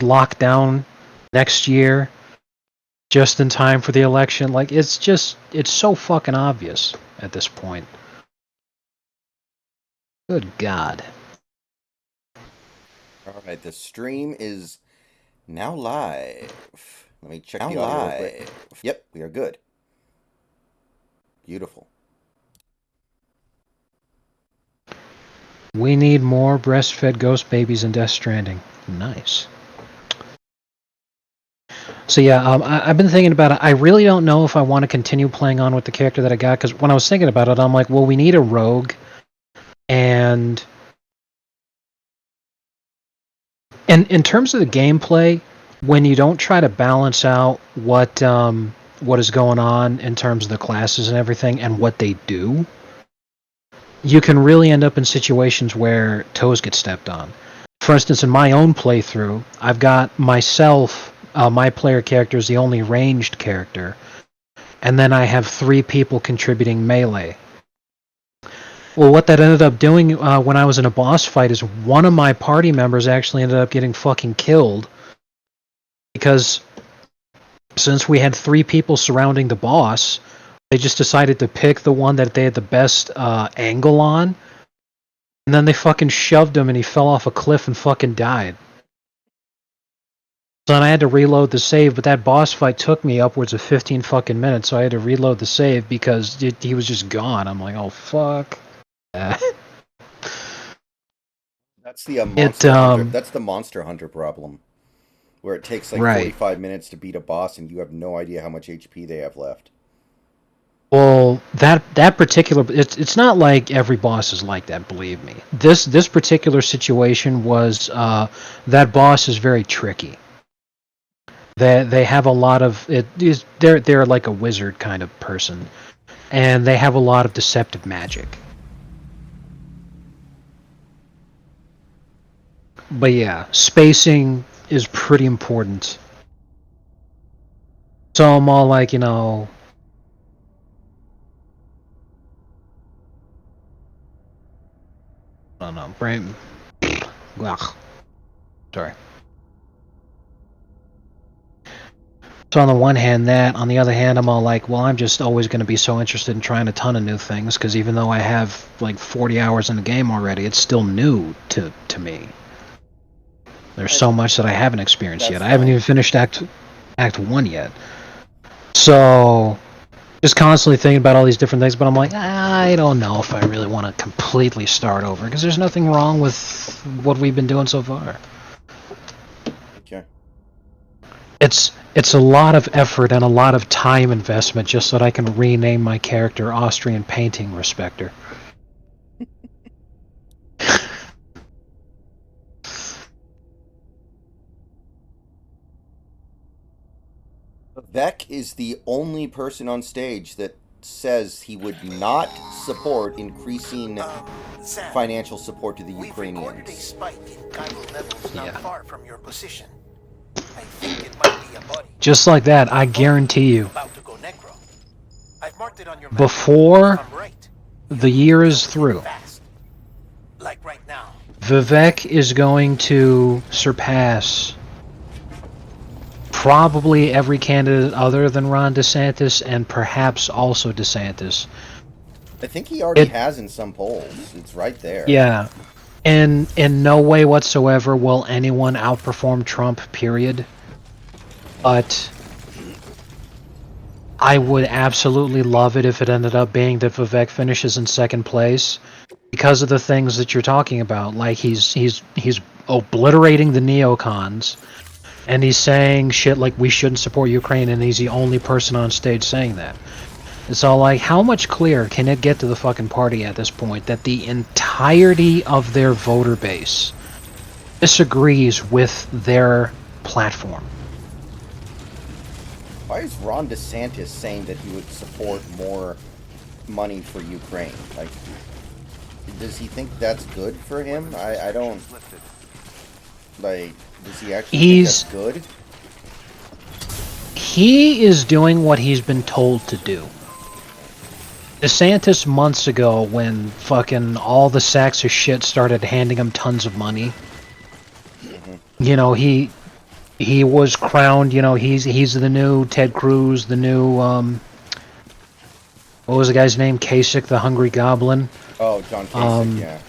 locked down next year, just in time for the election. Like, it's so fucking obvious at this point. Good God. All right, the stream is now live. Let me check the audio real quick. Yep, we are good. Beautiful. We need more breastfed ghost babies in Death Stranding. Nice. So yeah, I've been thinking about it. I really don't know if I want to continue playing on with the character that I got, because when I was thinking about it, I'm like, well, we need a rogue, and in terms of the gameplay, when you don't try to balance out what is going on in terms of the classes and everything and what they do, you can really end up in situations where toes get stepped on. For instance, in my own playthrough, I've got myself, my player character is the only ranged character, and then I have 3 people contributing melee. Well, what that ended up doing when I was in a boss fight is one of my party members actually ended up getting fucking killed, because since we had 3 people surrounding the boss, they just decided to pick the one that they had the best angle on, and then they fucking shoved him and he fell off a cliff and fucking died. So then I had to reload the save, but that boss fight took me upwards of 15 fucking minutes, so I had to reload the save because he was just gone. I'm like, oh fuck. That's the Monster Hunter. That's the Monster Hunter problem, where it takes like right. 45 minutes to beat a boss, and you have no idea how much HP they have left. Well, that particular, it's not like every boss is like that. Believe me. This particular situation was that boss is very tricky. They have a lot of they're like a wizard kind of person, and they have a lot of deceptive magic. But yeah, spacing is pretty important. So I'm all like, I don't know, brain. Ugh. Sorry. So on the one hand, that. On the other hand, I'm all like, well, I'm just always going to be so interested in trying a ton of new things, because even though I have like 40 hours in the game already, it's still new to me. There's so much that I haven't experienced yet. I haven't even finished Act 1 yet. So, just constantly thinking about all these different things, but I'm like, I don't know if I really want to completely start over, because there's nothing wrong with what we've been doing so far. Okay. It's a lot of effort and a lot of time investment just so that I can rename my character Austrian Painting Respecter. Vec is the only person on stage that says he would not support increasing financial support to the Ukrainians. We've recorded a spike in chiral levels not far from your position. I think it might be a body. Just like that, I guarantee you. About to go necro. I've marked it on your map. Before the year is through, like right now, Vivek is going to surpass probably every candidate other than Ron DeSantis, and perhaps also DeSantis. I think he already has in some polls. It's right there. Yeah. And in no way whatsoever will anyone outperform Trump, period. But I would absolutely love it if it ended up being that Vivek finishes in second place, because of the things that you're talking about. Like, he's obliterating the neocons, and he's saying shit like we shouldn't support Ukraine, and he's the only person on stage saying that. It's all like, how much clearer can it get to the fucking party at this point that the entirety of their voter base disagrees with their platform? Why is Ron DeSantis saying that he would support more money for Ukraine? Like, does he think that's good for him? I don't... Like, does he actually think that's good? He is doing what he's been told to do. DeSantis months ago, when fucking all the sacks of shit started handing him tons of money, you know, he he was crowned. You know, he's the new Ted Cruz, the new what was the guy's name? Kasich, the Hungry Goblin. Oh, John Kasich, yeah.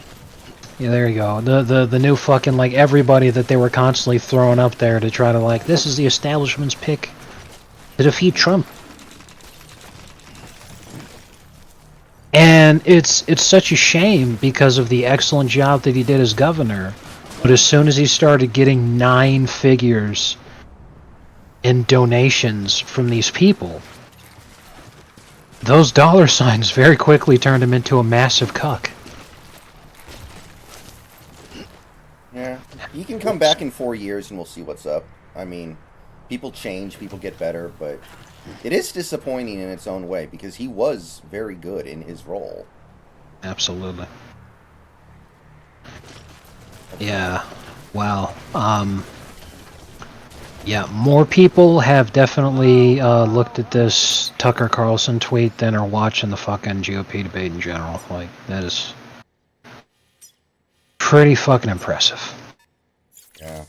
Yeah, there you go. The new fucking, like, everybody that they were constantly throwing up there to try to, like, this is the establishment's pick to defeat Trump. And it's such a shame because of the excellent job that he did as governor. But as soon as he started getting 9 figures in donations from these people, those dollar signs very quickly turned him into a massive cuck. Yeah. He can come back in 4 years and we'll see what's up. I mean, people change, people get better, but it is disappointing in its own way because he was very good in his role. Absolutely. Yeah. Wow. Yeah, more people have definitely looked at this Tucker Carlson tweet than are watching the fucking GOP debate in general. Like, that is pretty fucking impressive. Yeah.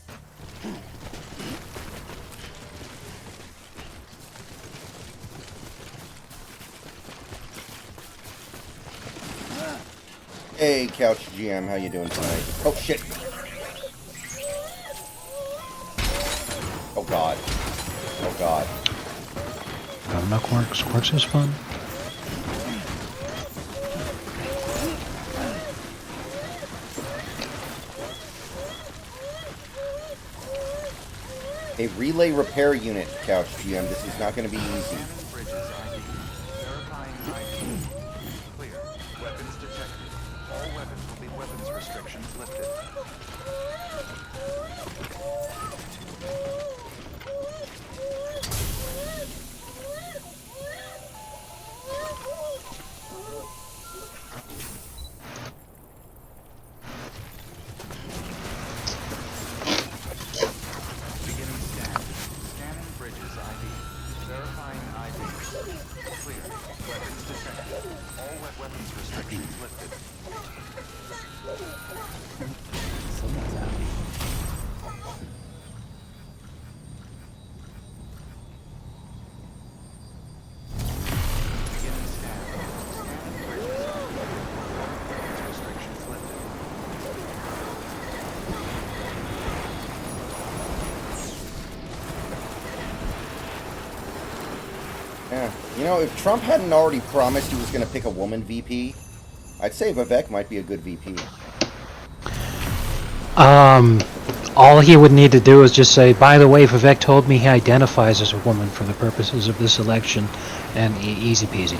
Hey, Couch GM, how you doing tonight? Oh, shit. Oh, God. Oh, God. I don't know, Quarks. Quarks is fun. A relay repair unit, Couch GM. This is not going to be easy. Clear. Weapons detected. All weapons will be weapons restrictions lifted. Beginning scan. Scanning bridges ID. Verifying ID. Clear. Weapons detected. All weapons restrictions lifted. Beginning scan. Scanning bridges ID. Weapons restrictions lifted. Yeah. You know, if Trump hadn't already promised he was going to pick a woman VP, I'd say Vivek might be a good VP. All he would need to do is just say, by the way, Vivek told me he identifies as a woman for the purposes of this election, and easy peasy.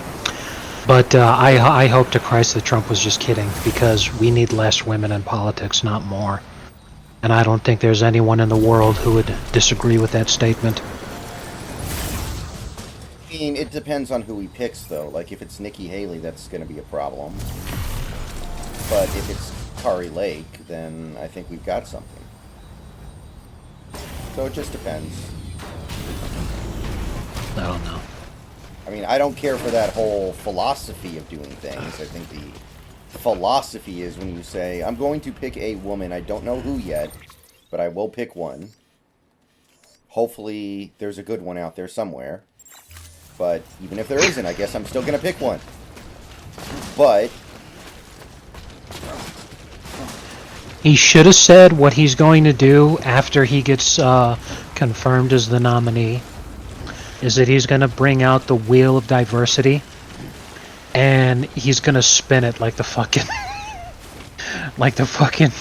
But I hope to Christ that Trump was just kidding, because we need less women in politics, not more. And I don't think there's anyone in the world who would disagree with that statement. I mean, it depends on who he picks, though. Like, if it's Nikki Haley, that's going to be a problem. But if it's Kari Lake, then I think we've got something. So it just depends. I don't know. I mean, I don't care for that whole philosophy of doing things. I think the philosophy is when you say, I'm going to pick a woman, I don't know who yet, but I will pick one. Hopefully there's a good one out there somewhere. But even if there isn't, I guess I'm still going to pick one. But He should have said what he's going to do after he gets confirmed as the nominee, is that he's going to bring out the wheel of diversity, and he's going to spin it like the fucking like the fucking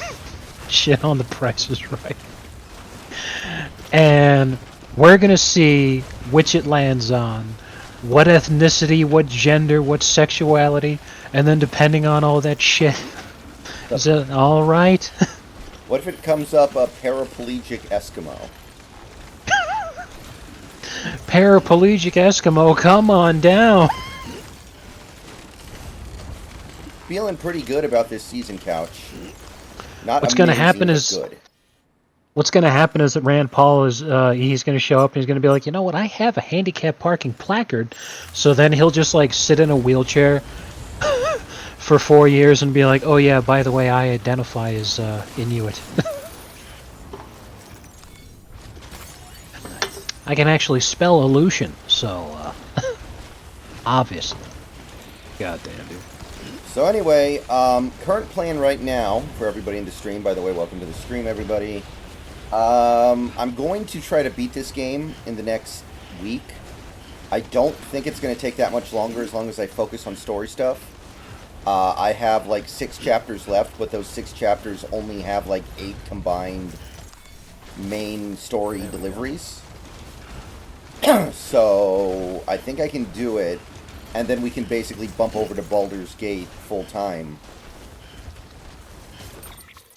shit on The Price is Right. And we're going to see which it lands on. What ethnicity, what gender, what sexuality, and then depending on all that shit, is it all right? what if it comes up a paraplegic Eskimo? Paraplegic Eskimo, come on down. Feeling pretty good about this season, Couch. Not What's gonna amazing, happen but is good. What's going to happen is that Rand Paul is he's going to show up and he's going to be like, you know what, I have a handicap parking placard. So then he'll just like sit in a wheelchair for 4 years and be like, oh yeah, by the way, I identify as Inuit. I can actually spell illusion, so obviously. Goddamn, dude. So anyway, current plan right now for everybody in the stream. By the way, welcome to the stream, everybody. I'm going to try to beat this game in the next week. I don't think it's going to take that much longer as long as I focus on story stuff. I have like 6 chapters left, but those 6 chapters only have like 8 combined main story deliveries. So I think I can do it, and then we can basically bump over to Baldur's Gate full time.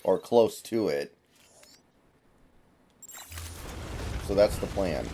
Or close to it. So that's the plan.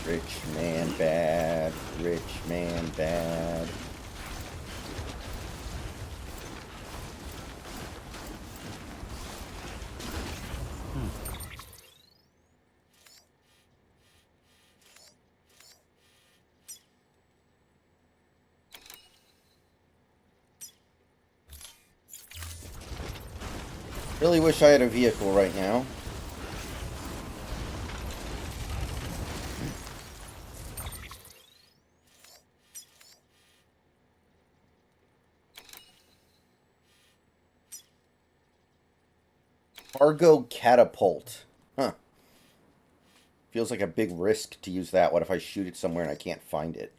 Rich man bad. Rich man bad. Really wish I had a vehicle right now. Cargo catapult. Huh. Feels like a big risk to use that. What if I shoot it somewhere and I can't find it?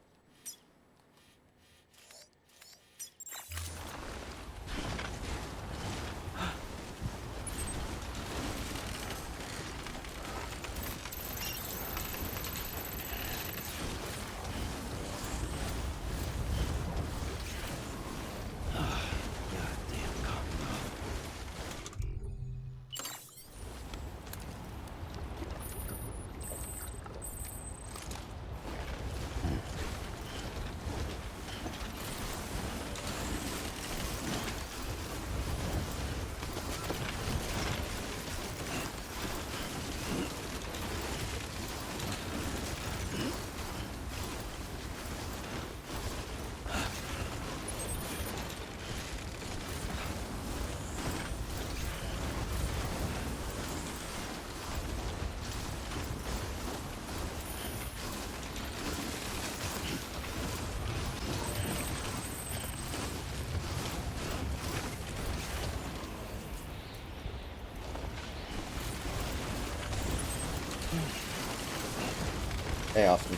Hey, Austin.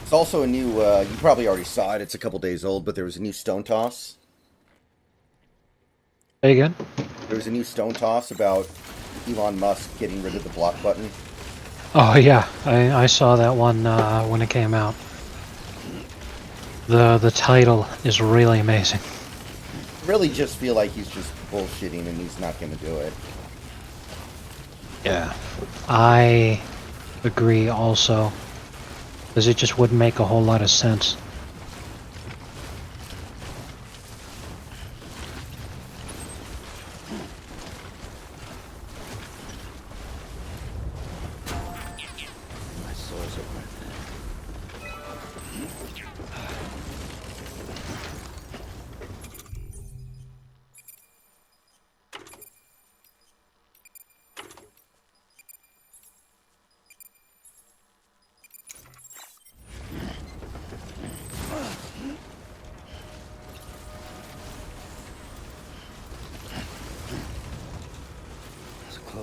It's also a new, you probably already saw it, it's a couple days old, but there was a new stone toss. Say again? There was a new stone toss about Elon Musk getting rid of the block button. Oh yeah, I saw that one when it came out. The title is really amazing. Really just feel like he's just bullshitting and he's not going to do it. Yeah, I agree also, because it just wouldn't make a whole lot of sense.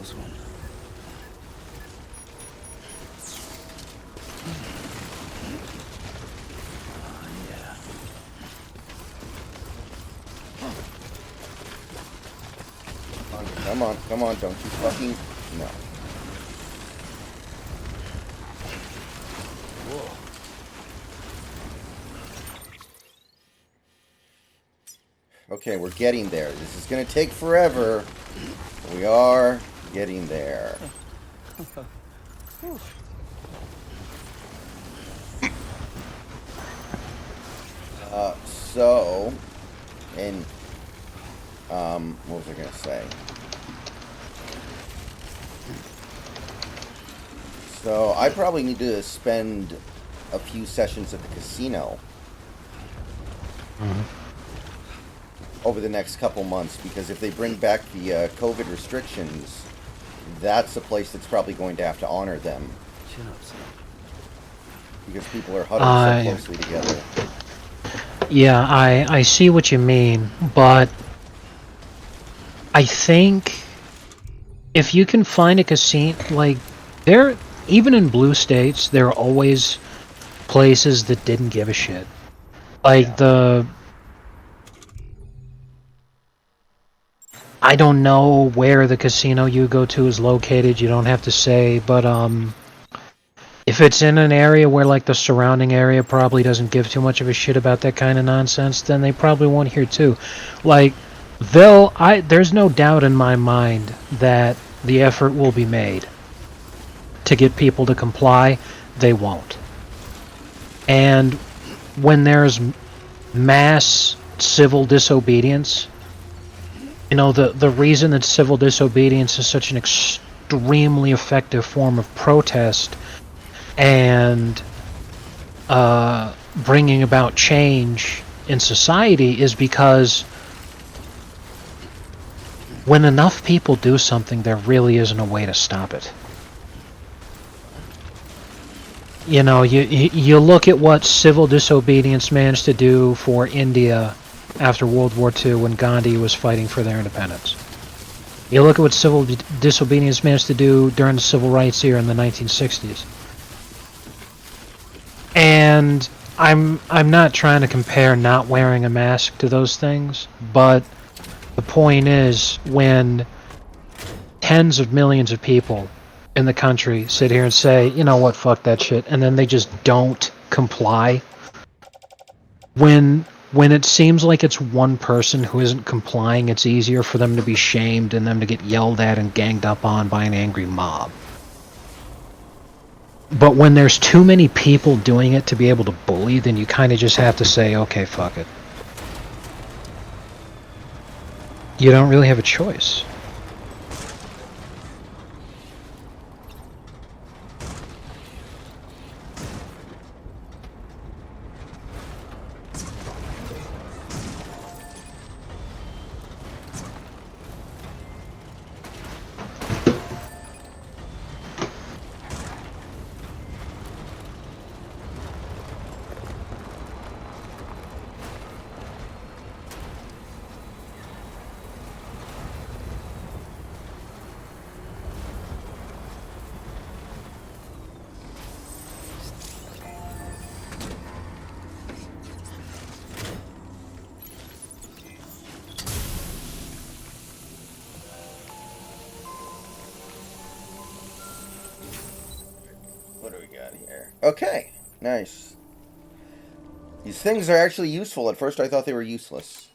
close one. Come on, don't you fucking... No. Whoa. Okay, we're getting there. This is gonna take forever. We are getting there. So... And... what was I gonna say? So, I probably need to spend a few sessions at the casino over the next couple months, because if they bring back the COVID restrictions, that's a place that's probably going to have to honor them, Chin up, son. because people are huddled so closely together. Yeah, I see what you mean, but I think if you can find a casino, like, there, even in blue states, there are always places that didn't give a shit. Like I don't know where the casino you go to is located, you don't have to say, but if it's in an area where like the surrounding area probably doesn't give too much of a shit about that kind of nonsense, then they probably won't hear too. Like there's no doubt in my mind that the effort will be made to get people to comply. They won't. And when there's mass civil disobedience, you know, the reason that civil disobedience is such an extremely effective form of protest and bringing about change in society is because when enough people do something, there really isn't a way to stop it. You know, you look at what civil disobedience managed to do for India after World War II when Gandhi was fighting for their independence. You look at what civil disobedience managed to do during the civil rights era in the 1960s. And I'm not trying to compare not wearing a mask to those things, but the point is when tens of millions of people in the country sit here and say, you know what, fuck that shit, and then they just don't comply. When it seems like it's one person who isn't complying, it's easier for them to be shamed and them to get yelled at and ganged up on by an angry mob. But when there's too many people doing it to be able to bully, then you kind of just have to say, okay, fuck it. You don't really have a choice. What do we got here? Okay, nice. These things are actually useful. At first I thought they were useless.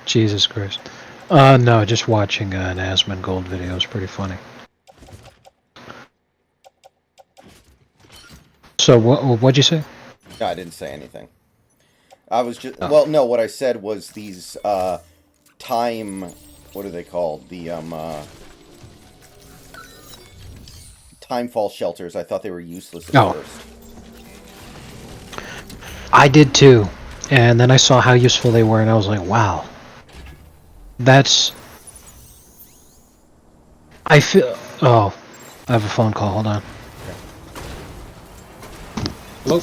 Jesus Christ. No, just watching an Asmongold video is pretty funny. So, what'd you say? No, I didn't say anything. I was just... Well, no, what I said was these, time... What are they called? The, timefall shelters. I thought they were useless at first. I did too. And then I saw how useful they were, and I was like, wow. That's... I feel... Oh, I have a phone call. Hold on. Hello?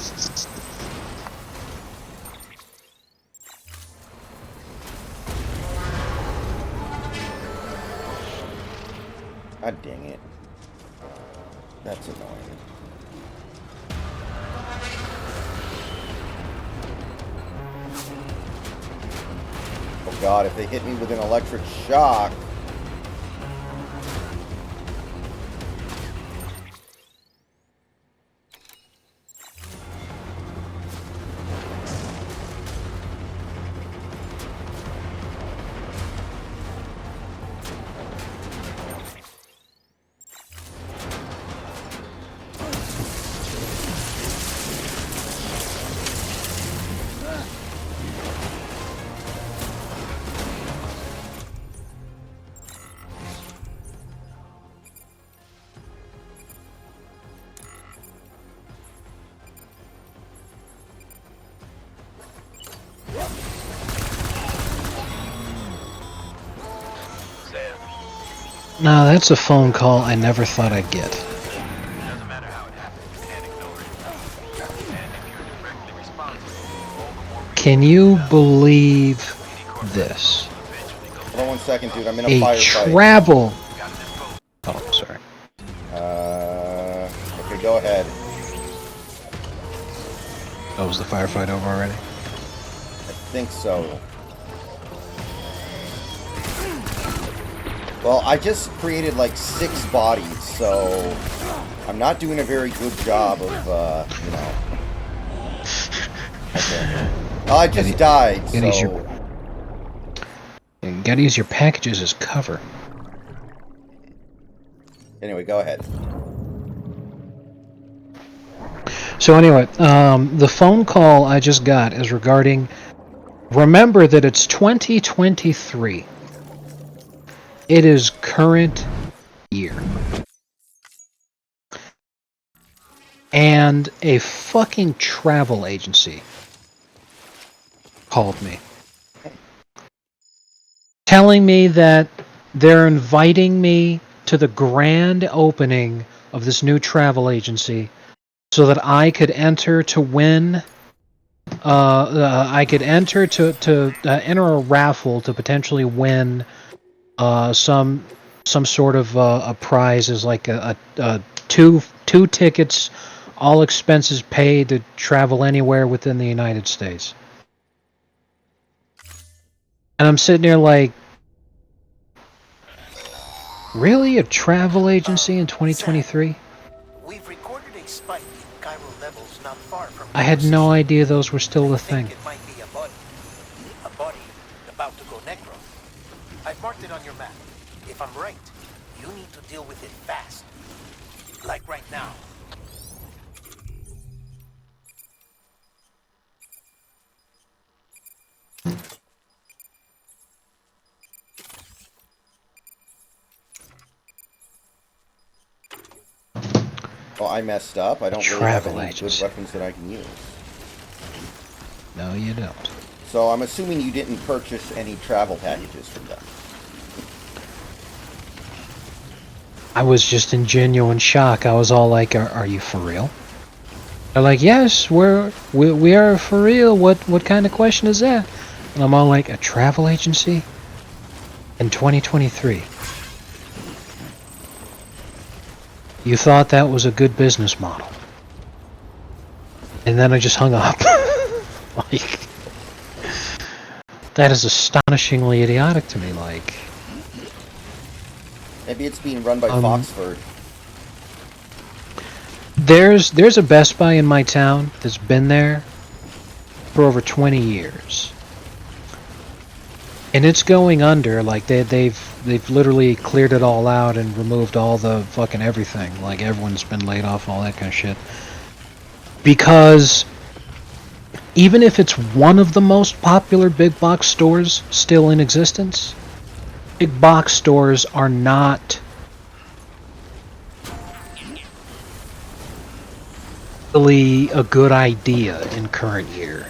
God dang it. That's annoying. Oh god, if they hit me with an electric shock. No, that's a phone call I never thought I'd get. Doesn't matter how it happened, you can't ignore it. And if you're directly responsible, all the more reason Can you believe this? Hold on 1 second, dude. I'm in a A firefight. travel. Oh, sorry. Okay, go ahead. Oh, was the firefight over already? I think so. Well, I just created like 6 bodies, so I'm not doing a very good job of, you know. Okay. Oh, I just died, so. You gotta use your packages as cover. Anyway, go ahead. So anyway, the phone call I just got is regarding. Remember that it's 2023. It is current year. And a fucking travel agency called me. Telling me that they're inviting me to the grand opening of this new travel agency so that I could enter to win. I could enter to enter a raffle to potentially win some sort of a prize, is like a two tickets, all expenses paid, to travel anywhere within the United States. And I'm sitting there like, really, a travel agency in 2023? We've recorded a spike in chiral levels not far from I your had no position. idea those were still I a think thing. it might be a body. A body about to go necro. I've marked it on your map. If I'm right, you need to deal with it fast. Like right now. Oh, I messed up. I don't really have Travel any good agency. weapons that I can use. No, you don't. So I'm assuming you didn't purchase any travel packages from them. I was just in genuine shock. I was all like, "Are you for real?" They're like, "Yes, we are for real. What kind of question is that?" And I'm all like, "A travel agency in 2023? You thought that was a good business model?" And then I just hung up. Like, that is astonishingly idiotic to me. Like, Maybe it's being run by Foxford. there's a Best Buy in my town that's been there for over 20 years. And it's going under. Like, they've literally cleared it all out and removed all the fucking everything. Like, everyone's been laid off, all that kind of shit. Because even if it's one of the most popular big box stores still in existence, big box stores are not really a good idea in current year.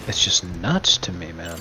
It's just nuts to me, man.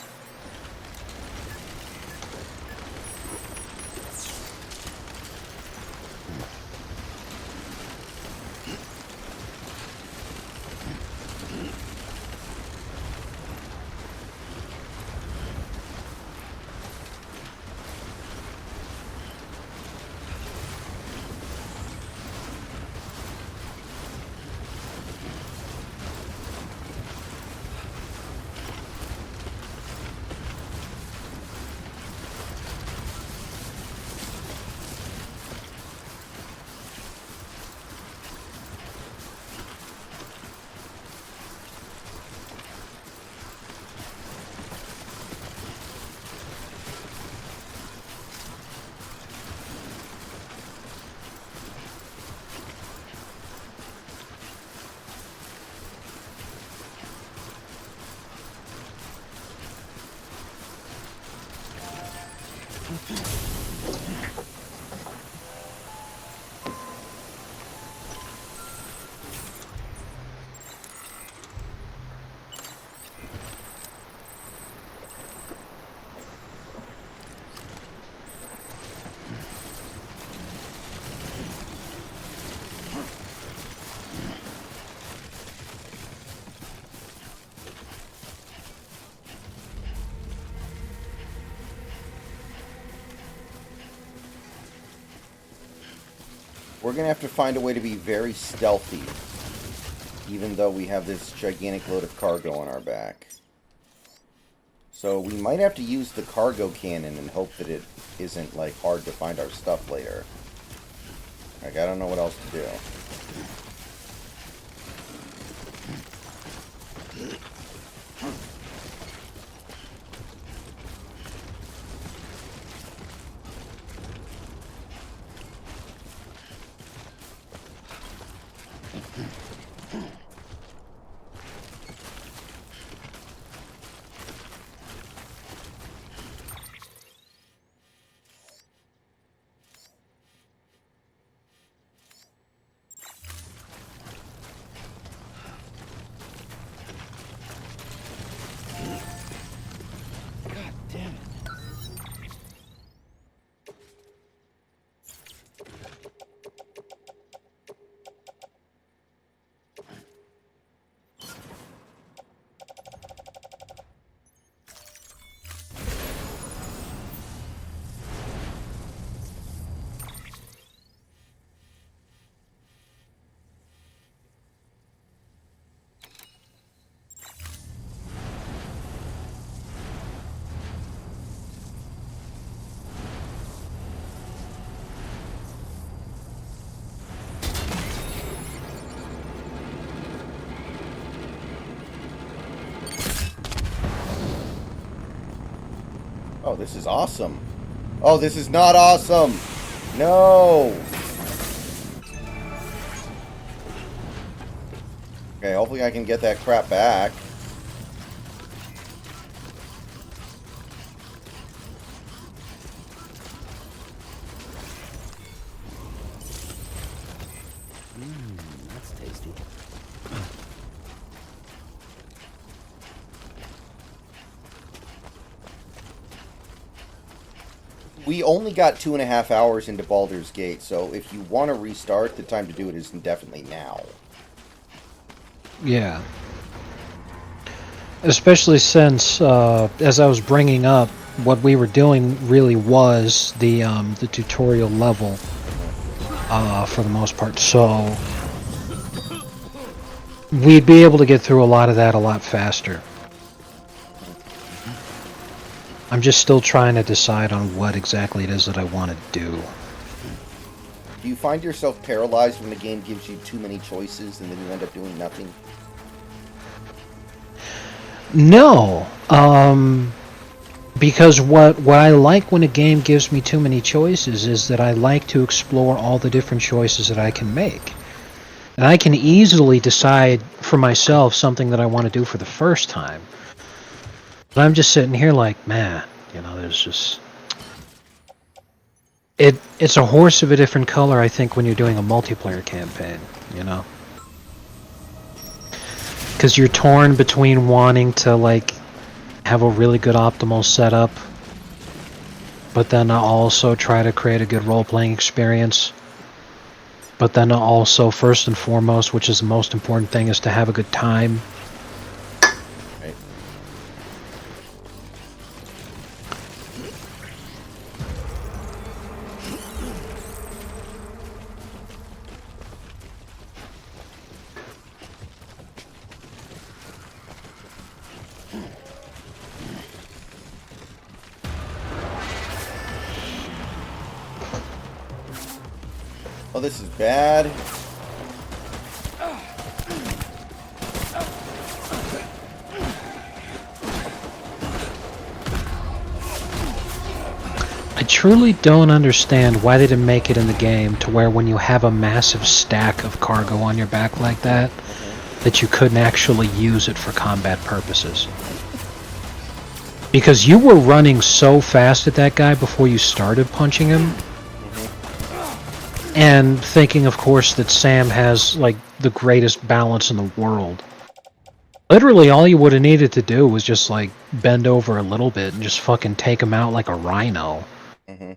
We're going to have to find a way to be very stealthy, even though we have this gigantic load of cargo on our back. So we might have to use the cargo cannon and hope that it isn't, like, hard to find our stuff later. Like, I don't know what else to do. Oh, this is awesome. Oh, this is not awesome. No. Okay, hopefully I can get that crap back. That's tasty. We only got 2.5 hours into Baldur's Gate, so if you want to restart, the time to do it is definitely now. Yeah. Especially since, as I was bringing up, what we were doing really was the tutorial level, for the most part. So we'd be able to get through a lot of that a lot faster. I'm just still trying to decide on what exactly it is that I want to do. Do you find yourself paralyzed when the game gives you too many choices and then you end up doing nothing? No, because what I like when a game gives me too many choices is that I like to explore all the different choices that I can make. And I can easily decide for myself something that I want to do for the first time. But I'm just sitting here like, man, there's just... It's a horse of a different color, I think, when you're doing a multiplayer campaign, Because you're torn between wanting to, like, have a really good optimal setup, but then also try to create a good role-playing experience. But then also, first and foremost, which is the most important thing, is to have a good time. Right. Oh, this is bad. I truly don't understand why they didn't make it in the game to where when you have a massive stack of cargo on your back like that, that you couldn't actually use it for combat purposes. Because you were running so fast at that guy before you started punching him, and thinking, of course, that Sam has, like, the greatest balance in the world. Literally, all you would have needed to do was just, like, bend over a little bit and just fucking take him out like a rhino. Mm-hmm.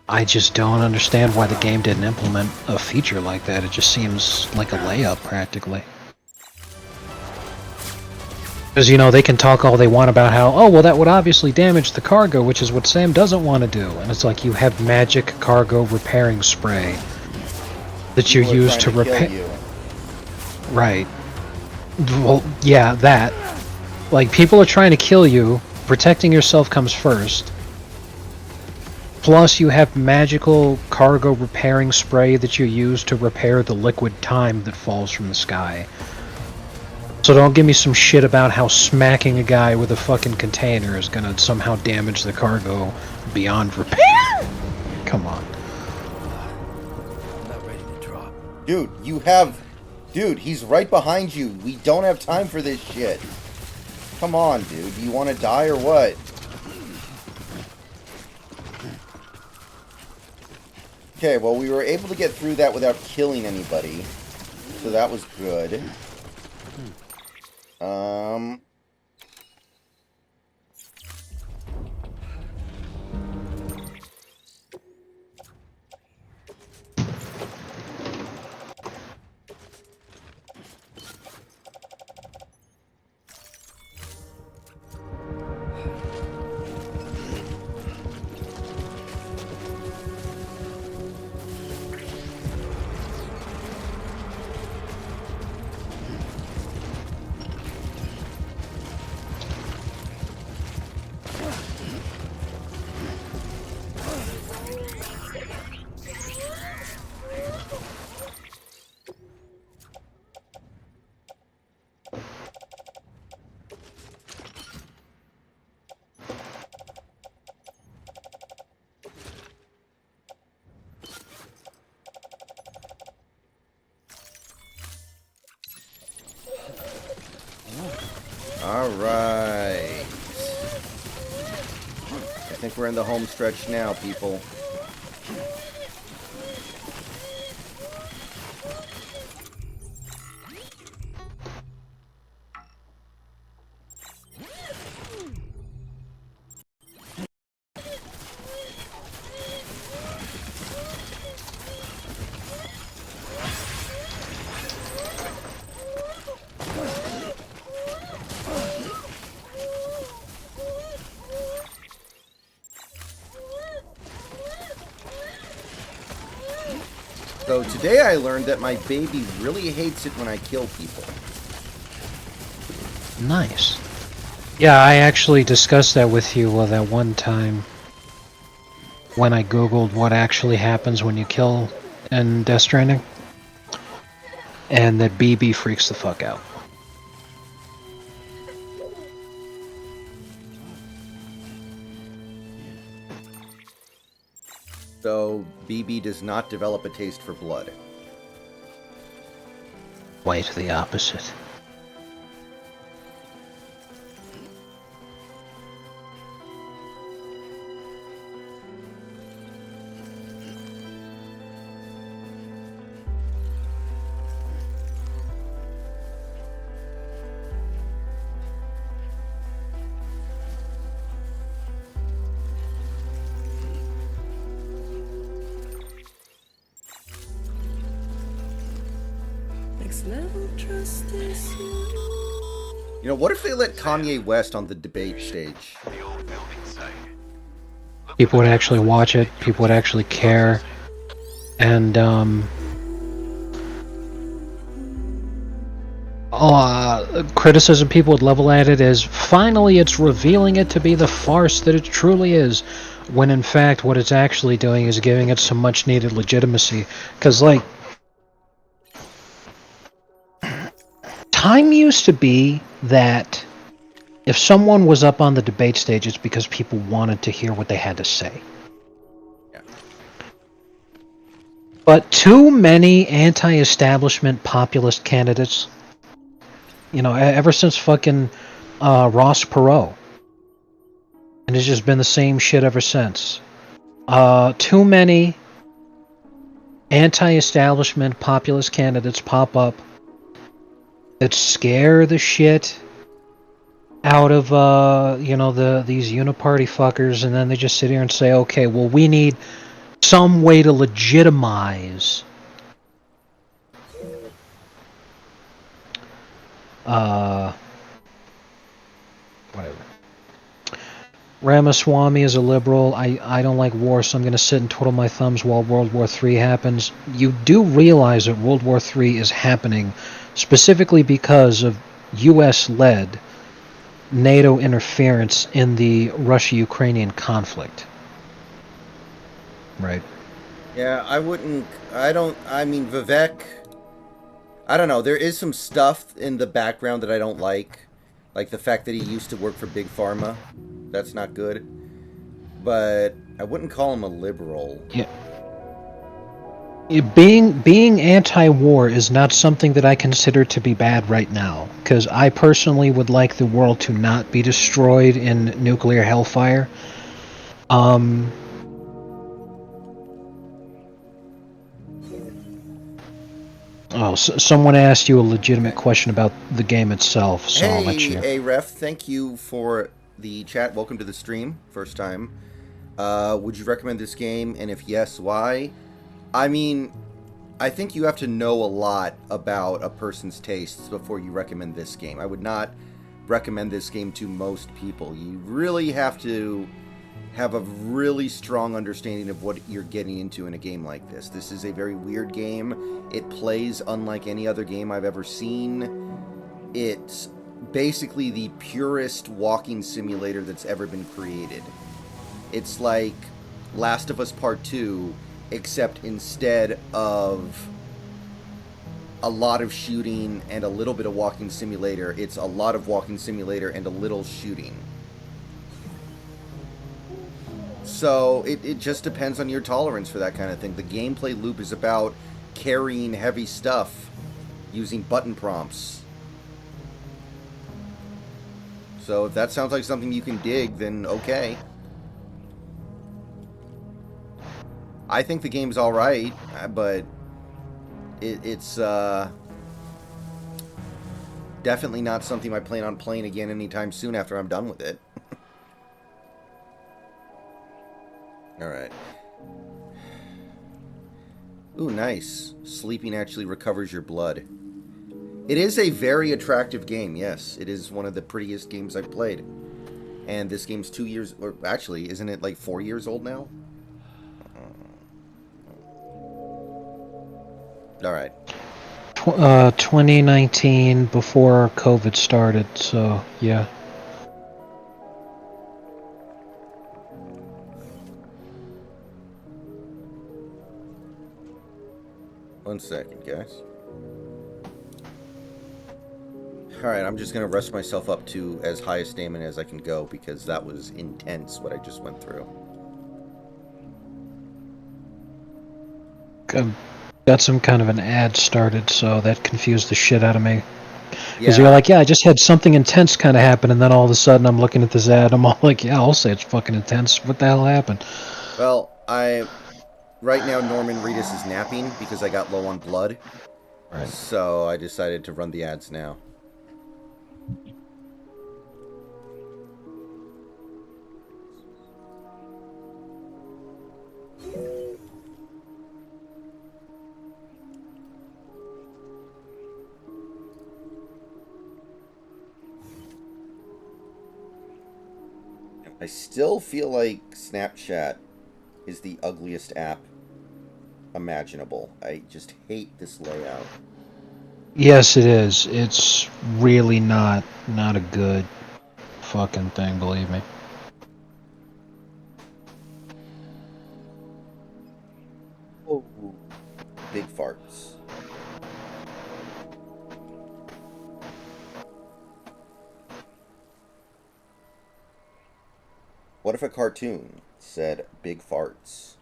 I just don't understand why the game didn't implement a feature like that. It just seems like a layup, practically. Because, you know, they can talk all they want about how, oh, well, that would obviously damage the cargo, which is what Sam doesn't want to do. And it's like, you have magic cargo repairing spray that you People are use trying to repair. kill you. Right. Well, yeah, that. Like, people are trying to kill you. Protecting yourself comes first. Plus, you have magical cargo repairing spray that you use to repair the liquid time that falls from the sky. So don't give me some shit about how smacking a guy with a fucking container is gonna somehow damage the cargo beyond repair. Come on. I'm not ready to drop. Dude, you have... Dude, he's right behind you. We don't have time for this shit. Come on, dude. Do you want to die or what? Okay, well, we were able to get through that without killing anybody. So that was good. Alright. I think we're in the home stretch now, people. So today I learned that my baby really hates it when I kill people. Nice. Yeah, I actually discussed that with you that one time when I googled what actually happens when you kill in Death Stranding. And that BB freaks the fuck out. So BB does not develop a taste for blood. Quite the opposite. You know, what if they let Kanye West on the debate stage? People would actually watch it. People would actually care. And criticism people would level at it is finally it's revealing it to be the farce that it truly is, when in fact what it's actually doing is giving it some much needed legitimacy. Because, like, time used to be that if someone was up on the debate stage, it's because people wanted to hear what they had to say. Yeah. But too many anti-establishment populist candidates, ever since fucking Ross Perot, and it's just been the same shit ever since. Too many anti-establishment populist candidates pop up that scare the shit out of these uniparty fuckers, and then they just sit here and say, okay, well, we need some way to legitimize whatever. Ramaswamy is a liberal. I don't like war, so I'm going to sit and twiddle my thumbs while World War III happens. You do realize that World War III is happening specifically because of U.S.-led NATO interference in the Russia-Ukrainian conflict. Right. Yeah, I mean, Vivek, I don't know, there is some stuff in the background that I don't like the fact that he used to work for Big Pharma. That's not good. But I wouldn't call him a liberal. Yeah. Being anti-war is not something that I consider to be bad right now, because I personally would like the world to not be destroyed in nuclear hellfire. Someone asked you a legitimate Okay. question about the game itself, so I'll let Hey, you. Aref, thank you for the chat. Welcome to the stream. First time. Would you recommend this game? And if yes, why? I mean, I think you have to know a lot about a person's tastes before you recommend this game. I would not recommend this game to most people. You really have to have a really strong understanding of what you're getting into in a game like this. This is a very weird game. It plays unlike any other game I've ever seen. It's basically the purest walking simulator that's ever been created. It's like Last of Us Part 2, except instead of a lot of shooting and a little bit of walking simulator, it's a lot of walking simulator and a little shooting. So it just depends on your tolerance for that kind of thing. The gameplay loop is about carrying heavy stuff using button prompts. So if that sounds like something you can dig, then okay. I think the game's alright, but it's definitely not something I plan on playing again anytime soon after I'm done with it. Alright. Ooh, nice. Sleeping actually recovers your blood. It is a very attractive game, yes. It is one of the prettiest games I've played. And this game's 2 years... Or actually, isn't it like 4 years old now? Alright. 2019, before COVID started, so yeah. One second, guys. Alright, I'm just going to rush myself up to as high a stamina as I can go, because that was intense, what I just went through. Got some kind of an ad started, so that confused the shit out of me. Because you're Yeah, like, yeah, I just had something intense kind of happen, and then all of a sudden I'm looking at this ad, I'm all like, yeah, I'll say it's fucking intense. What the hell happened? well, right now Norman Reedus is napping because I got low on blood. Right. So I decided to run the ads now. I still feel like Snapchat is the ugliest app imaginable. I just hate this layout. Yes, it is. It's really not a good fucking thing, believe me. Oh, big farts. What if a cartoon said big farts?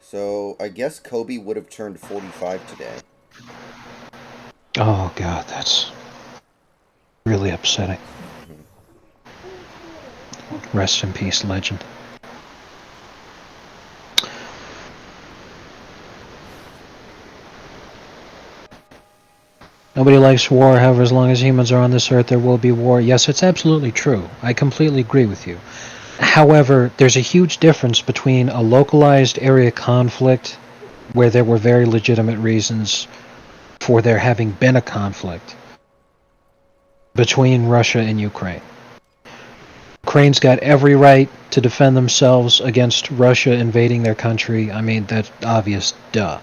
So I guess Kobe would have turned 45 today. Oh god, that's really upsetting. Rest in peace, legend. Nobody likes war, however, as long as humans are on this earth, there will be war. Yes, it's absolutely true. I completely agree with you. However, there's a huge difference between a localized area conflict, where there were very legitimate reasons for there having been a conflict, between Russia and Ukraine. Ukraine's got every right to defend themselves against Russia invading their country. I mean, that's obvious, duh.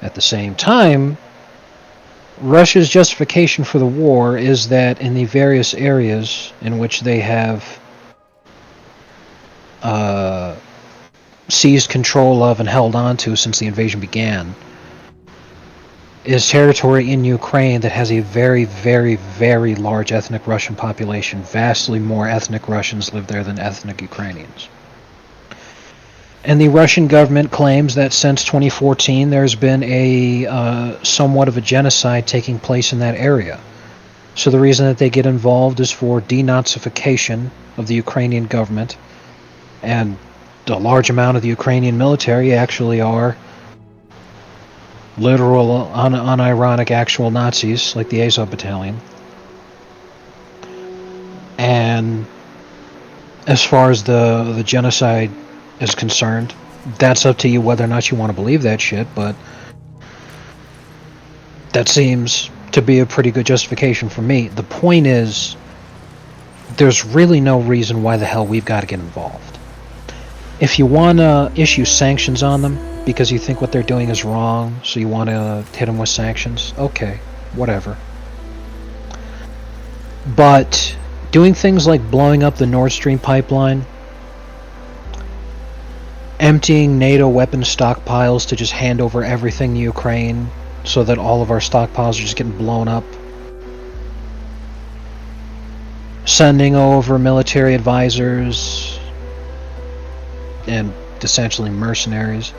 At the same time, Russia's justification for the war is that in the various areas in which they have uh, seized control of and held on to since the invasion began, is territory in Ukraine that has a very, very, very large ethnic Russian population. Vastly more ethnic Russians live there than ethnic Ukrainians. And the Russian government claims that since 2014 there's been a somewhat of a genocide taking place in that area. So the reason that they get involved is for denazification of the Ukrainian government, and a large amount of the Ukrainian military actually are literal, unironic, actual Nazis, like the Azov Battalion. And as far as the genocide is concerned, that's up to you whether or not you want to believe that shit, but that seems to be a pretty good justification for me. The point is, there's really no reason why the hell we've got to get involved. If you want to issue sanctions on them because you think what they're doing is wrong, so you want to hit them with sanctions, okay, whatever. But doing things like blowing up the Nord Stream pipeline, emptying NATO weapon stockpiles to just hand over everything to Ukraine so that all of our stockpiles are just getting blown up, sending over military advisors and essentially mercenaries,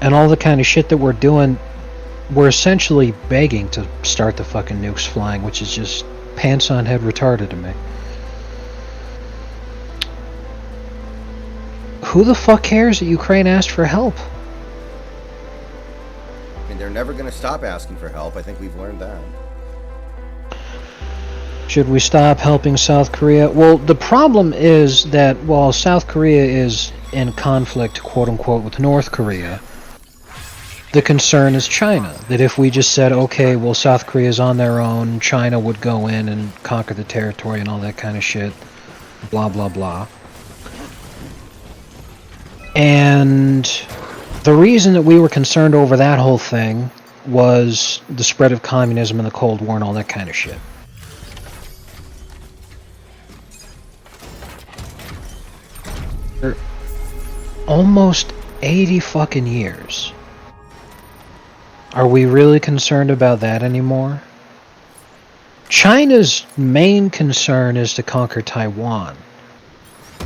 and all the kind of shit that we're doing, we're essentially begging to start the fucking nukes flying, which is just pants on head retarded to me. Who the fuck cares that Ukraine asked for help? I mean, they're never going to stop asking for help. I think we've learned that. Should we stop helping South Korea? Well, the problem is that while South Korea is in conflict, quote unquote, with North Korea, the concern is China. That if we just said, okay, well, South Korea's on their own, China would go in and conquer the territory and all that kind of shit, blah, blah, blah. And the reason that we were concerned over that whole thing was the spread of communism and the Cold War and all that kind of shit. For almost 80 fucking years. Are we really concerned about that anymore? China's main concern is to conquer Taiwan.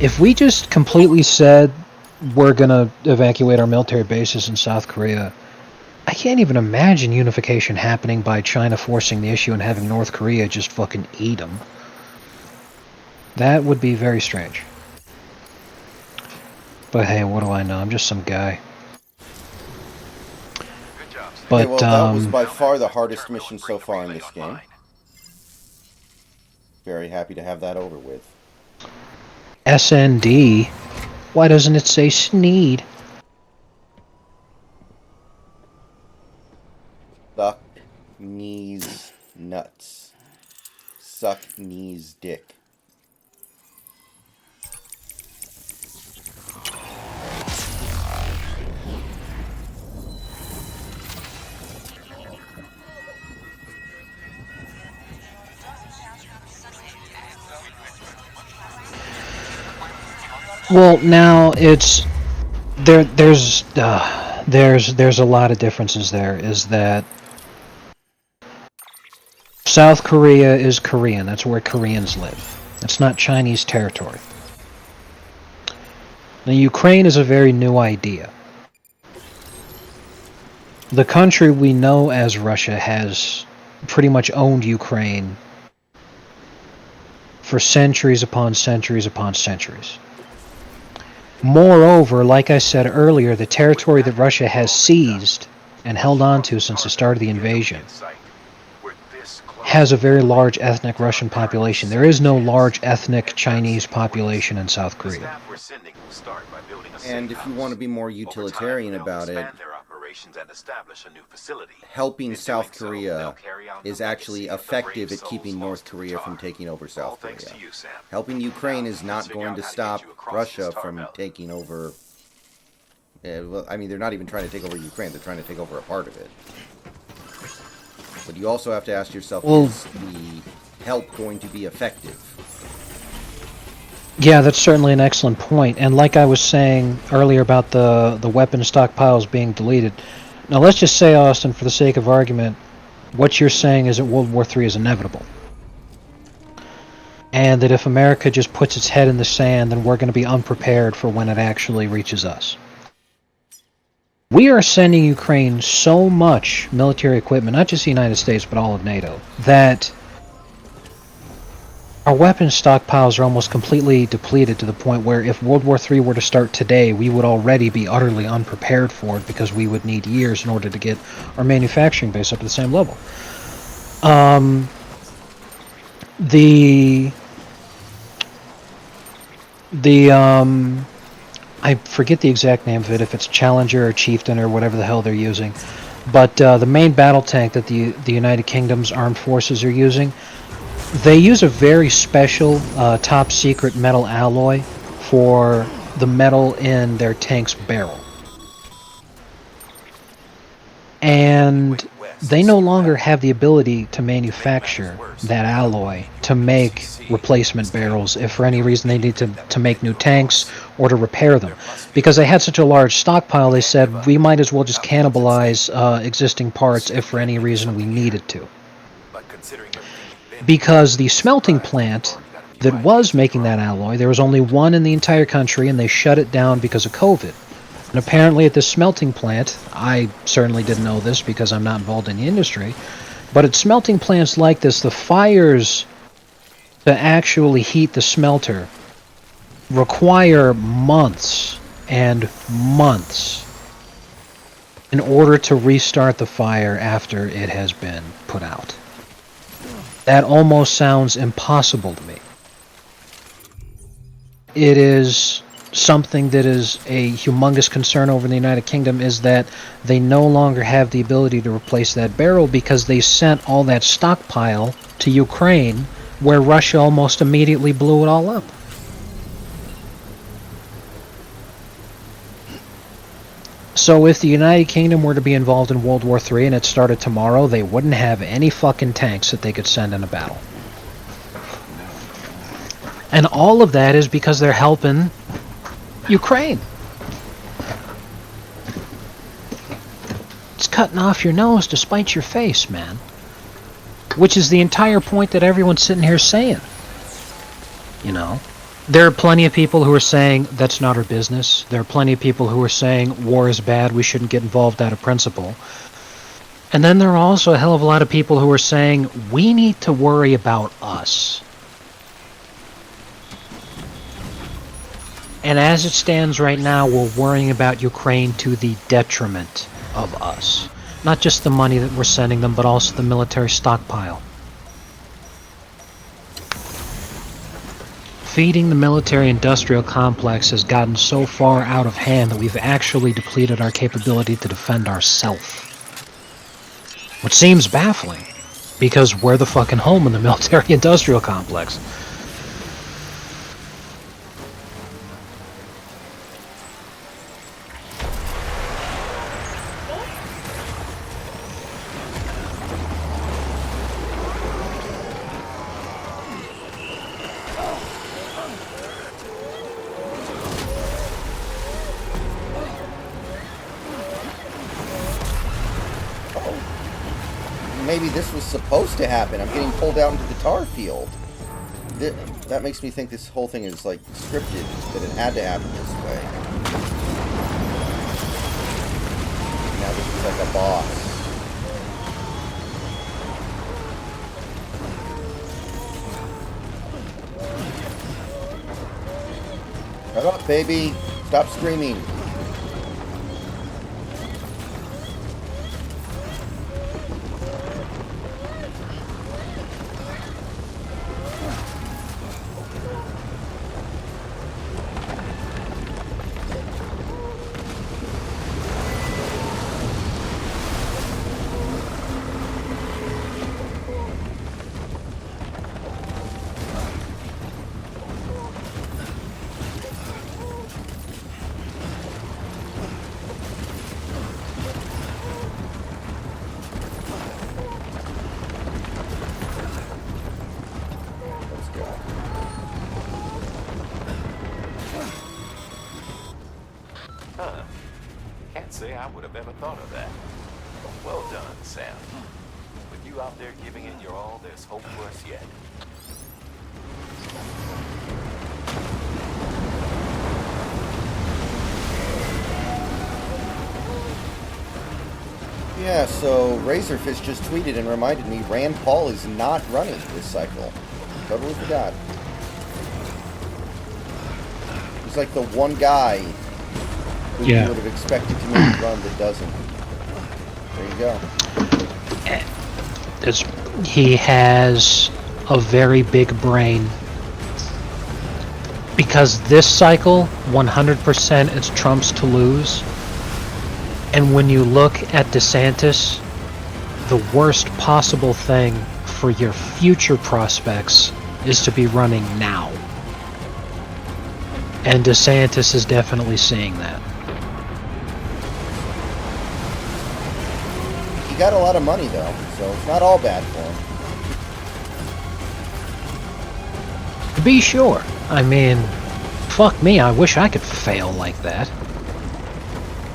If we just completely said we're gonna evacuate our military bases in South Korea, I can't even imagine unification happening by China forcing the issue and having North Korea just fucking eat them. That would be very strange. But hey, what do I know? I'm just some guy. But, Okay, well, that was by far the hardest mission so far in this game. Very happy to have that over with. SND? Why doesn't it say Sneed? Suck, knees, nuts. suck knees dick. Well, now it's there. There's a lot of differences. There is that South Korea is Korean. That's where Koreans live. It's not Chinese territory. Now, Ukraine is a very new idea. The country we know as Russia has pretty much owned Ukraine for centuries upon centuries upon centuries. Moreover, like I said earlier, the territory that Russia has seized and held on to since the start of the invasion has a very large ethnic Russian population. There is no large ethnic Chinese population in South Korea. And if you want to be more utilitarian about it, helping South Korea is actually effective at keeping North Korea from taking over South Korea. Helping Ukraine is not going to stop Russia from taking over. Well, I mean, they're not even trying to take over Ukraine. They're trying to take over a part of it. But you also have to ask yourself, is the help going to be effective? Yeah, that's certainly an excellent point. And like I was saying earlier about the weapon stockpiles being deleted, now let's just say, Austin, for the sake of argument, what you're saying is that World War III is inevitable. And that if America just puts its head in the sand, then we're going to be unprepared for when it actually reaches us. We are sending Ukraine so much military equipment, not just the United States, but all of NATO, that our weapons stockpiles are almost completely depleted to the point where if World War III were to start today, we would already be utterly unprepared for it because we would need years in order to get our manufacturing base up to the same level. I forget the exact name of it, if it's Challenger or Chieftain or whatever the hell they're using, but the main battle tank that the United Kingdom's armed forces are using, they use a very special top secret metal alloy for the metal in their tank's barrel. And they no longer have the ability to manufacture that alloy to make replacement barrels if for any reason they need to make new tanks or to repair them. Because they had such a large stockpile, they said we might as well just cannibalize existing parts if for any reason we needed to. Because the smelting plant that was making that alloy, there was only one in the entire country and they shut it down because of COVID. And apparently at this smelting plant, I certainly didn't know this because I'm not involved in the industry, but at smelting plants like this, the fires to actually heat the smelter require months and months in order to restart the fire after it has been put out. That almost sounds impossible to me. It is something that is a humongous concern over in the United Kingdom, is that they no longer have the ability to replace that barrel because they sent all that stockpile to Ukraine, where Russia almost immediately blew it all up. So if the United Kingdom were to be involved in World War III and it started tomorrow, they wouldn't have any fucking tanks that they could send in a battle. And all of that is because they're helping Ukraine. It's cutting off your nose to spite your face, man. Which is the entire point that everyone's sitting here saying. You know? There are plenty of people who are saying that's not our business. There are plenty of people who are saying war is bad, we shouldn't get involved out of principle. And then there are also a hell of a lot of people who are saying we need to worry about us. And as it stands right now, we're worrying about Ukraine to the detriment of us. Not just the money that we're sending them, but also the military stockpile. Feeding the military-industrial complex has gotten so far out of hand that we've actually depleted our capability to defend ourselves. Which seems baffling. because we're the fucking home in the military-industrial complex. Maybe this was supposed to happen. I'm getting pulled out into the tar field. That makes me think this whole thing is like scripted, that it had to happen this way. Now this is like a boss. Shut up, baby. Stop screaming. Huh. Can't say I would have ever thought of that. Well done, Sam. With you out there giving it your all, there's hope for us yet. Yeah, so Razorfish just tweeted and reminded me Rand Paul is not running this cycle. Totally forgot. He's like the one guy who you would have expected to maybe run that doesn't. There you go. He has a very big brain. Because this cycle, 100% it's Trump's to lose. And when you look at DeSantis, the worst possible thing for your future prospects is to be running now. And DeSantis is definitely seeing that. He got a lot of money, though, so it's not all bad for him. To be sure. I mean, fuck me, I wish I could fail like that.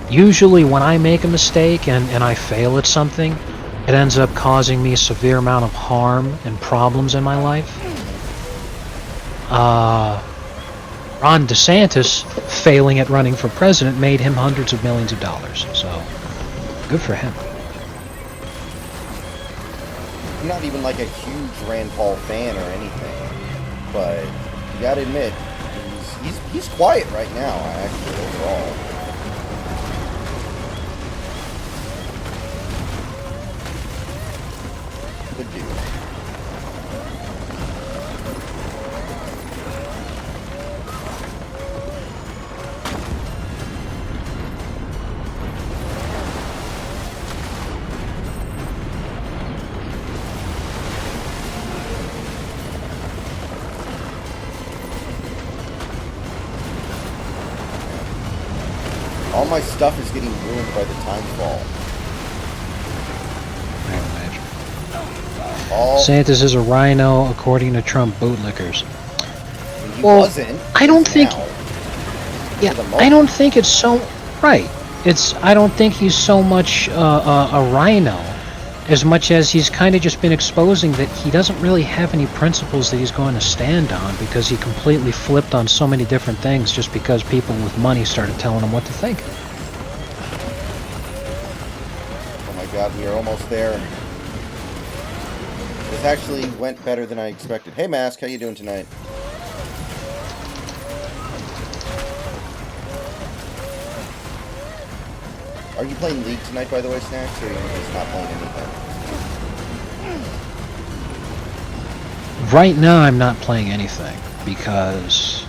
Usually when I make a mistake and I fail at something, it ends up causing me a severe amount of harm and problems in my life. Ron DeSantis failing at running for president made him hundreds of millions of dollars, so good for him. I'm not even like a huge Rand Paul fan or anything, but you gotta admit, he's quiet right now, actually, overall. Good dude. All my stuff is getting ruined by the time fall. DeSantis is a rhino, according to Trump bootlickers. He wasn't. I don't think. Now. Yeah, I don't think it's so right. I don't think he's so much a rhino, as much as he's kind of just been exposing that he doesn't really have any principles that he's going to stand on, because he completely flipped on so many different things just because people with money started telling him what to think. Oh my God, we are almost there. This actually went better than I expected. Hey, Mask, how you doing tonight? Are you playing League tonight, by the way, Snacks, or are you just not playing anything? Right now, I'm not playing anything, because...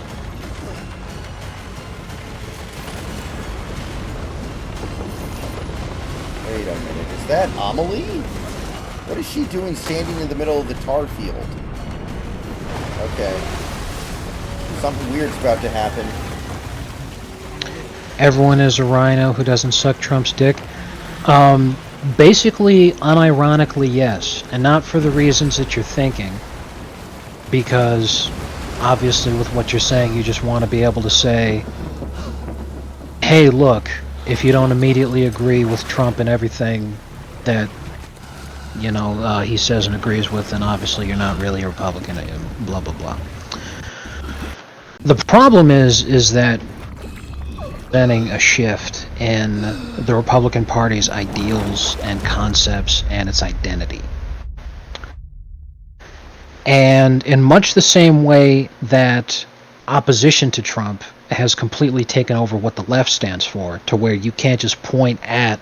Wait a minute, is that Amelie? What is she doing standing in the middle of the tar field? Okay. Something weird's about to happen. Everyone is a rhino who doesn't suck Trump's dick. Basically, unironically, yes. And not for the reasons that you're thinking. Because, obviously, with what you're saying, you just want to be able to say, hey, look, if you don't immediately agree with Trump and everything that, you know, he says and agrees with, then obviously you're not really a Republican, blah, blah, blah. The problem is that presenting a shift in the Republican Party's ideals and concepts and its identity. And in much the same way that opposition to Trump has completely taken over what the left stands for, to where you can't just point at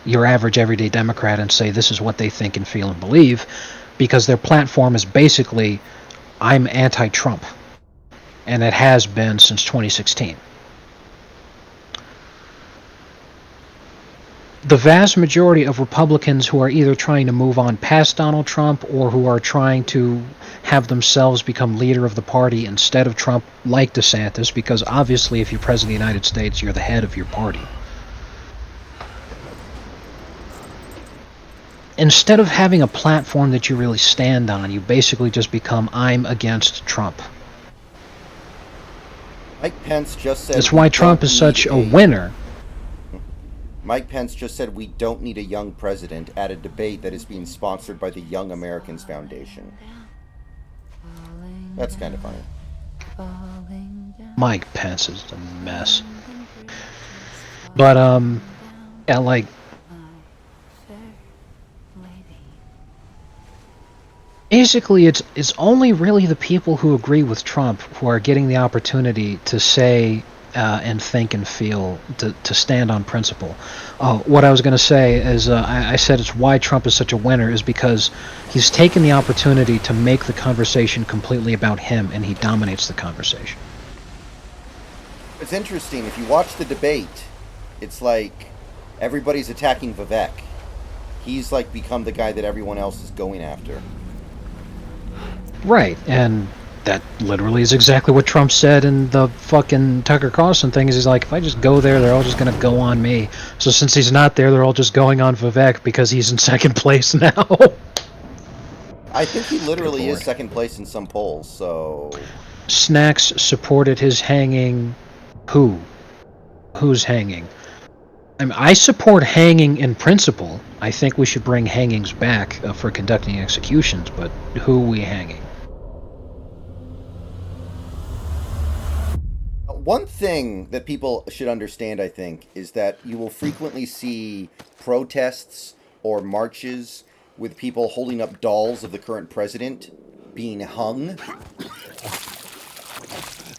your average everyday Democrat and say this is what they think and feel and believe, because their platform is basically, I'm anti-Trump. And it has been since 2016. The vast majority of Republicans who are either trying to move on past Donald Trump or who are trying to have themselves become leader of the party instead of Trump, like DeSantis, because obviously if you're president of the United States, you're the head of your party. Instead of having a platform that you really stand on, you basically just become, I'm against Trump. Mike Pence just said... That's why Trump is such a winner. Mike Pence just said we don't need a young president at a debate that is being sponsored by the Young Americans Foundation. That's kind of funny. Mike Pence is a mess. But, yeah, like... Basically, it's only really the people who agree with Trump who are getting the opportunity to say and think and feel, to stand on principle. What I was going to say is, I said it's why Trump is such a winner is because he's taken the opportunity to make the conversation completely about him, and he dominates the conversation. It's interesting. If you watch the debate, it's like everybody's attacking Vivek. He's like become the guy that everyone else is going after. Right, and that literally is exactly what Trump said in the fucking Tucker Carlson thing. Is he's like, if I just go there, they're all just gonna go on me. So since he's not there, they're all just going on Vivek because he's in second place now. I think he literally is second place in some polls, so... Snacks supported his hanging. Who? Who's hanging? I mean, I support hanging in principle. I think we should bring hangings back for conducting executions, but who are we hanging? One thing that people should understand, I think, is that you will frequently see protests or marches with people holding up dolls of the current president being hung.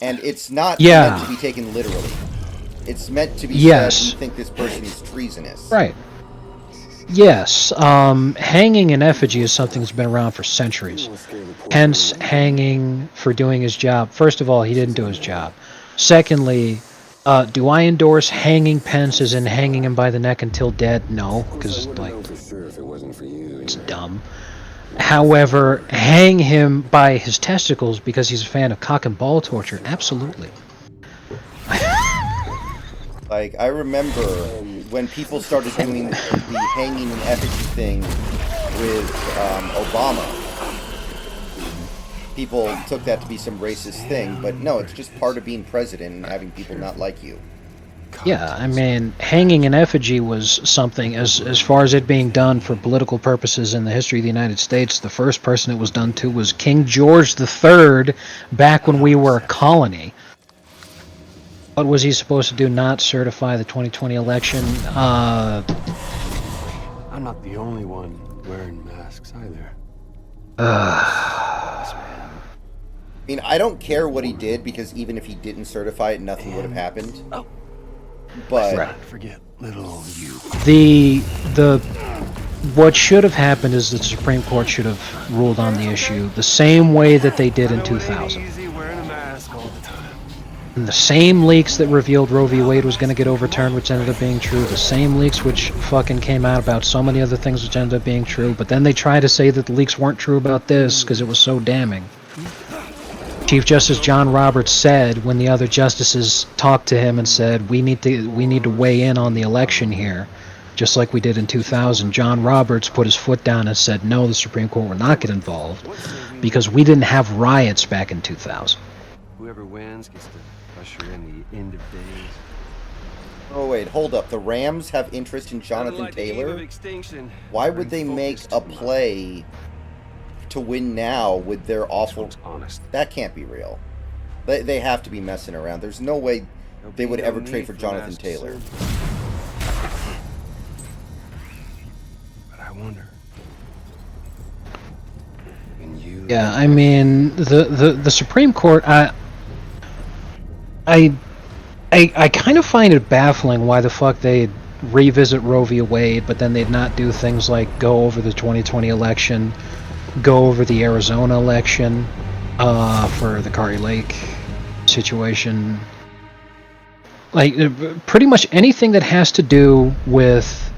And it's not meant to be taken literally. It's meant to be said, we think this person is treasonous. Right. Yes, hanging in effigy is something that's been around for centuries. Hence, hanging for doing his job. First of all, he didn't do his job. Secondly, do I endorse hanging Pence as in hanging him by the neck until dead? No, because, like, it's dumb. However, hang him by his testicles because he's a fan of cock and ball torture? Absolutely. Like, I remember when people started doing the hanging in effigy thing with Obama. People took that to be some racist thing, but no, it's just part of being president and having people not like you. Yeah, I mean, hanging in effigy was something, as far as it being done for political purposes in the history of the United States, the first person it was done to was King George III back when we were a colony. What was he supposed to do? Not certify the 2020 election? I'm not the only one wearing masks either. I mean, I don't care what he did because even if he didn't certify it, nothing would have happened. But right. Forget little you. What should have happened is the Supreme Court should have ruled on the issue the same way that they did in 2000. And the same leaks that revealed Roe v. Wade was going to get overturned, which ended up being true. The same leaks which fucking came out about so many other things which ended up being true. But then they try to say that the leaks weren't true about this because it was so damning. Chief Justice John Roberts said when the other justices talked to him and said, we need to weigh in on the election here, just like we did in 2000, John Roberts put his foot down and said, no, the Supreme Court will not get involved because we didn't have riots back in 2000. Whoever wins gets to usher in the end of days. Oh wait, hold up. The Rams have interest in Jonathan Taylor? Why would they make a play to win now with their awful... Honest. That can't be real. They have to be messing around. There's no way they would ever trade for Jonathan Taylor. But I wonder. When you... Yeah, I mean, the Supreme Court, I kind of find it baffling why the fuck they'd revisit Roe v. Wade, but then they'd not do things like go over the 2020 election, go over the Arizona election for the Kari Lake situation. Like, pretty much anything that has to do with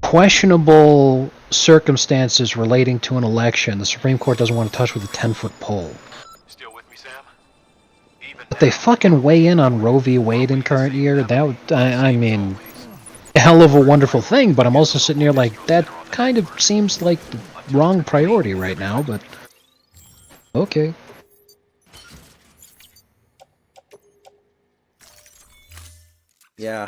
questionable circumstances relating to an election, the Supreme Court doesn't want to touch with a 10-foot pole. Still with me, Sam? Even But they fucking weigh in on Roe v. Wade in current year. That would, I mean, a hell of a wonderful thing. But I'm also sitting here like that kind of seems like the wrong priority right now. But okay. Yeah.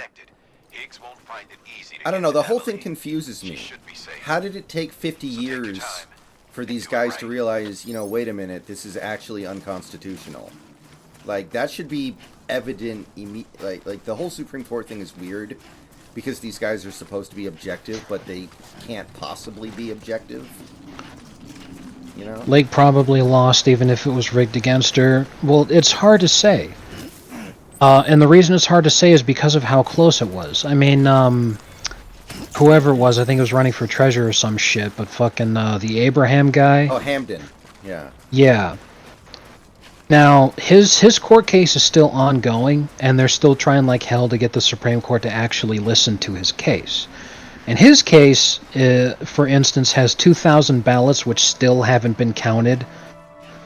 Higgs won't find it easy to I don't get know. to The whole thing Emily. confuses She me. should be safe. How did it take 50 So take your years time for and these do it guys to right. realize, you know, wait a minute, this is actually unconstitutional? Like, that should be evident. Like the whole Supreme Court thing is weird because these guys are supposed to be objective, but they can't possibly be objective. You know? Lake probably lost even if it was rigged against her. Well, it's hard to say. And the reason it's hard to say is because of how close it was. I mean, whoever it was, I think it was running for treasurer or some shit, but fucking the Abraham guy. Oh, Hamden. Yeah. Yeah. Now, his court case is still ongoing, and they're still trying like hell to get the Supreme Court to actually listen to his case. And his case, for instance, has 2,000 ballots which still haven't been counted,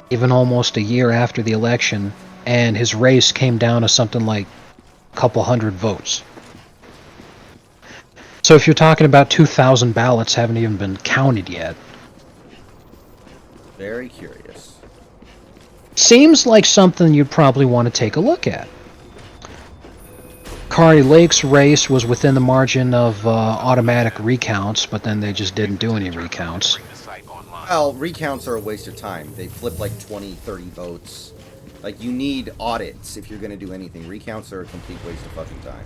even almost a year after the election, and his race came down to something like a couple hundred votes. So if you're talking about 2,000 ballots haven't even been counted yet, Very curious. seems like something you'd probably want to take a look at. Kari Lake's race was within the margin of automatic recounts, but then they just didn't do any recounts. Bring the site online. Well, recounts are a waste of time. They flip like 20, 30 votes. Like, you need audits if you're going to do anything. Recounts are a complete waste of fucking time.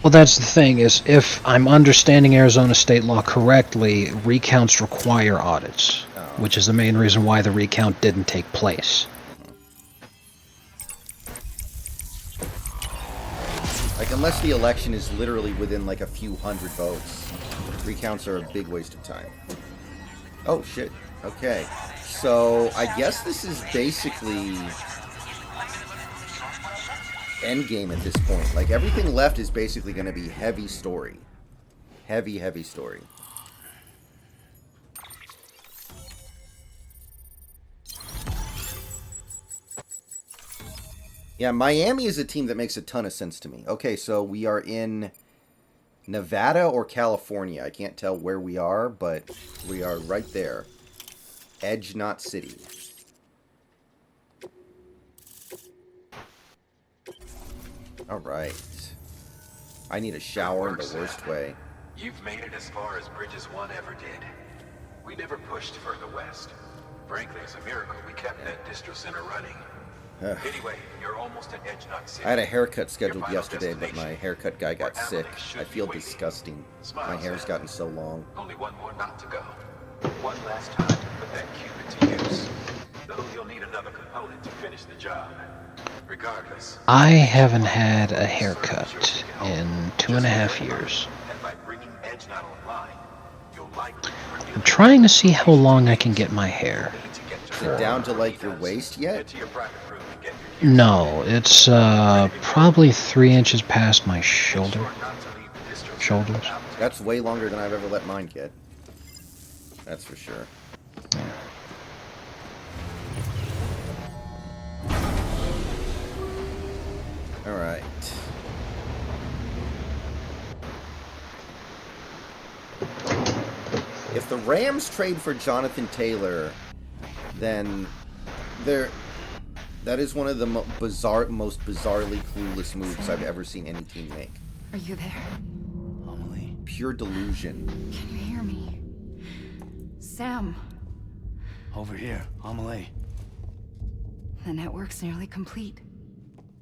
Well, that's the thing, is if I'm understanding Arizona state law correctly, recounts require audits, which is the main reason why the recount didn't take place. Like, unless the election is literally within like a few hundred votes, recounts are a big waste of time. Oh, shit. Okay. So, I guess this is basically endgame at this point. Like, everything left is basically going to be heavy story. Heavy, heavy story. Yeah, Miami is a team that makes a ton of sense to me. Okay, so we are in Nevada or California. I can't tell where we are, but we are right there. Edge, not city. Alright. I need a shower in the worst way. You've made it as far as Bridges 1 ever did. We never pushed further west. Frankly, it's a miracle we kept that distro center running. Anyway, you're almost at Edge Knot City. I had a haircut scheduled Your final yesterday, but my destination, haircut guy got where sick. Emily should I feel be waiting. disgusting. Smile, My hair's Sam. gotten so long. Only one more knot to go. One last time to put that cubit to use. Though you'll need another component to finish the job. Regardless. I haven't had a haircut in 2.5 years. And by bringing Edge Knot online, you'll likely I'm trying to see how long I can get my hair. Is it down to like your waist Head yet? to your private room and get your gear. No, it's probably 3 inches past my Make shoulder. sure not to leave the distro center Shoulders. without That's way longer than I've ever let mine get. That's for sure. All right. If the Rams trade for Jonathan Taylor, then that is one of the most bizarrely clueless moves I've ever seen any team make. Are you there? Amelie. Pure delusion. Can you hear me? Sam, Over here, Amelie. the network's nearly complete.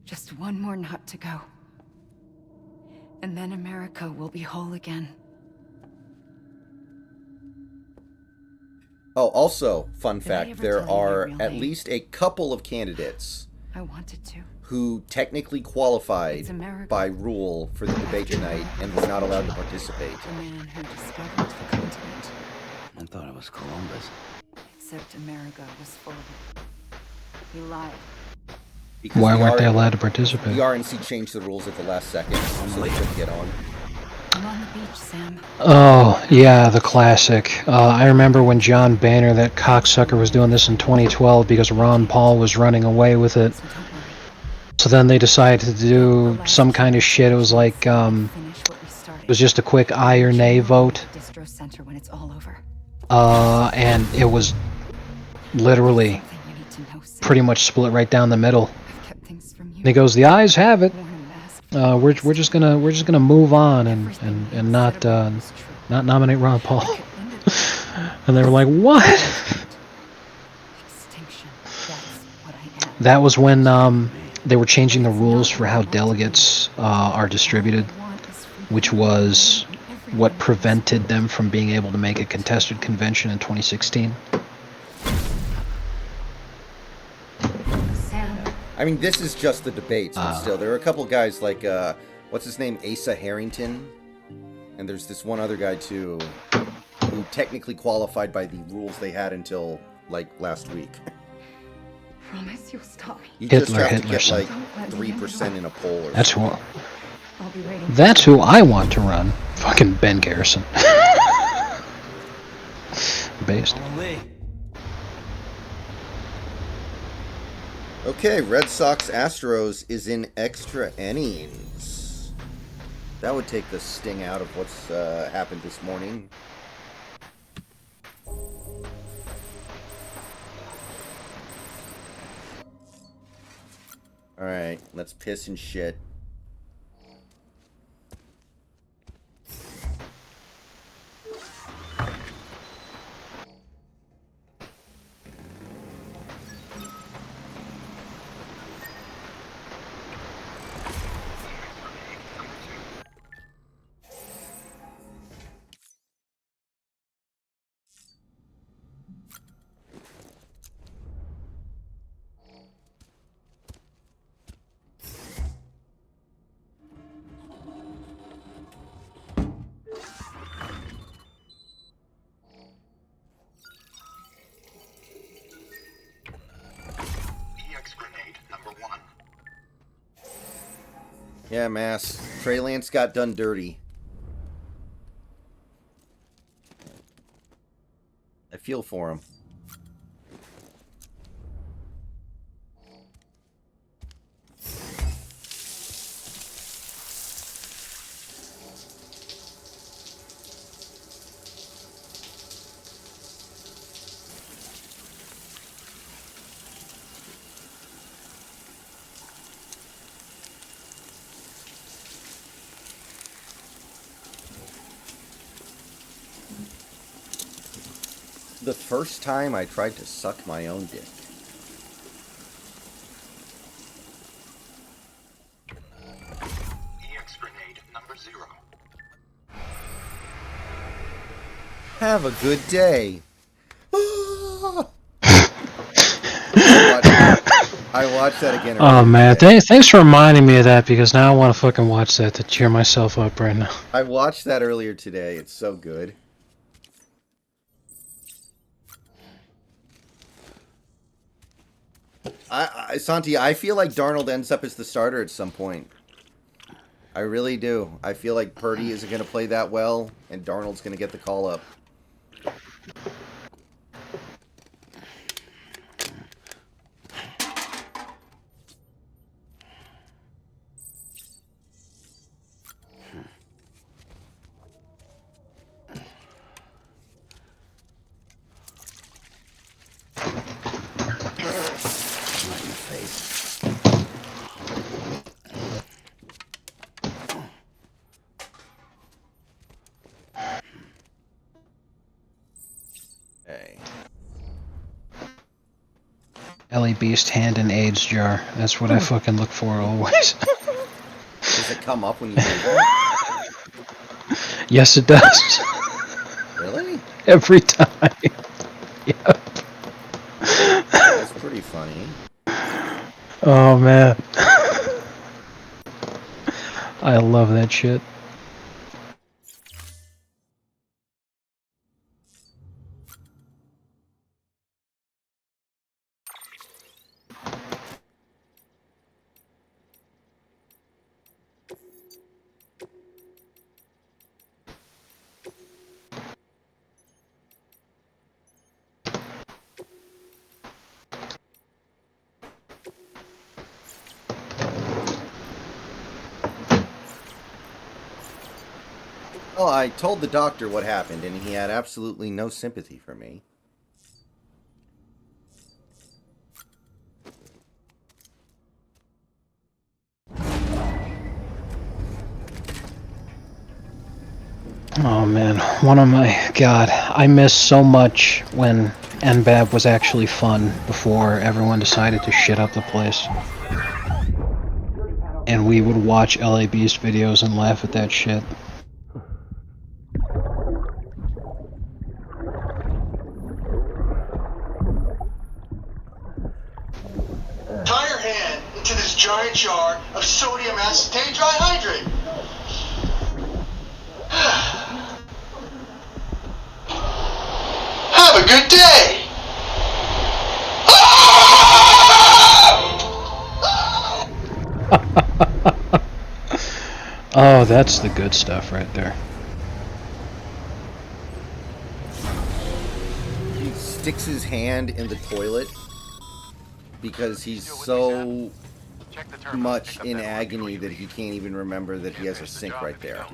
Just one more knot to go. And then America will be whole again. Oh, also, fun Did I fact, ever there tell you my are real at name? least a couple of candidates I wanted to. who technically qualified It's America. by rule for the debate tonight and were not allowed to participate. The man who discovered the continent. I thought it was Columbus. Except America was full of it. He lied. Because Why the weren't they R- allowed to participate? The RNC changed the rules at the last second, so they couldn't get on. I'm on the beach, Sam. Oh, yeah, the classic. I remember when John Boehner, that cocksucker, was doing this in 2012 because Ron Paul was running away with it. So don't worry. So then they decided to do some kind of shit. It was like, Finish what we started. it was just a quick aye or nay vote. Distro center when it's all over. And it was literally Something you need to know, Sam. pretty much split right down the middle. I've kept things from you. And he goes, the ayes have it. Worn a mask. We're just gonna move on and Everything you and not said about me was true. not nominate Ron Paul. I could end it all. And they were like, what? Extinction. That's what I am. That was when they were changing the rules for how delegates are distributed, which was what prevented them from being able to make a contested convention in 2016. Sam, I mean, this is just the debates, but still, there are a couple guys like, what's his name, Asa Harrington? And there's this one other guy, too, who technically qualified by the rules they had until, like, last week. promise you'll stop me. You Hitler, just have to Hitler, get, son. like, 3% in a poll or That's something. who. I'll be waiting. That's who I want to run. Fucking Ben Garrison. Based. Amelie. Okay, Red Sox Astros is in extra innings. That would take the sting out of what's happened this morning. Alright, let's piss and shit. EX grenade number 1. Yeah, Mass. Trey Lance got done dirty. I feel for him. The first time I tried to suck my own dick. EX grenade number 0. Have a good day. I watched that again. Oh earlier man, today. thanks for reminding me of that because now I want to fucking watch that to cheer myself up right now. I watched that earlier today. It's so good. Santi, I feel like Darnold ends up as the starter at some point. I really do. I feel like Purdy isn't going to play that well, and Darnold's going to get the call up. Right in the face. Hey. Ellie Beast hand in AIDS jar. That's what I fucking look for always. Does it come up when you do that? Yes, it does. Really? Every time. Yep. That's pretty funny. Oh man. I love that shit. Well, I told the doctor what happened, and he had absolutely no sympathy for me. Oh man, God, I miss so much when NBAB was actually fun before everyone decided to shit up the place. And we would watch LA Beast videos and laugh at that shit. Entire hand into this giant jar of sodium acetate trihydrate. Have a good day. Oh, that's the good stuff right there. He sticks his hand in the toilet because he's so much in agony that he can't even remember that he has a sink right there.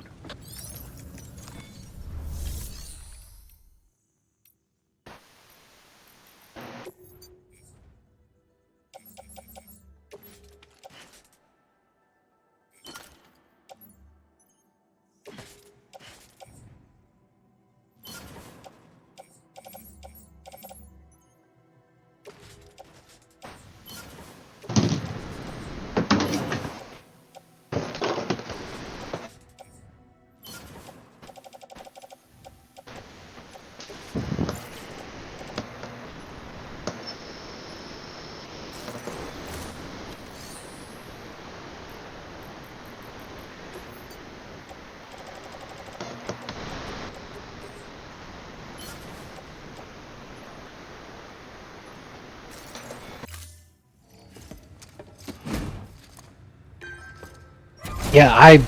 Yeah, I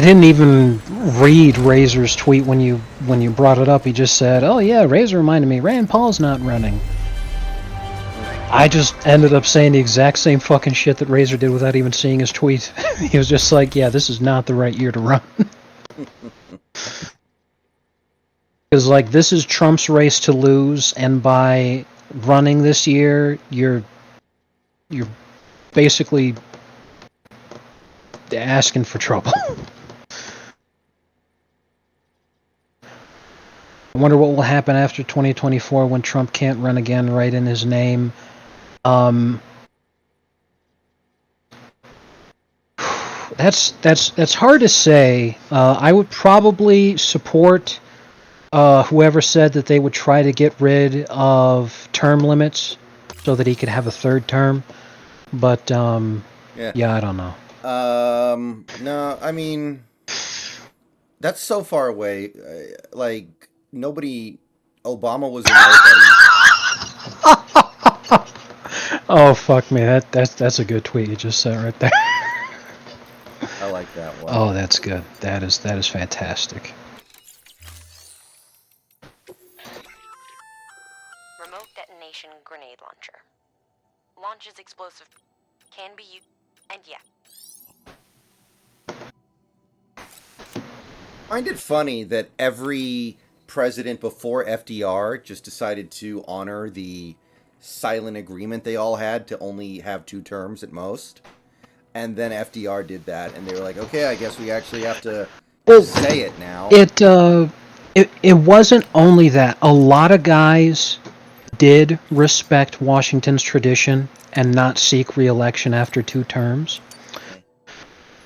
didn't even read Razor's tweet when you brought it up. He just said, "Oh yeah, Razor reminded me Rand Paul's not running." I just ended up saying the exact same fucking shit that Razor did without even seeing his tweet. He was just like, "Yeah, this is not the right year to run." Because like this is Trump's race to lose, and by running this year, you're basically asking for trouble. I wonder what will happen after 2024 when Trump can't run again right in his name. That's hard to say. I would probably support whoever said that they would try to get rid of term limits so that he could have a third term. But yeah, I don't know. No, I mean, that's so far away. Like, nobody. Obama was a nobody. Oh fuck me, that's a good tweet you just said right there. I like that one. Oh, that's good. That is fantastic. Remote detonation grenade launcher. Launches explosive. Can be used. And yeah. I find it funny that every president before FDR just decided to honor the silent agreement they all had to only have 2 terms at most. And then FDR did that, and they were like, okay, I guess we actually have to Well, say it now. it wasn't only that. A lot of guys did respect Washington's tradition and not seek re-election after 2 terms.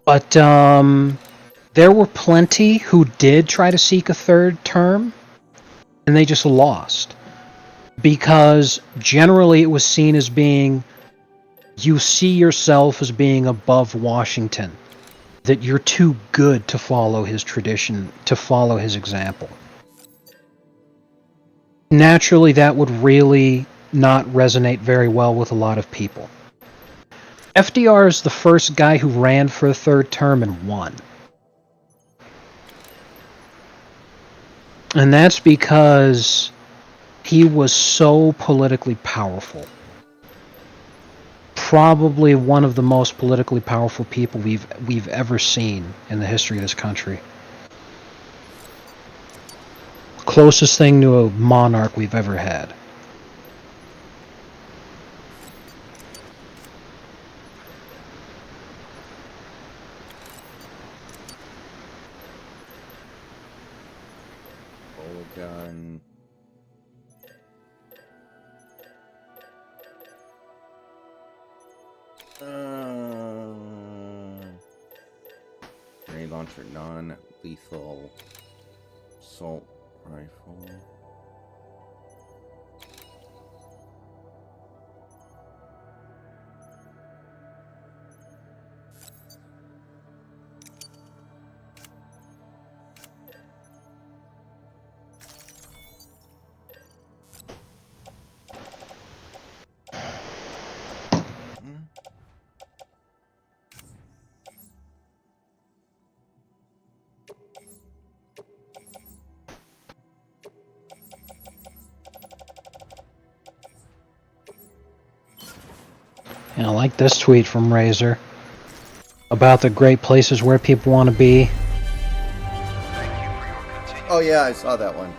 But there were plenty who did try to seek a 3rd term, and they just lost. Because generally it was seen as being, you see yourself as being above Washington, that you're too good to follow his tradition, to follow his example. Naturally, that would really not resonate very well with a lot of people. FDR is the first guy who ran for a 3rd term and won. And that's because he was so politically powerful. Probably one of the most politically powerful people we've ever seen in the history of this country. Closest thing to a monarch we've ever had. Gun. Grenade launcher, non-lethal assault rifle. And I like this tweet from Razor about the great places where people want to be. Oh yeah, I saw that one.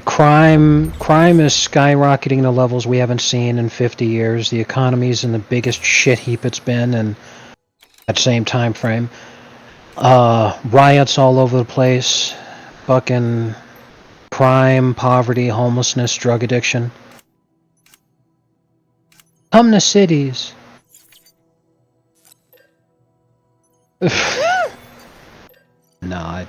Crime is skyrocketing to levels we haven't seen in 50 years. The economy's in the biggest shit heap it's been in that same time frame. Riots all over the place. Fucking crime, poverty, homelessness, drug addiction. Come to cities. No,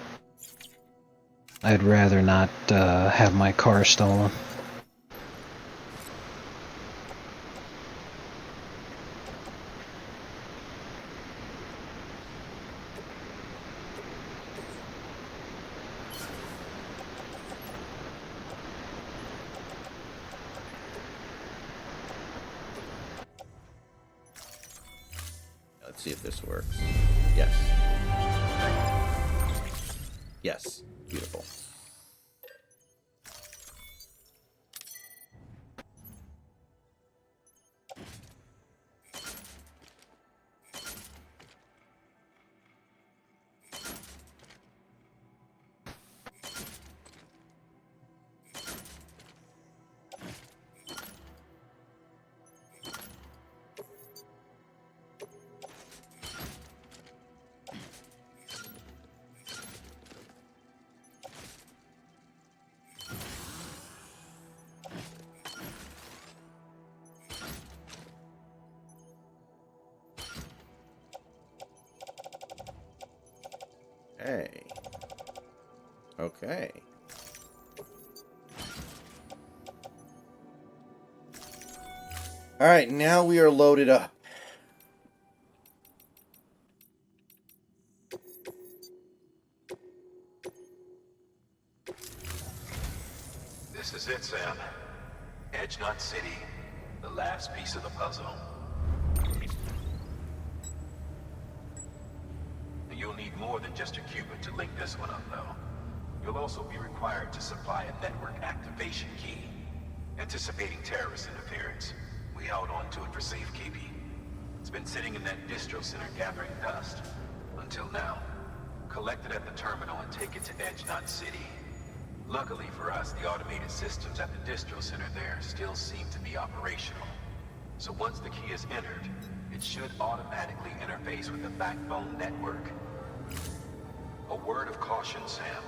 I'd rather not have my car stolen. Let's see if this works. Yes. Yes. Beautiful. Hey. Okay. Alright, now we are loaded up. This is it, Sam. Edge Knot City. The last piece of the puzzle. You'll need more than just a qubit to link this one up, though. You'll also be required to supply a network activation key. Anticipating terrorist interference, we held on to it for safekeeping. It's been sitting in that distro center gathering dust. Until now. Collect it at the terminal and take it to Edge Knot City. Luckily for us, the automated systems at the distro center there still seem to be operational. So once the key is entered, it should automatically interface with the backbone network. A word of caution, Sam.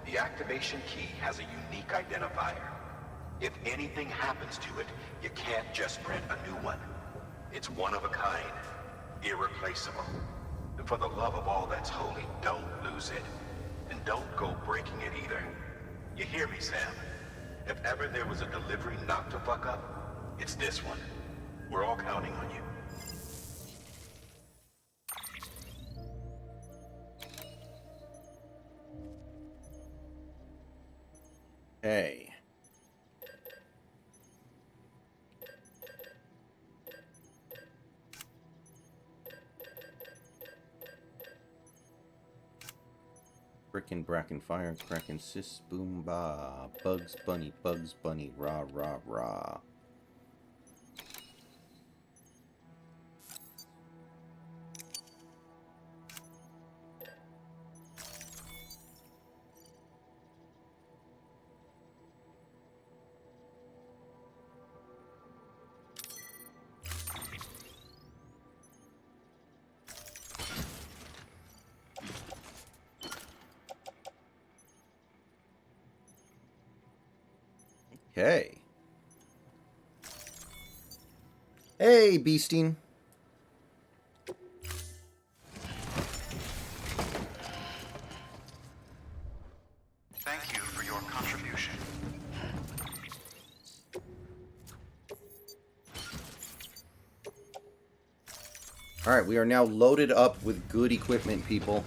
The activation key has a unique identifier. If anything happens to it, you can't just print a new one. It's one of a kind, irreplaceable. And for the love of all that's holy, don't lose it. And don't go breaking it either. You hear me, Sam? If ever there was a delivery not to fuck up, it's this one. We're all counting on you. Hey. Frickin' Bracken Fire, Kraken Sis Boom Ba, Bugs Bunny, rah rah rah. Okay. Hey, Beasting. Thank you for your contribution. Alright, we are now loaded up with good equipment, people.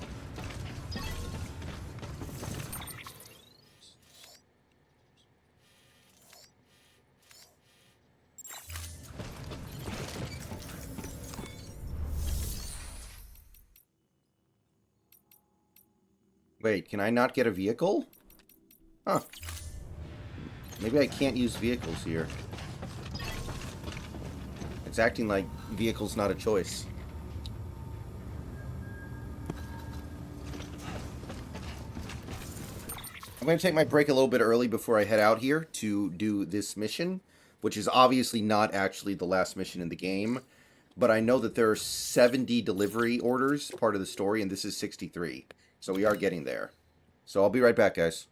Wait, can I not get a vehicle? Huh. Maybe I can't use vehicles here. It's acting like vehicle's not a choice. I'm going to take my break a little bit early before I head out here to do this mission, which is obviously not actually the last mission in the game, but I know that there are 70 delivery orders, part of the story, and this is 63. So we are getting there. So I'll be right back, guys.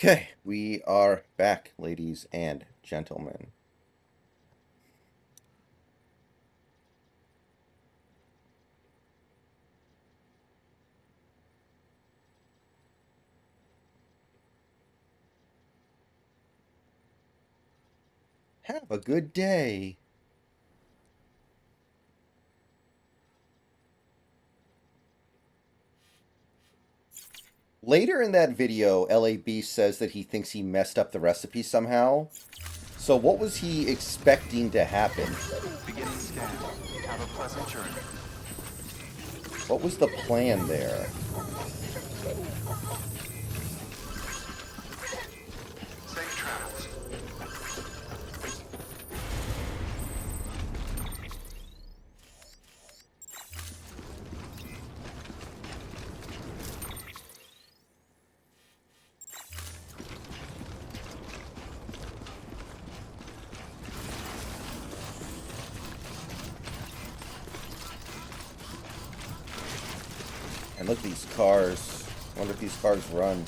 Okay, we are back, ladies and gentlemen. Have a good day. Later in that video, LAB says that he thinks he messed up the recipe somehow. So what was he expecting to happen? Beginning scan. Have a pleasant journey. What was the plan there? Safe travels. And look at these cars. I wonder if these cars run.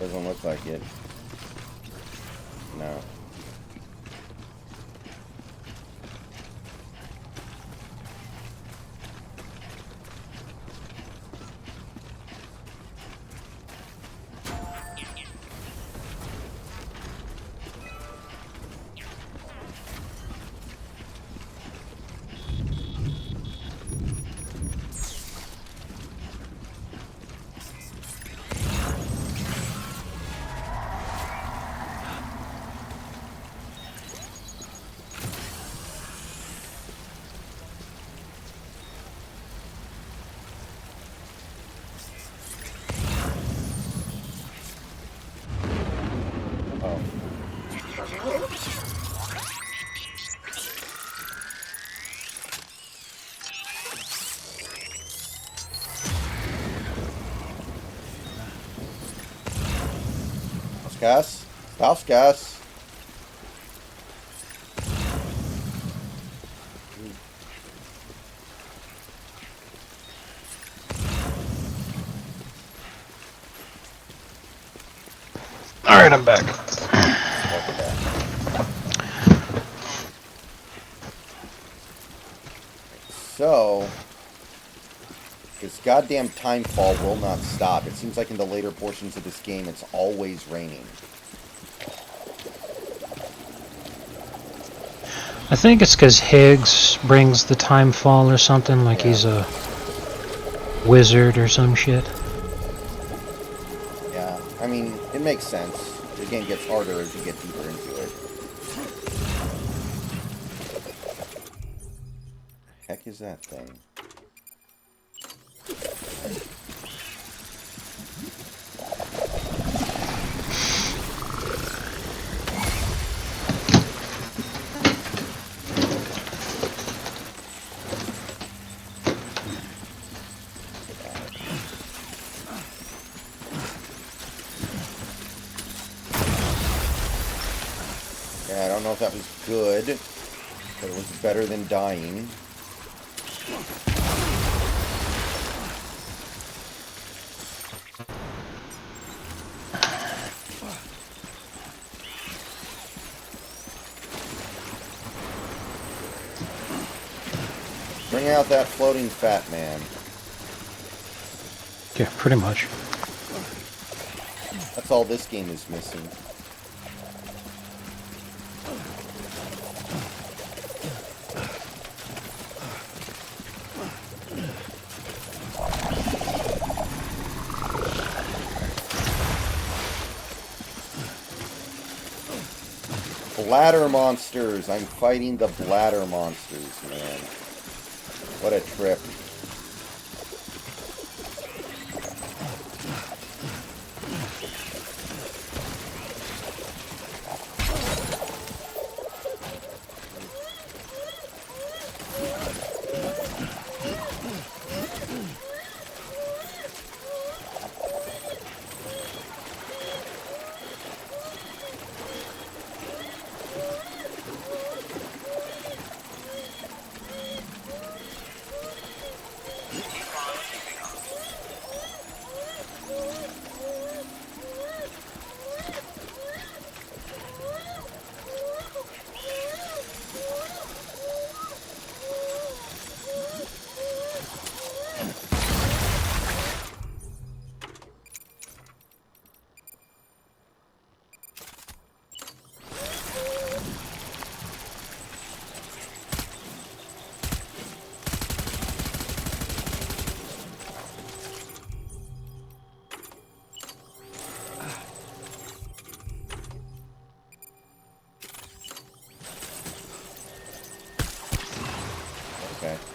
Doesn't look like it. No. Gas? House gas. Alright, I'm back. So, this goddamn time fall will not stop. It seems like in the later portions of this game, it's always raining. I think it's because Higgs brings the time fall or something, like he's a wizard or some shit. Yeah, I mean, it makes sense. The game gets harder as you get deeper into it. Heck is that thing? Yeah, I don't know if that was good, but it was better than dying. Bring out that floating fat man. Yeah, pretty much. That's all this game is missing. Bladder monsters! I'm fighting the bladder monsters, man. What a trip.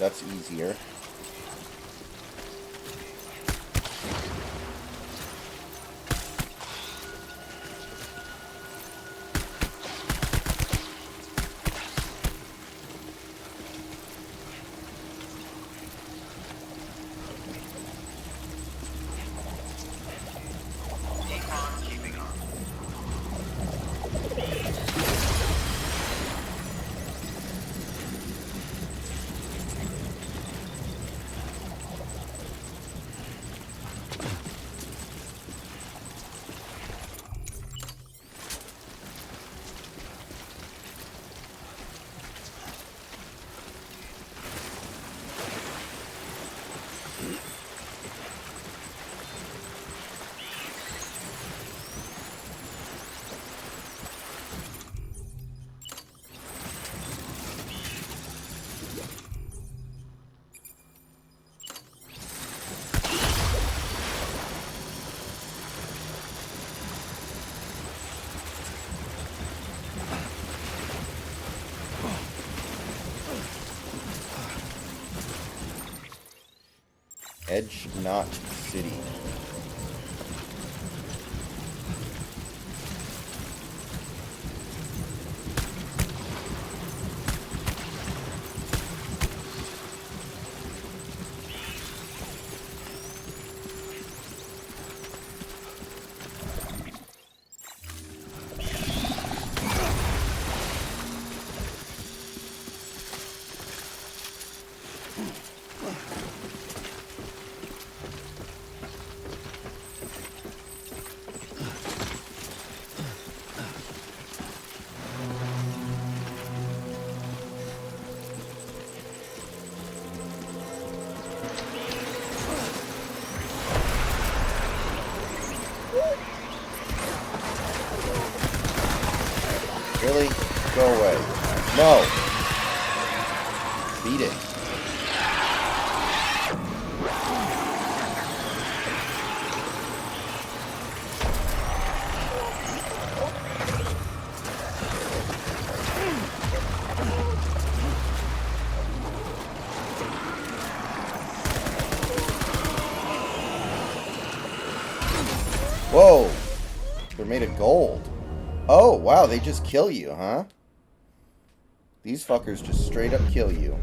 That's easier. Edge Knot City. Really? Go away. No! Beat it. Whoa! They're made of gold. Oh, wow, they just kill you, huh? These fuckers just straight up kill you.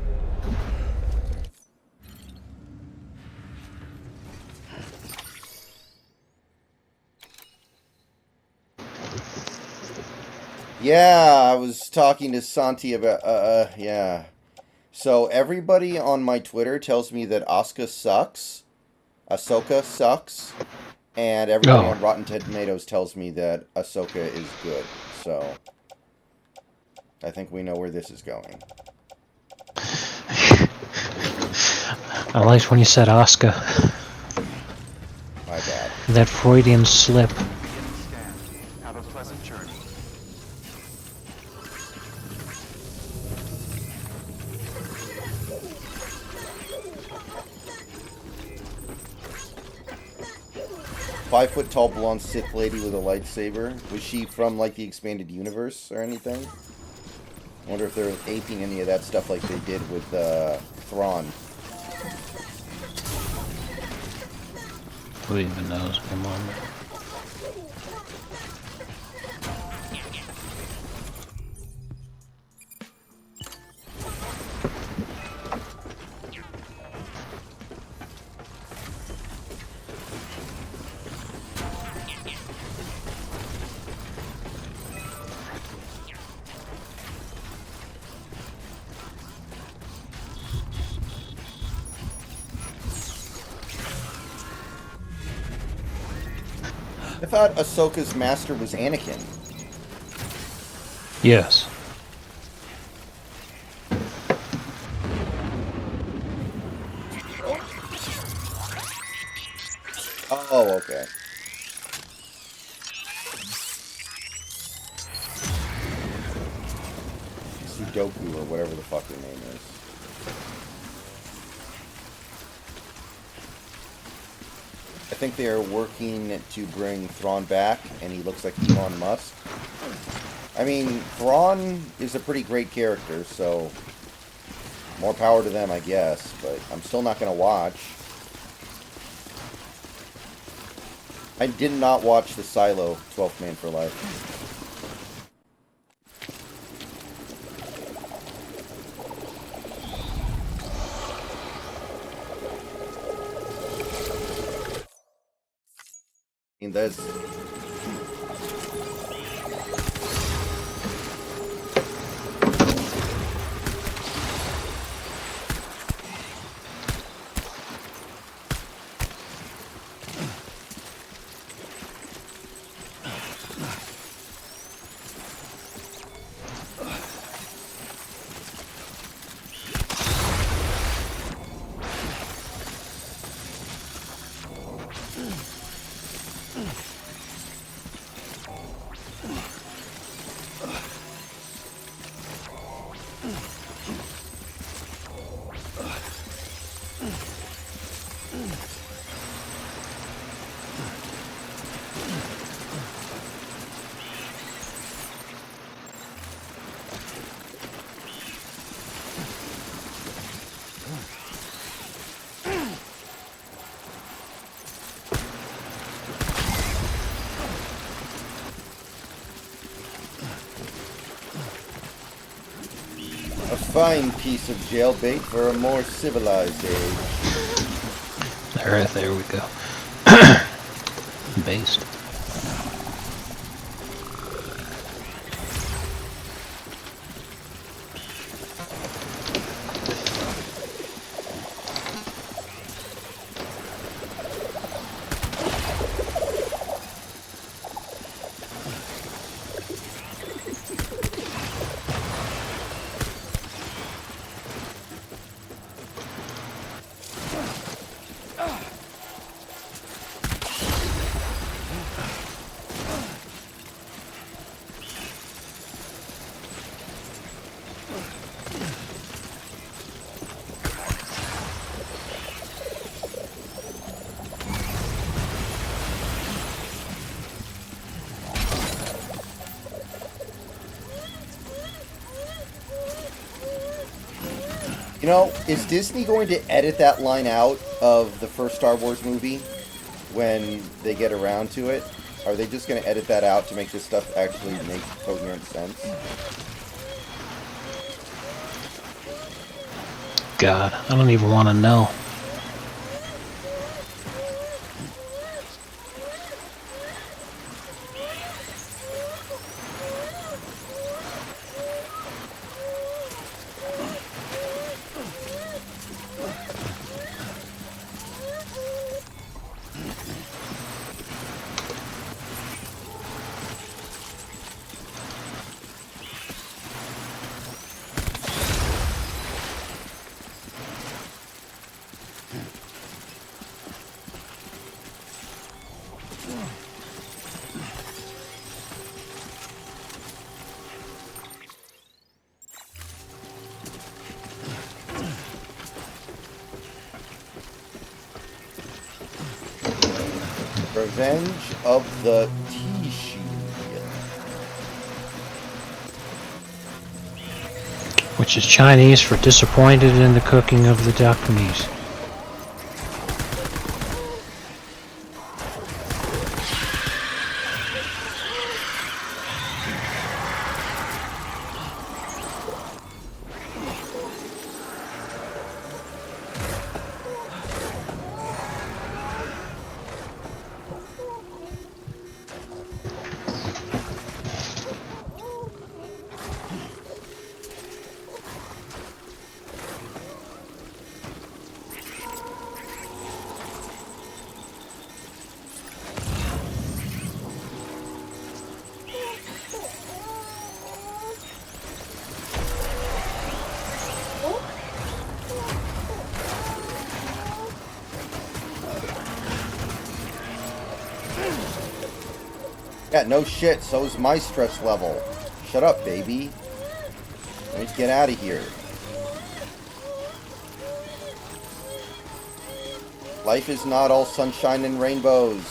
Yeah, I was talking to Santi about, yeah. So everybody on my Twitter tells me that Asuka sucks. Ahsoka sucks. And everybody Oh. on Rotten Tomatoes tells me that Ahsoka is good. So I think we know where this is going. I liked when you said Asuka. My bad. That Freudian slip. Beginning scan. Have a pleasant journey. Five-foot tall blonde Sith lady with a lightsaber. Was she from like the expanded universe or anything? I wonder if they're aping any of that stuff like they did with Thrawn. Who even knows? Come on. I thought Ahsoka's master was Anakin. Yes. Oh, okay. Sudoku or whatever the fuck her name is. I think they are working to bring Thrawn back, and he looks like Elon Musk. I mean, Thrawn is a pretty great character, so More power to them, I guess, but I'm still not going to watch. I did not watch the Silo 12th Man for Life. I mean, there's... a fine piece of jailbait for a more civilized age. There we go. Based. You know, is Disney going to edit that line out of the first Star Wars movie when they get around to it? Are they just going to edit that out to make this stuff actually make coherent sense? God, I don't even want to know. Revenge of the Tishi. Which is Chinese for disappointed in the cooking of the Japanese. Yeah, no shit, so's my stress level. Shut up, baby. Let's get out of here. Life is not all sunshine and rainbows.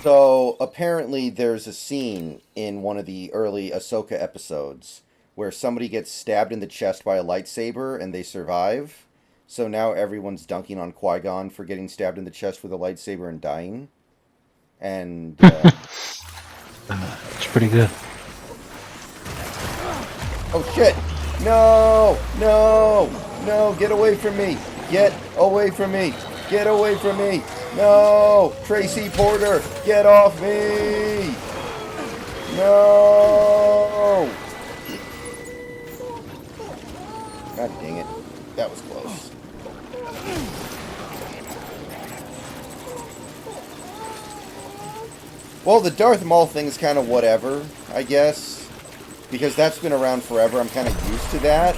So apparently, there's a scene in one of the early Ahsoka episodes where somebody gets stabbed in the chest by a lightsaber and they survive. So now everyone's dunking on Qui-Gon for getting stabbed in the chest with a lightsaber and dying. And It's pretty good. oh shit! No! No! No! Get away from me! Get away from me! Get away from me! No! Tracy Porter! Get off me! No! God dang it. That was close. Well, the Darth Maul thing's kind of whatever, I guess. Because that's been around forever. I'm kind of used to that.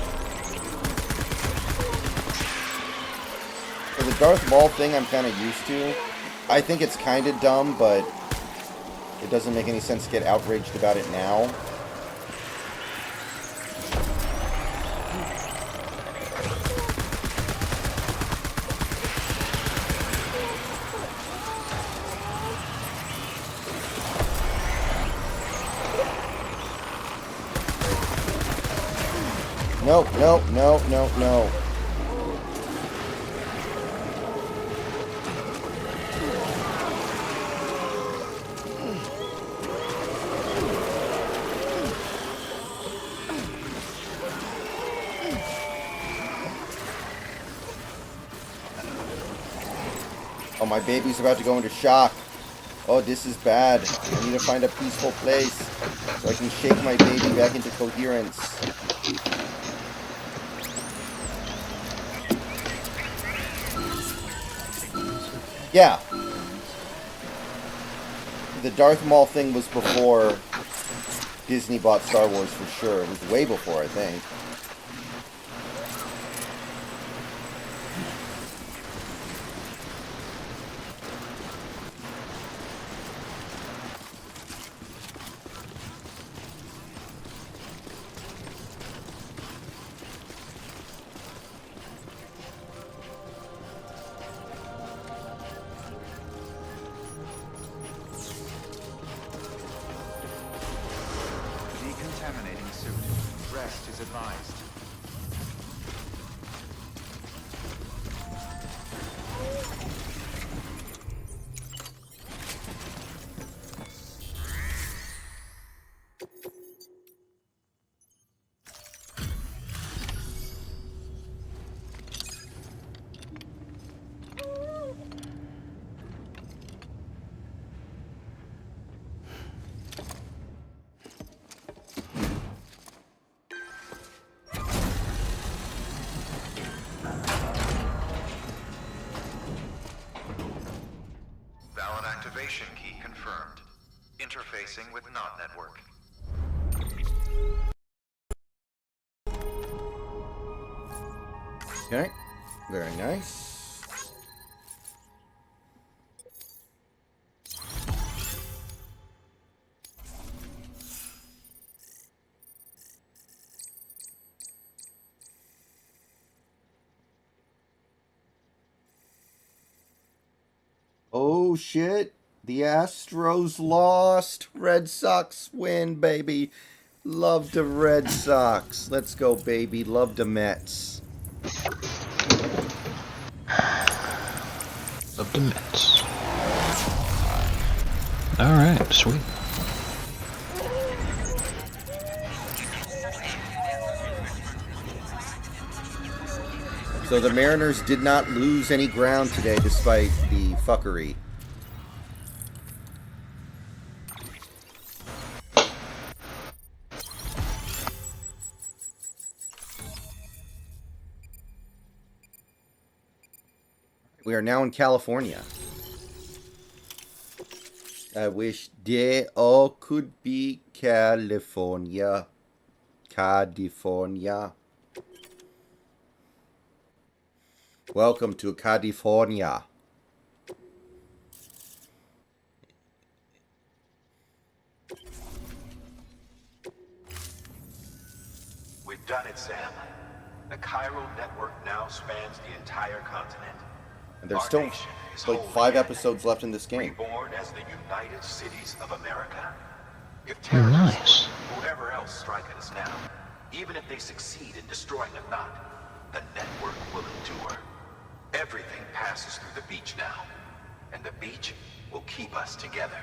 So the Darth Maul thing I'm kind of used to. I think it's kind of dumb, but it doesn't make any sense to get outraged about it now. No, no, no, no, no. Oh, my baby's about to go into shock. Oh, this is bad. I need to find a peaceful place so I can shake my baby back into coherence. Yeah. The Darth Maul thing was before Disney bought Star Wars for sure. It was way before, I think. Decontaminating suit. Rest is advised. Valid activation key confirmed. Interfacing with NOT network. Okay. Very nice. Oh shit. The Astros lost. Red Sox win, baby. Love the Red Sox. Let's go, baby. Love the Mets. Of the Mets. Alright, sweet. So the Mariners did not lose any ground today despite the fuckery. We are now in California. I wish they all could be California. California. Welcome to California. We've done it, Sam. The Chiral network now spans the entire continent. And there's Our still nation It's like 5 episodes left in this game. Reborn as the United Cities of America. If Oh, terrorists, nice. whoever else strike at us now, even if they succeed in destroying a knot, the network will endure. Everything passes through the beach now, and the beach will keep us together.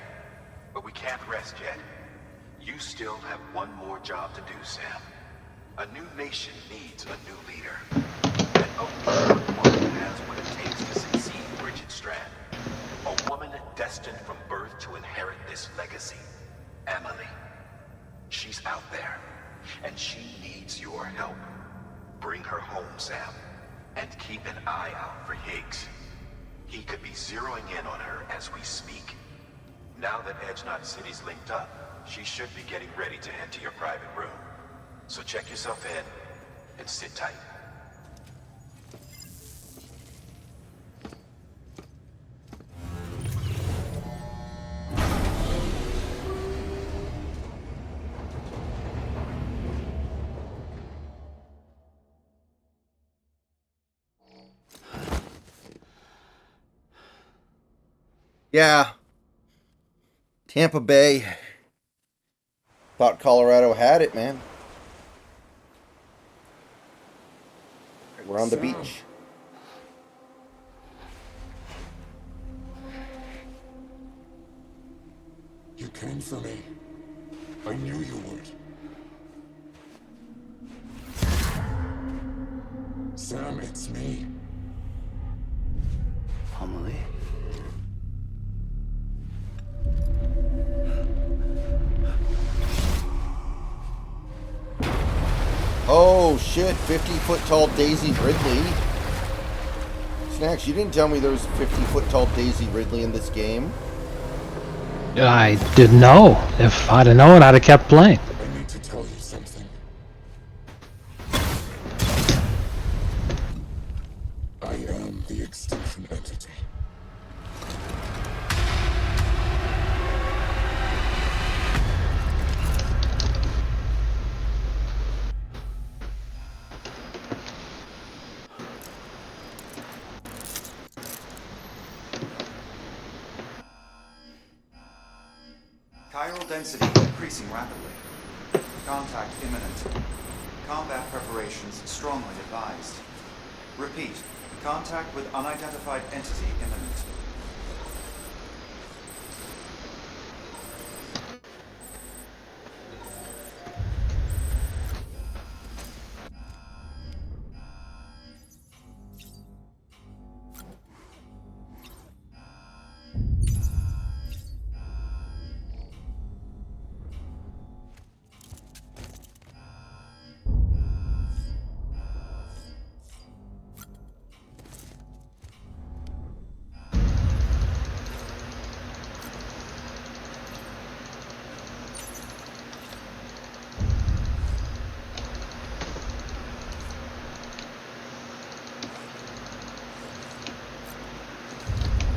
But we can't rest yet. You still have one more job to do, Sam. A new nation needs a new leader. And only one woman has what it takes to succeed Bridget Strand. A woman destined from birth to inherit this legacy. Emily. She's out there, and she needs your help. Bring her home, Sam, and keep an eye out for Higgs. He could be zeroing in on her as we speak. Now that Edge Knot City's linked up, she should be getting ready to head to your private room. So check yourself in, and sit tight. Yeah. Tampa Bay. Thought Colorado had it, man. We're on the beach. You came for me. I knew you would. Sam, it's me. Amelie? Oh shit, 50-foot tall Daisy Ridley. Snacks, you didn't tell me there was a 50-foot tall Daisy Ridley in this game. I didn't know. If I'd have known, I'd have kept playing. I need to tell you something. I am the extinction entity. Chiral density increasing rapidly. Contact imminent. Combat preparations strongly advised. Repeat, contact with unidentified entity imminent.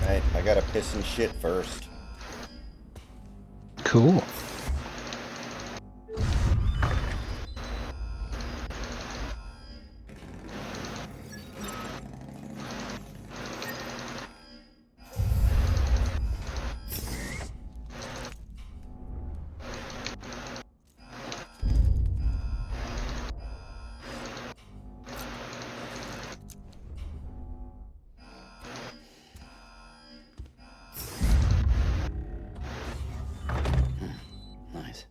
Alright, I gotta piss and shit first. Cool. Nice.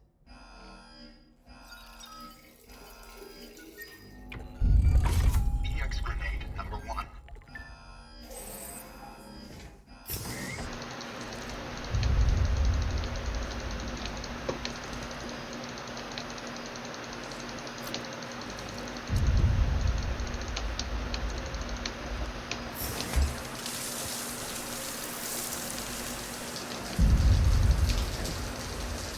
EX grenade number 1.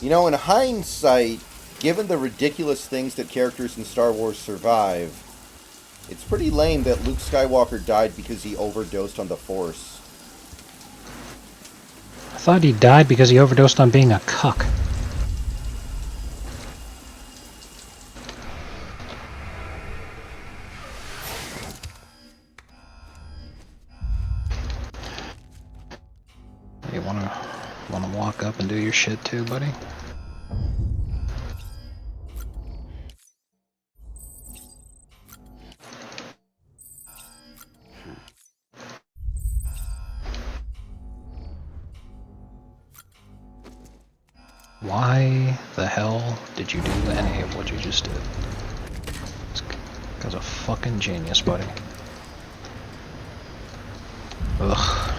You know, in hindsight, given the ridiculous things that characters in Star Wars survive, it's pretty lame that Luke Skywalker died because he overdosed on the Force. I thought he died because he overdosed on being a cuck. wanna walk up and do your shit too, buddy? Why the hell did you do any of what you just did? It's because of fucking genius, buddy. Ugh.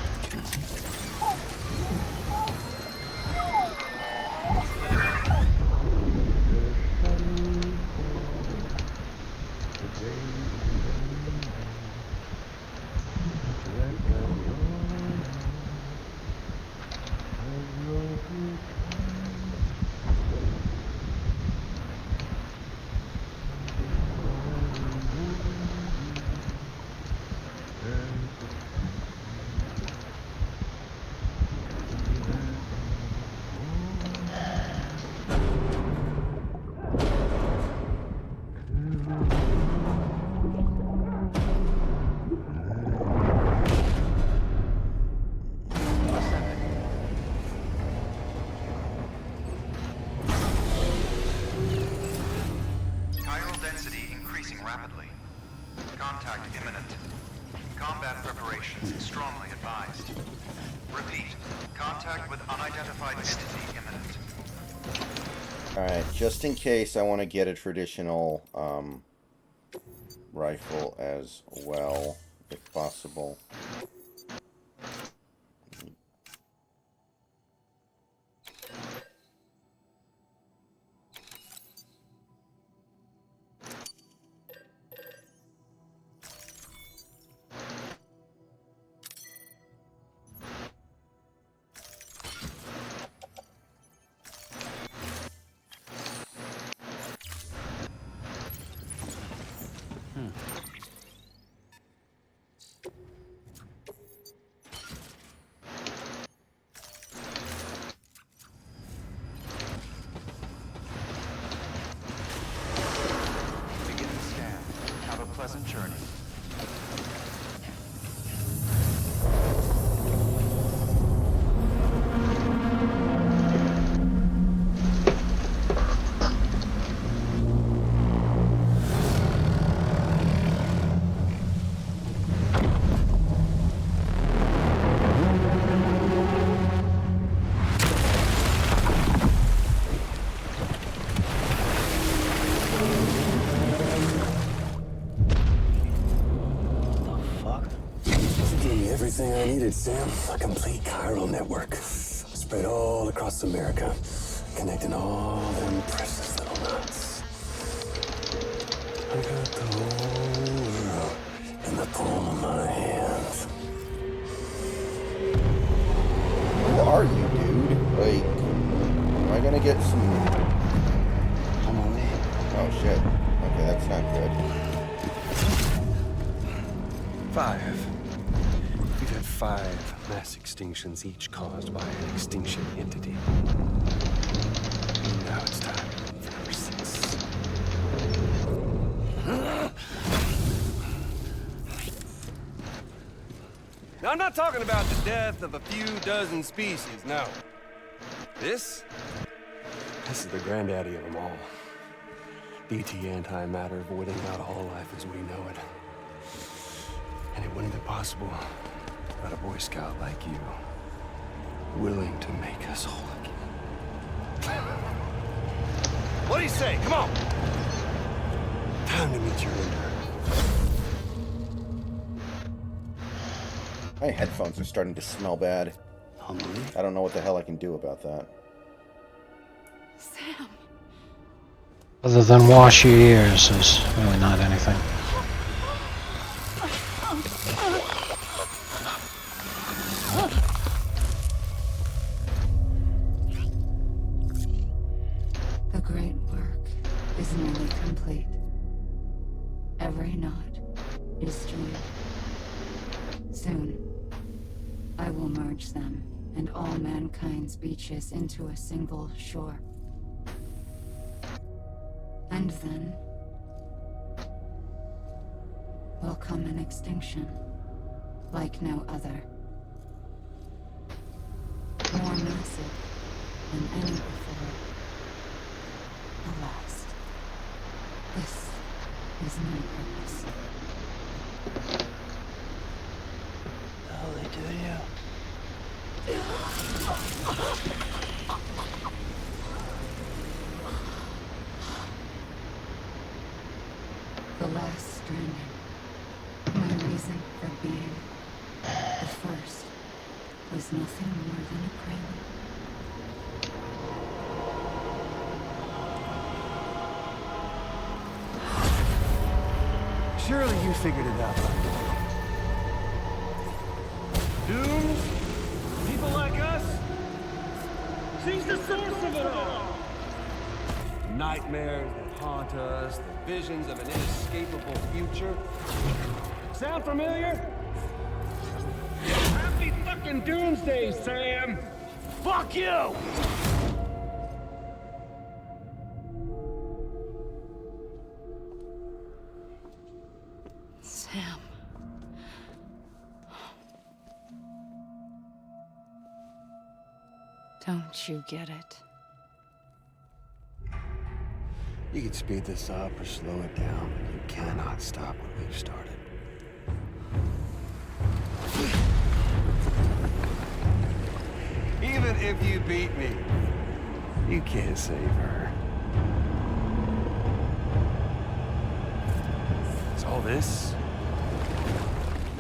Chiral density increasing rapidly. Contact imminent. Combat preparations strongly advised. Repeat. Contact with unidentified entity imminent. Alright, just in case I want to get a traditional rifle as well, if possible. Begin the scan. Have a pleasant journey. Everything I needed, Sam. A complete chiral network. Spread all across America. Connecting all them precious little knots. I got the whole world in the palm of my hand. Who are you, dude? Like, am I gonna get some... I'm on me. Oh, shit. Okay, that's not good. 5. We've had 5 mass extinctions, each caused by an extinction entity. And now it's time for number 6. Now, I'm not talking about the death of a few dozen species, no. This is the granddaddy of them all. DT antimatter voiding out all life as we know it. And it wouldn't be possible without a Boy Scout like you, willing to make us whole again. What do you say? Come on! Time to meet your ender. My headphones are starting to smell bad. Humbly. I don't know what the hell I can do about that. Sam. Other than wash your ears, there's really not anything. The great work is nearly complete. Every knot is joined. Soon, I will merge them and all mankind's beaches into a single shore. And then will come an extinction like no other. than any before. The last. This is my purpose. The hell they do to you? The last stranding. My reason for being. The first was nothing more than a prelude. Surely you figured it out by now. Dooms? People like us? She's the source of it all! Nightmares that haunt us, the visions of an inescapable future. Sound familiar? Happy fucking doomsday, Sam! Fuck you! Sam. Don't you get it? You can speed this up or slow it down, but you cannot stop what we've started. Even if you beat me, you can't save her. So all this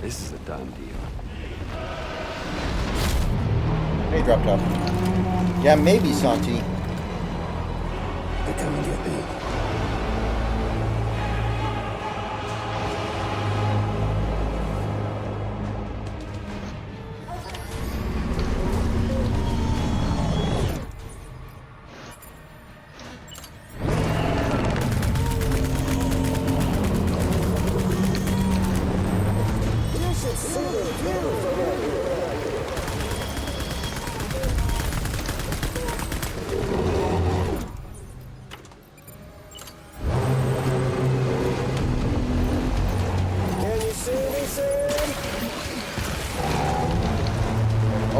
is a done deal. Hey, drop top. Yeah, maybe, Santi. They come and get me.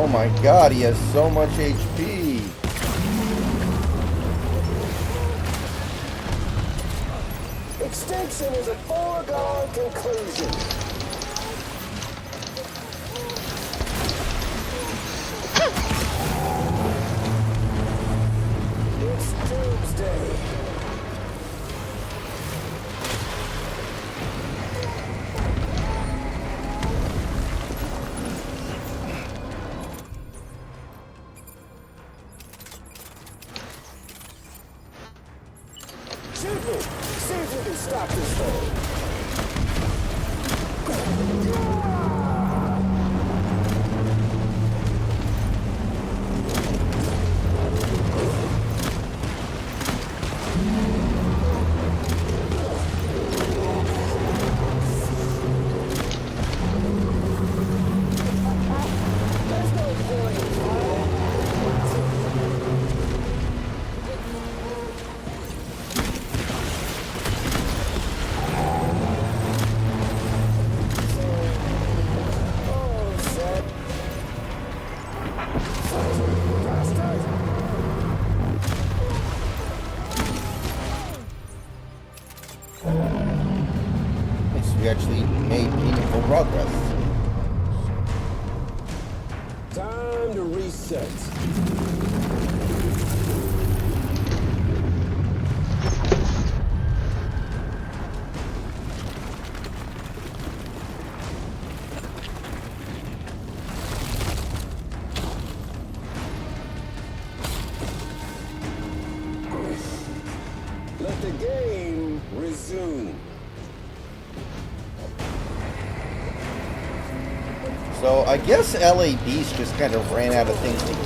Oh my god, he has so much HP. Extinction is a foregone conclusion. It's doomsday. Shoot me! See if you can stop this thing! There's no point in We actually made meaningful progress. time to reset. Let the game resume. So I guess LA Beast just kind of ran out of things to eat.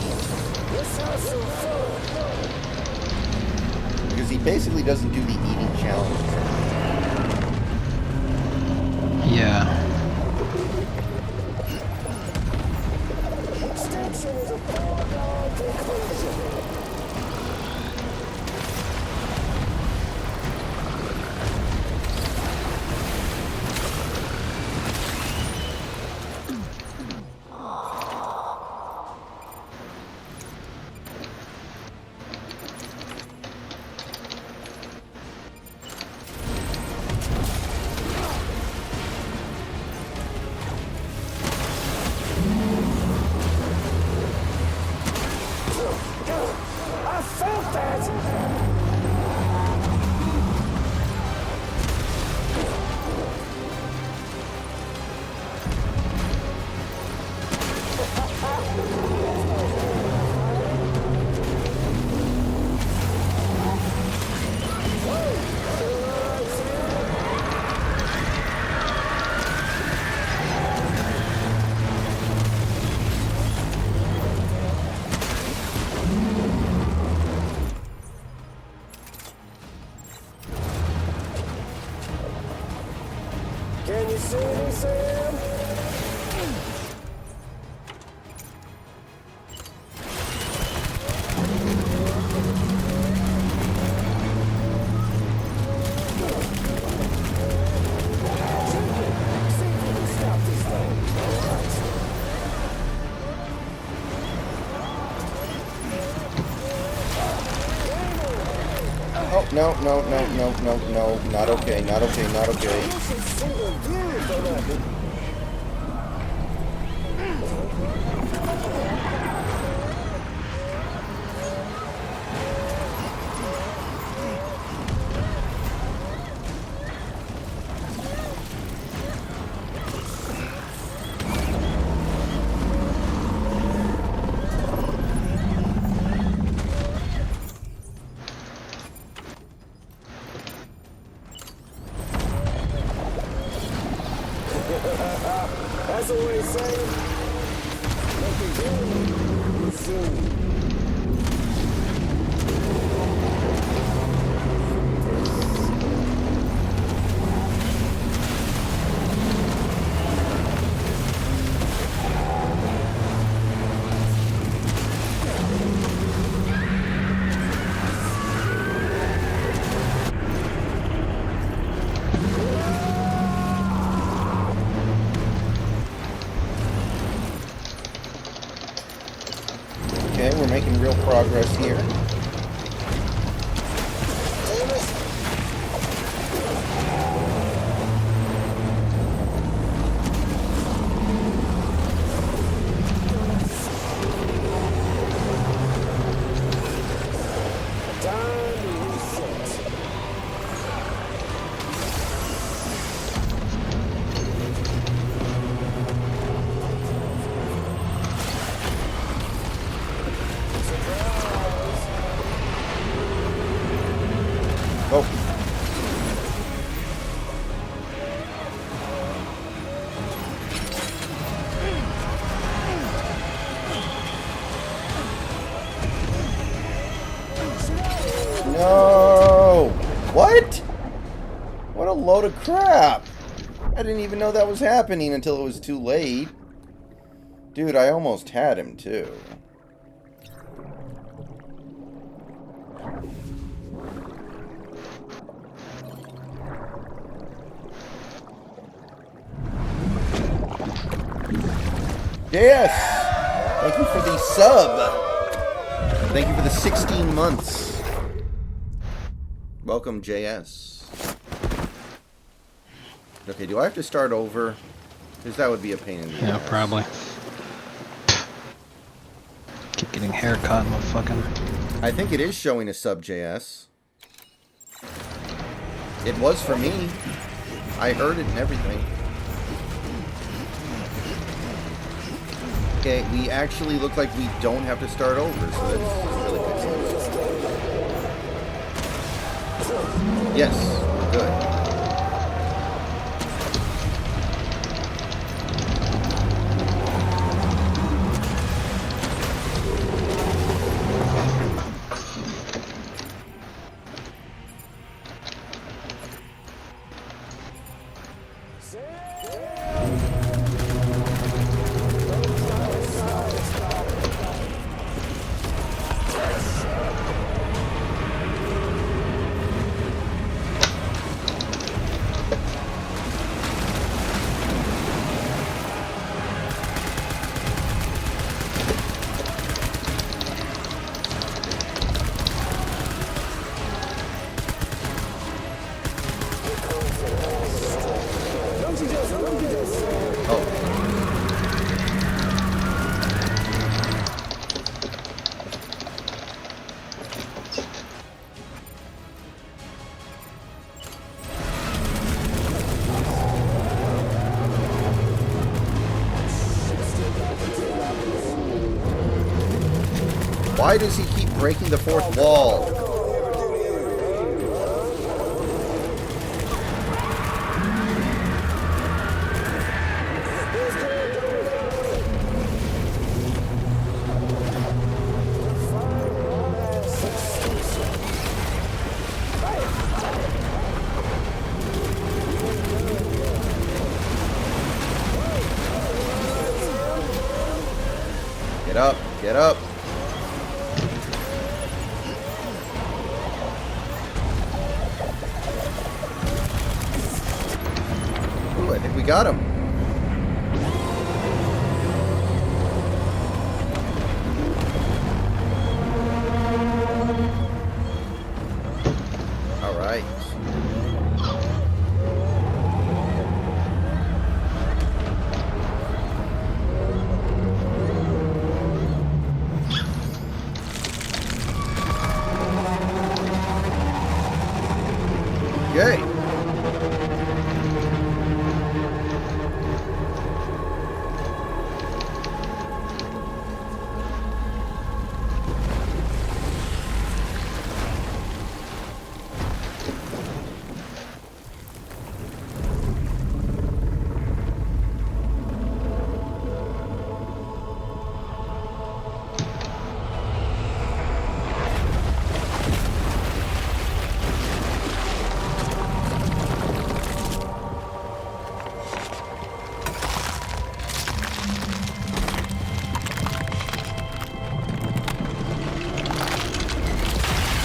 Let's have some fun. Because he basically doesn't do the eating challenge. Yeah. Extinction is a foregone conclusion. Oh, no, no, no, no, no, no. Not okay, not okay, not okay. That's what they say. Okay, we're making real progress here. Oh. No! What? What a load of crap! I didn't even know that was happening until it was too late. Dude, I almost had him too. Yes! Thank you for the sub. Thank you for the 16 months. Welcome, JS. Okay, do I have to start over? Because that would be a pain in the ass. Yeah, probably. Keep getting hair caught in my fucking... I think it is showing a sub, JS. It was for me. I heard it and everything. Okay, we actually look like we don't have to start over, so that's really good. Yes, we're good. Why does he keep breaking the fourth wall? Get up. Get up. Ooh, I think we got him. All right. Yay.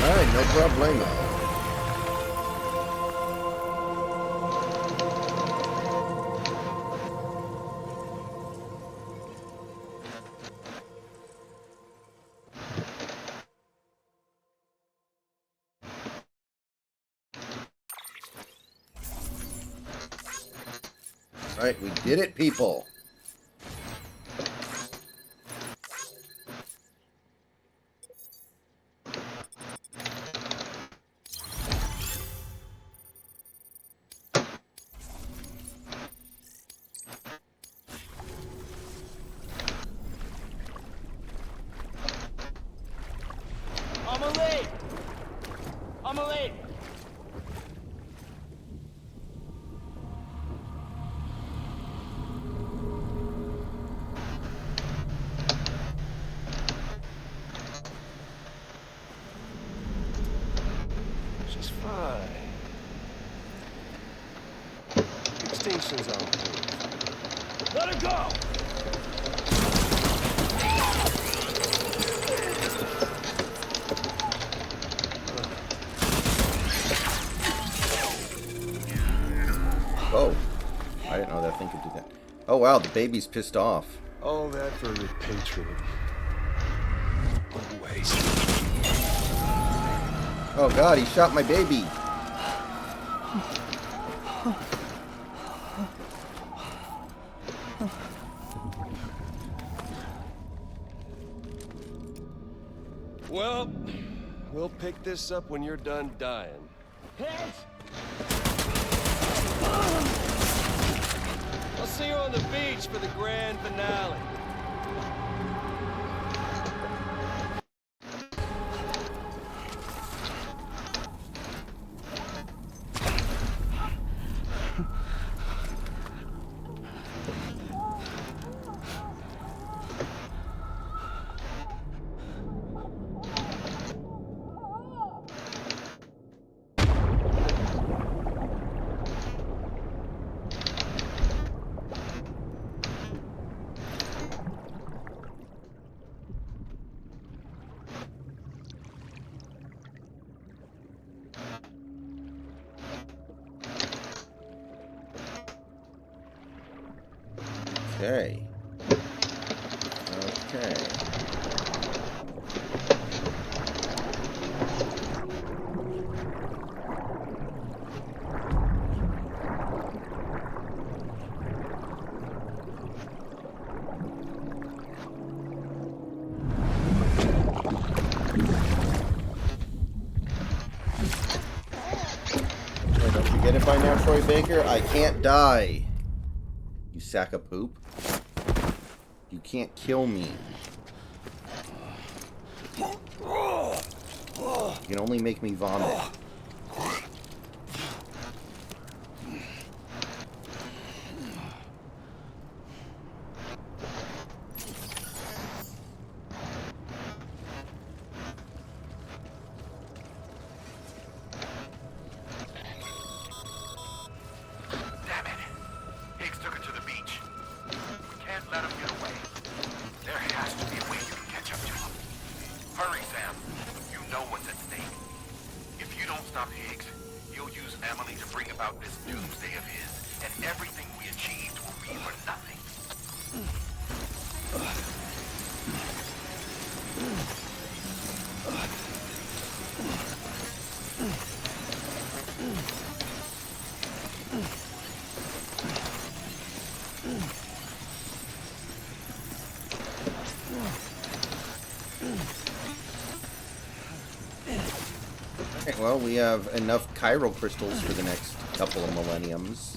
Alright, no problemo. Alright, we did it, people. I'm late. She's fine. Extinction's on. Let her go! Oh, I didn't know that thing could do that. Oh wow, the baby's pissed off. All that for repatriating. What a waste. Oh god, he shot my baby. Well, we'll pick this up when you're done dying. Hands! I'll see you on the beach for the grand finale. Okay. Okay. Hey, don't you get it by now, Troy Baker? I can't die. You sack of poop. You can't kill me. You can only make me vomit. Damn it. Higgs took her to the beach. We can't let him get away. There has to be a way everything we achieved will be for nothing. Okay, well, we have enough chiral crystals for the next couple of millenniums.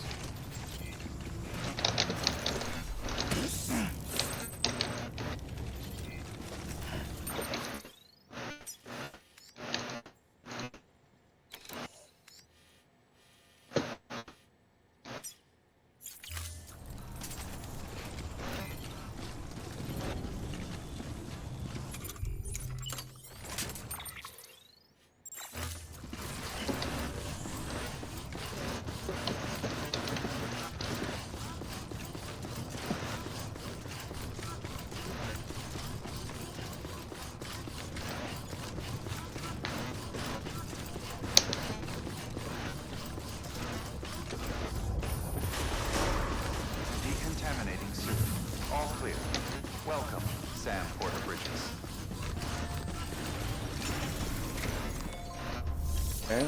Decontaminating suit. All clear. Welcome, Sam Porter Bridges. Okay.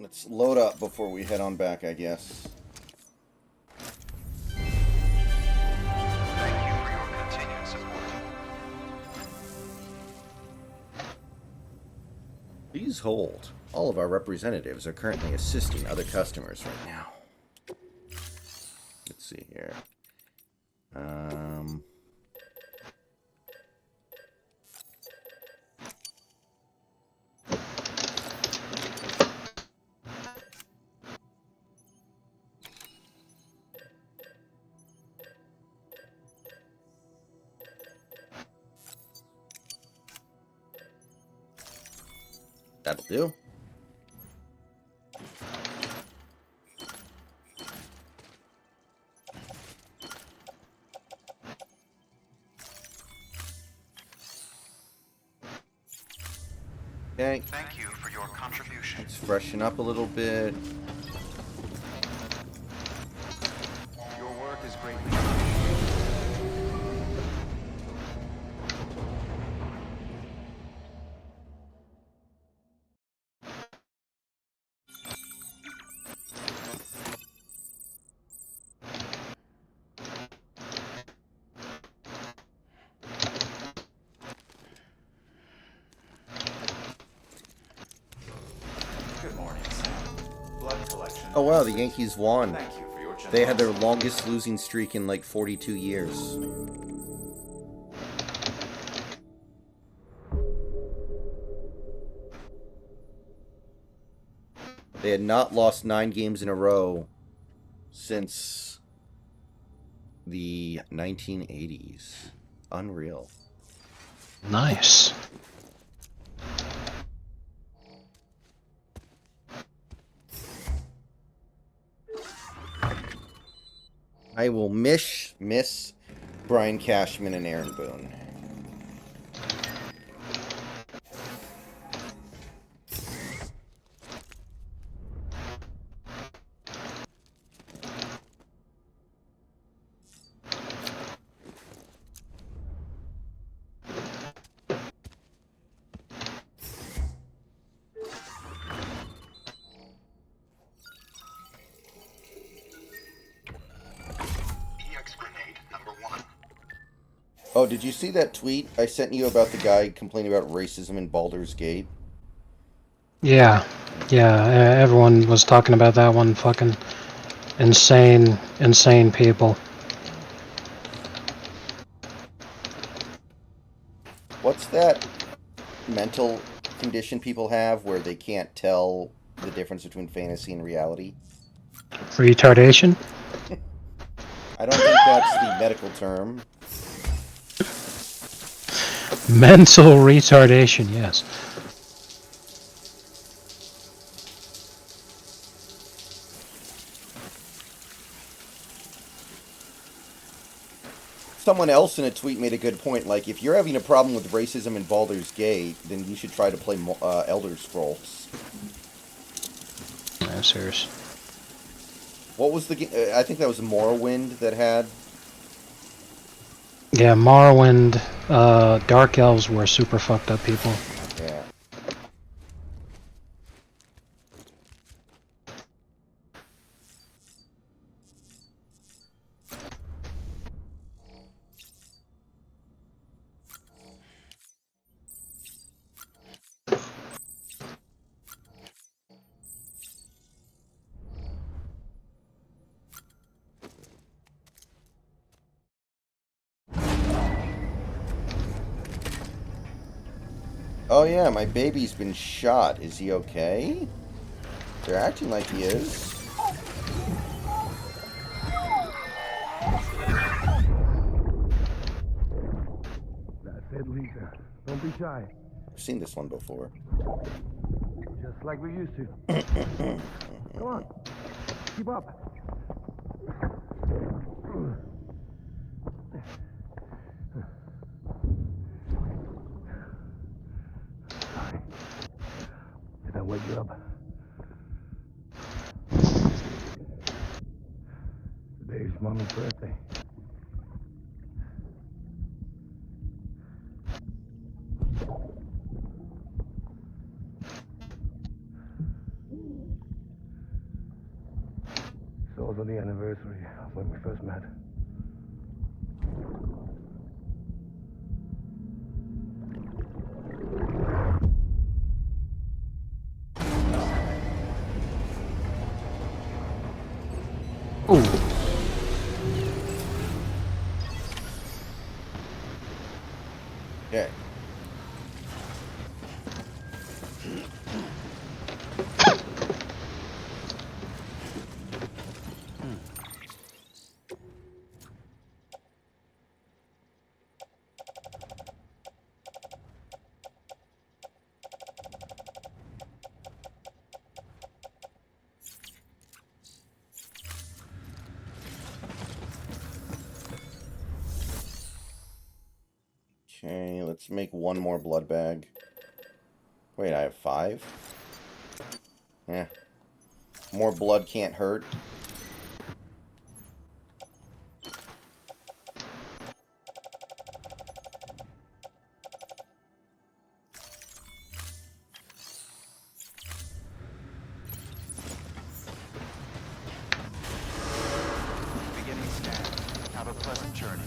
Let's load up before we head on back, I guess. Thank you for your continued support. Please hold. All of our representatives are currently assisting other customers right now. Let's see here. That'll do. Okay, Thank you for your contribution. let's freshen up a little bit. Your work is greatly Good morning, Sam. Blood collection. Oh wow, the Yankees won. Thank you for your They had their longest losing streak in like 42 years. They had not lost 9 games in a row since the 1980s. Unreal. Nice. I will miss Brian Cashman and Aaron Boone. EX grenade number 1. Oh, did you see that tweet I sent you about the guy complaining about racism in Baldur's Gate? Yeah, yeah. Everyone was talking about that one. Fucking insane people. What's that mental condition people have where they can't tell the difference between fantasy and reality? Retardation. I don't think that's the medical term. Mental retardation. Yes. Someone else in a tweet made a good point. Like, if you're having a problem with racism in Baldur's Gate, then you should try to play Elder Scrolls. No, serious. What was the game? I think that was Morrowind that had. Yeah, Morrowind, Dark Elves were super fucked up people. Yeah. Oh yeah, my baby's been shot. Is he okay? They're acting like he is. That's it, Lisa. Don't be shy. I've seen this one before. Just like we used to. Come on. Keep up. Sorry. Did I wake you up? Today's Mommy's birthday. It's also the anniversary of when we first met. Ooh. Yeah. Okay, let's make one more blood bag. Wait, I have 5? Yeah. More blood can't hurt. Beginning scan. Have a pleasant journey.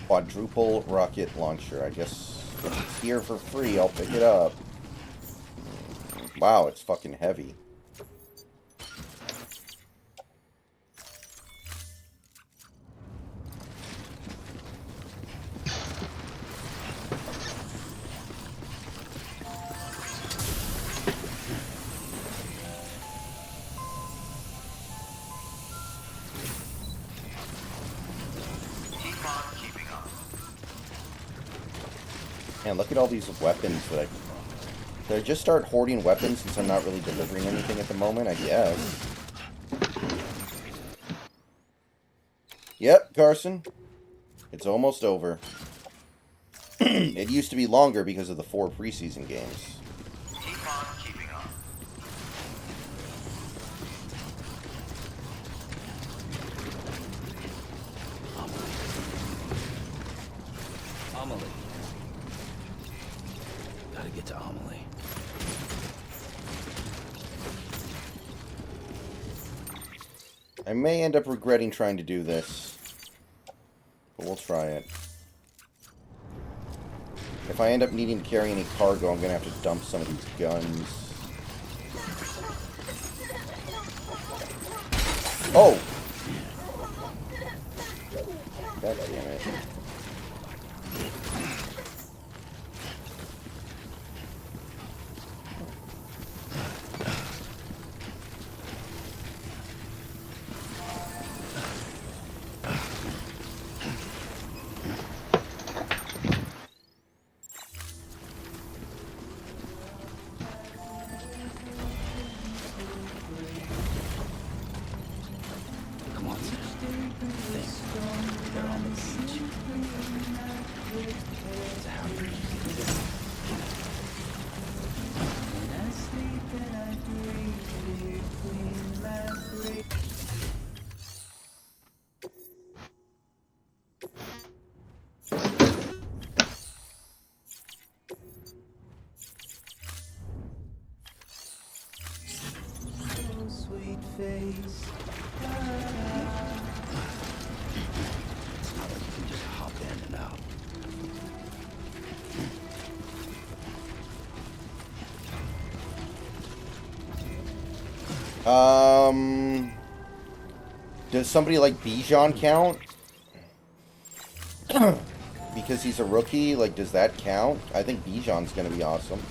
Quadruple rocket launcher. I guess if it's here for free, I'll pick it up. Wow, it's fucking heavy. Man, look at all these weapons that I... Did I just start hoarding weapons since I'm not really delivering anything at the moment? I guess. Yep, Carson. It's almost over. It used to be longer because of the 4 preseason games. Keep on keeping on. Amelie. Gotta get to Amelie. I may end up regretting trying to do this. But we'll try it. If I end up needing to carry any cargo, I'm going to have to dump some of these guns. Oh! God damn it. Come on, Sam. Think. They're on the beach. It's a happy dream. Sweet face. It's not like you can just hop in and out. Does somebody like Bijan count? Because he's a rookie, like, does that count? I think Bijan's gonna be awesome.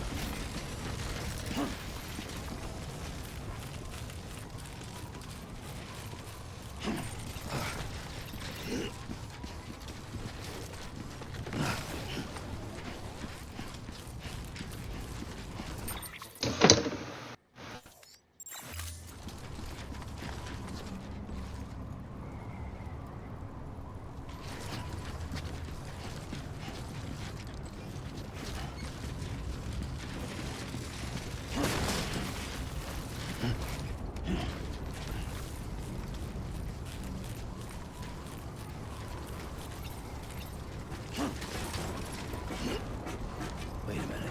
Wait a minute.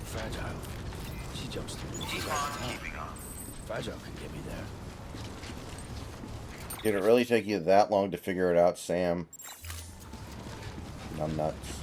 Fragile. She jumps through reaches all the time. Fragile can get me there. Did it really take you that long to figure it out, Sam? I'm nuts.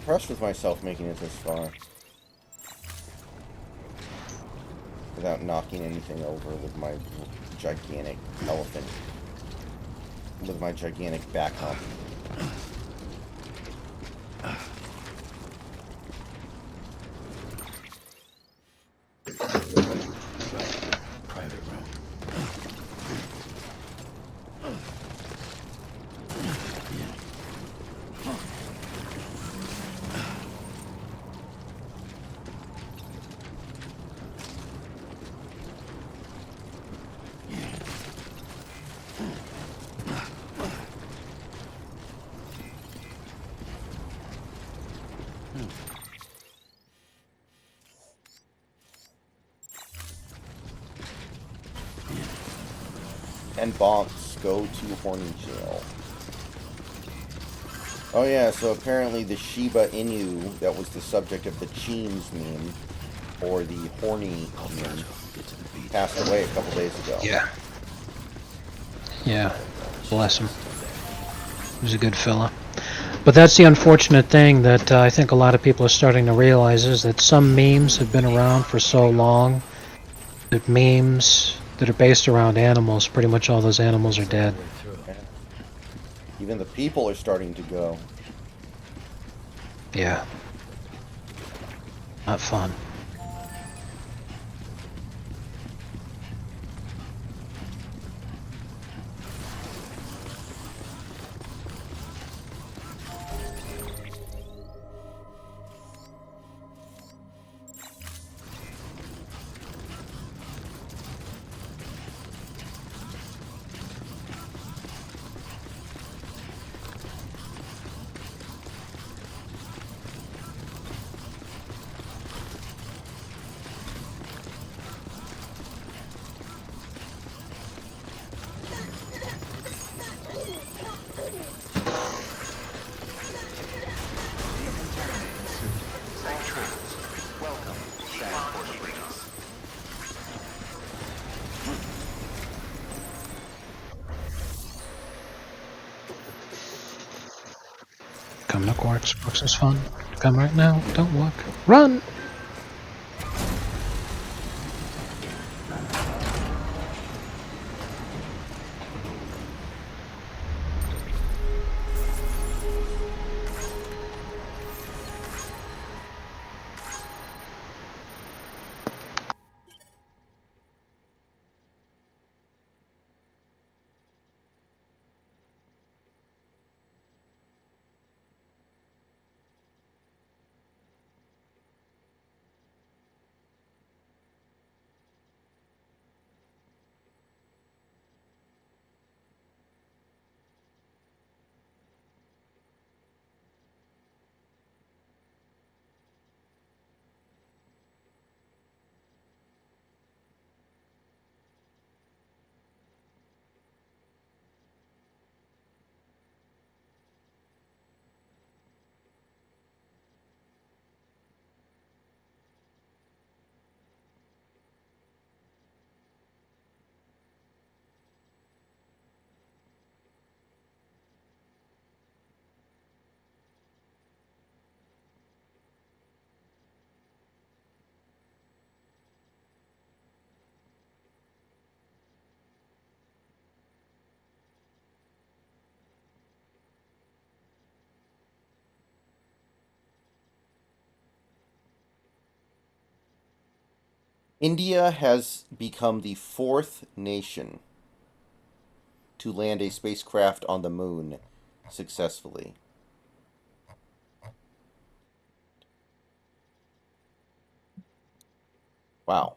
Impressed with myself making it this far. Without knocking anything over with my gigantic elephant. With my gigantic back hump. Private room. And bonks, go to horny jail. Oh yeah, so apparently the Shiba Inu that was the subject of the Cheems meme, or the horny meme, passed away a couple days ago. Yeah. Yeah. Bless him. He was a good fella. But that's the unfortunate thing that I think a lot of people are starting to realize is that some memes have been around for so long that memes that are based around animals, pretty much all those animals are dead. Yeah. Even the people are starting to go. Yeah. Not fun. Come to Quarks. Quarks is fun. Come right now. Don't look. Run! India has become the fourth nation to land a spacecraft on the moon successfully. Wow.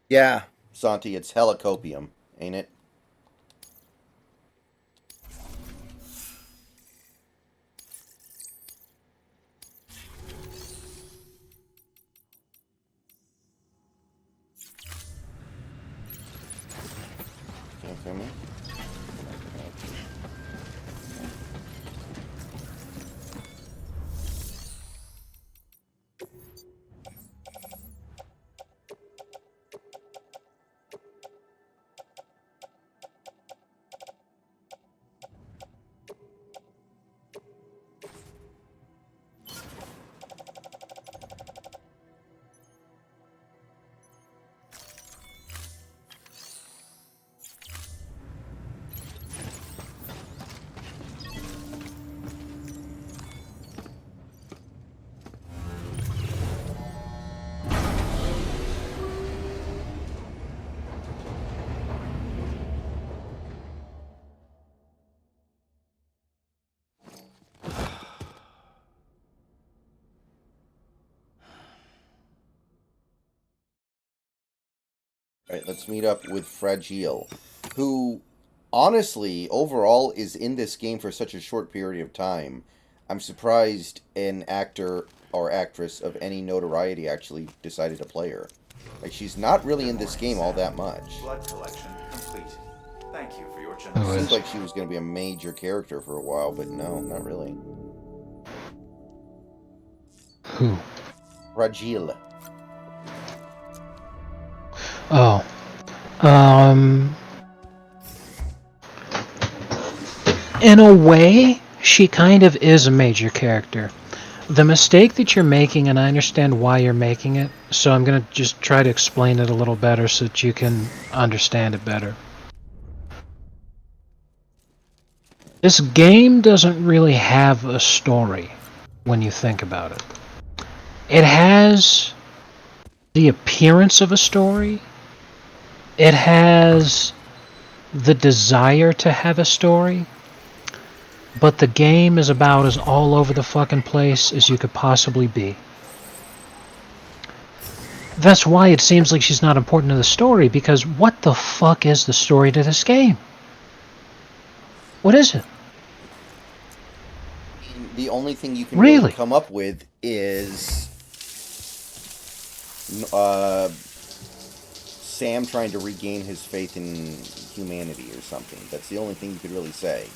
Yeah, Santi, it's helicopium, ain't it? Can't hear me? Alright, let's meet up with Fragile, who honestly, overall, is in this game for such a short period of time. I'm surprised an actor or actress of any notoriety actually decided to play her. Like, she's not really in this game all that much. Blood collection complete. Thank you for your Who Seemed generosity. is? like she was going to be a major character for a while, but no, not really. Who? Rajil. Oh. Um. In a way, she kind of is a major character. The mistake that you're making, and I understand why you're making it, so I'm going to just try to explain it a little better so that you can understand it better. This game doesn't really have a story when you think about it. It has the appearance of a story. It has the desire to have a story. But the game is about as all over the fucking place as you could possibly be. That's why it seems like she's not important to the story, because what the fuck is the story to this game? What is it? The only thing you can really Really? come up with is Sam trying to regain his faith in humanity or something. That's the only thing you could really say.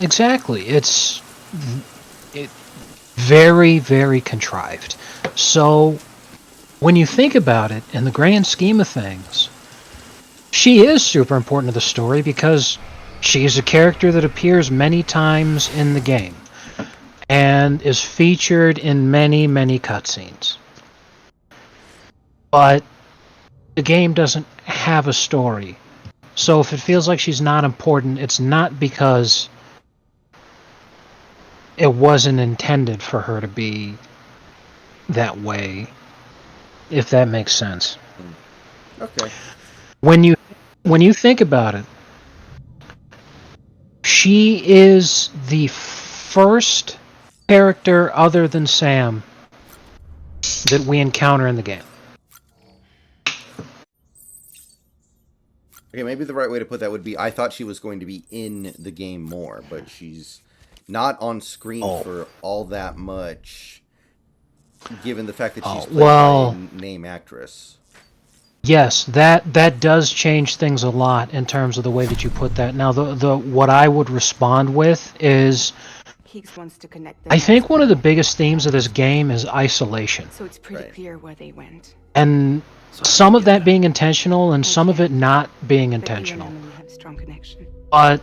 Exactly. It's very, very contrived. So, when you think about it, in the grand scheme of things, she is super important to the story because she is a character that appears many times in the game and is featured in many, many cutscenes. But the game doesn't have a story. So if it feels like she's not important, it's not because it wasn't intended for her to be that way, if that makes sense. Okay. When you think about it, she is the first character other than Sam that we encounter in the game. Okay, maybe the right way to put that would be I thought she was going to be in the game more, but she's not on screen for all that much, given the fact that she's played by a Well, name actress. yes, that does change things a lot in terms of the way that you put that. Now, the what I would respond with is, Keeks wants to connect the I dots think one of the now. biggest themes of this game is isolation. So it's pretty Right. clear where they went. And So how some do of we get that there? being intentional and some of it not being But you and intentional. Emily have a strong connection. But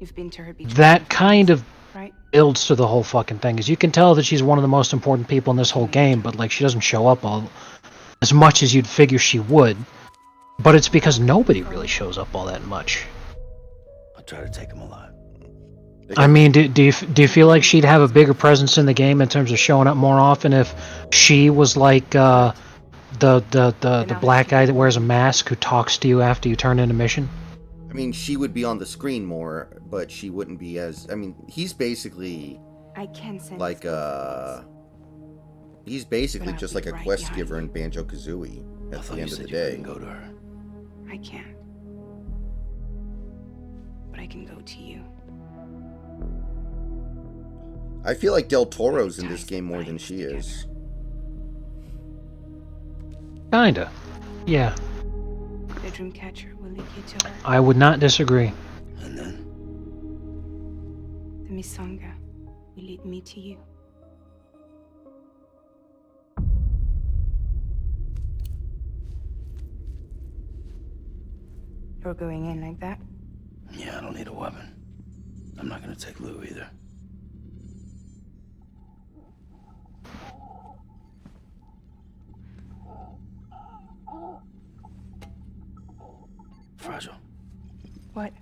You've been to her beach that kind of right? builds to the whole fucking thing. Is you can tell that she's one of the most important people in this whole game, but like she doesn't show up all as much as you'd figure she would. But it's because nobody really shows up all that much. I'll try to take him alive. I mean, do you feel like she'd have a bigger presence in the game in terms of showing up more often if she was like the black guy that wears a mask who talks to you after you turn in a mission? I mean, she would be on the screen more, but she wouldn't be as. I mean, he's basically I can sense like he's basically just like a quest giver in Banjo Kazooie at the end of the day. Go to her. I can't. But I can go to you. I feel like Del Toro's in this game more than she is. Kinda. Yeah. The dream catcher will lead you to her. I would not disagree. And then? The Misanga will lead me to you. You're going in like that? Yeah, I don't need a weapon. I'm not gonna take Lou either. Fragile. What?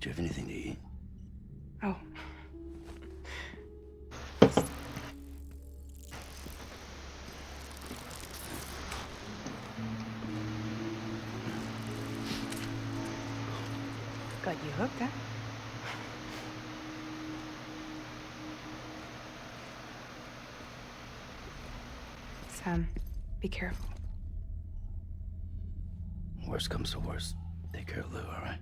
Do you have anything to eat? Oh. Got you hooked, huh? Sam, be careful. Worst comes to worst. Take care of Lou, alright?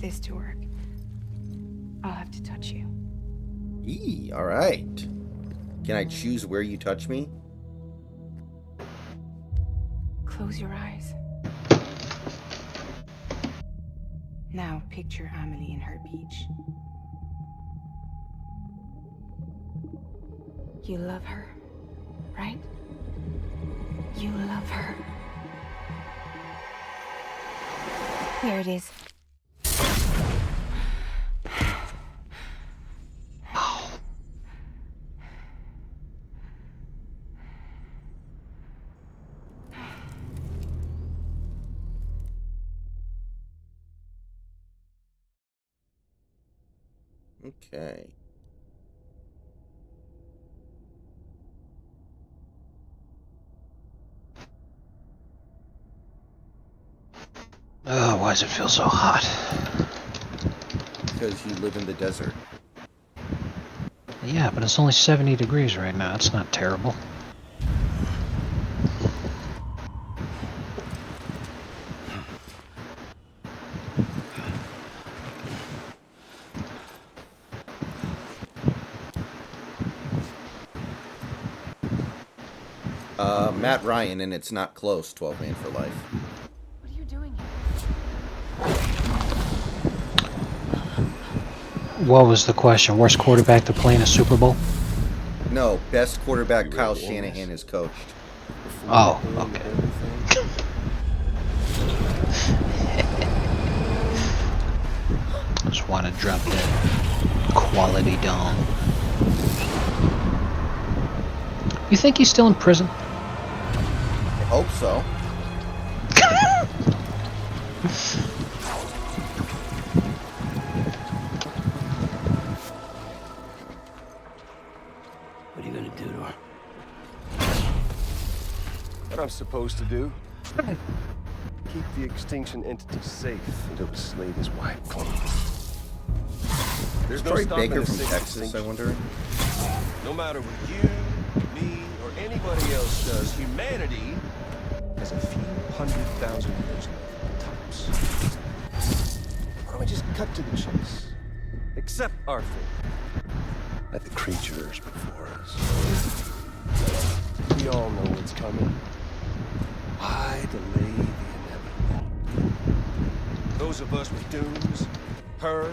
this to work, I'll have to touch you. Eee, alright. Can I choose where you touch me? Close your eyes. Now picture Amelie in her beach. You love her, right? You love her. There it is. Okay. Oh, why does it feel so hot? Because you live in the desert. Yeah, but it's only 70 degrees right now. It's not terrible. Matt Ryan, and it's not close, 12 Man for Life. What are you doing What was the question? Worst quarterback to play in a Super Bowl? No, best quarterback Kyle Shanahan has coached. Oh, okay. Just want to drop that quality dong. You think he's still in prison? I hope so. What are you gonna do to her? What I'm supposed to do? Keep the extinction entity safe until the slate is wiped clean. There's no Troy stopping Baker the from sick Texas, I extinction. wonder. No matter what you, me, or anybody else does, humanity has a few 100,000 years left tops. Why don't we just cut to the chase? Accept our fate. Let the creatures before us. We all know what's coming. Why delay the inevitable? Those of us with dunes, her,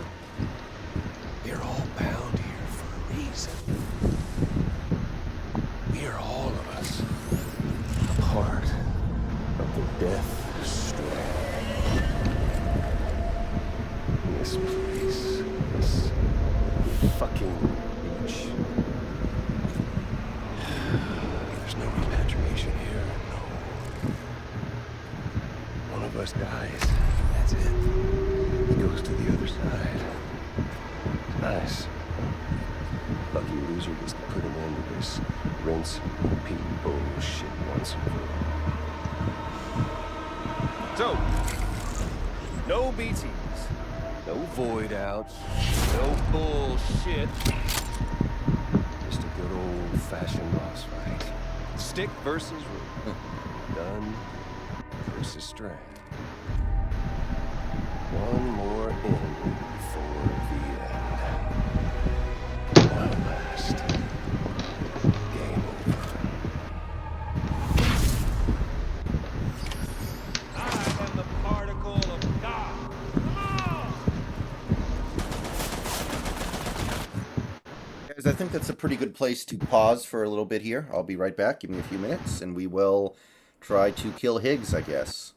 we're all bound here for a reason. We are all of us a part of the Death Strand. This place, this fucking beach. There's no repatriation here, no. One of us dies, that's it. He goes to the other side. Nice. Lucky loser gets to put an end to this rinse and repeat bullshit once and for all. So, no BTs, no void outs, no bullshit. Just a good old-fashioned boss fight. Stick versus root. Done versus Strand. One more in for the end. One last. Game over. I am the particle of God. Guys, I think that's a pretty good place to pause for a little bit here. I'll be right back. Give me a few minutes, and we will try to kill Higgs, I guess.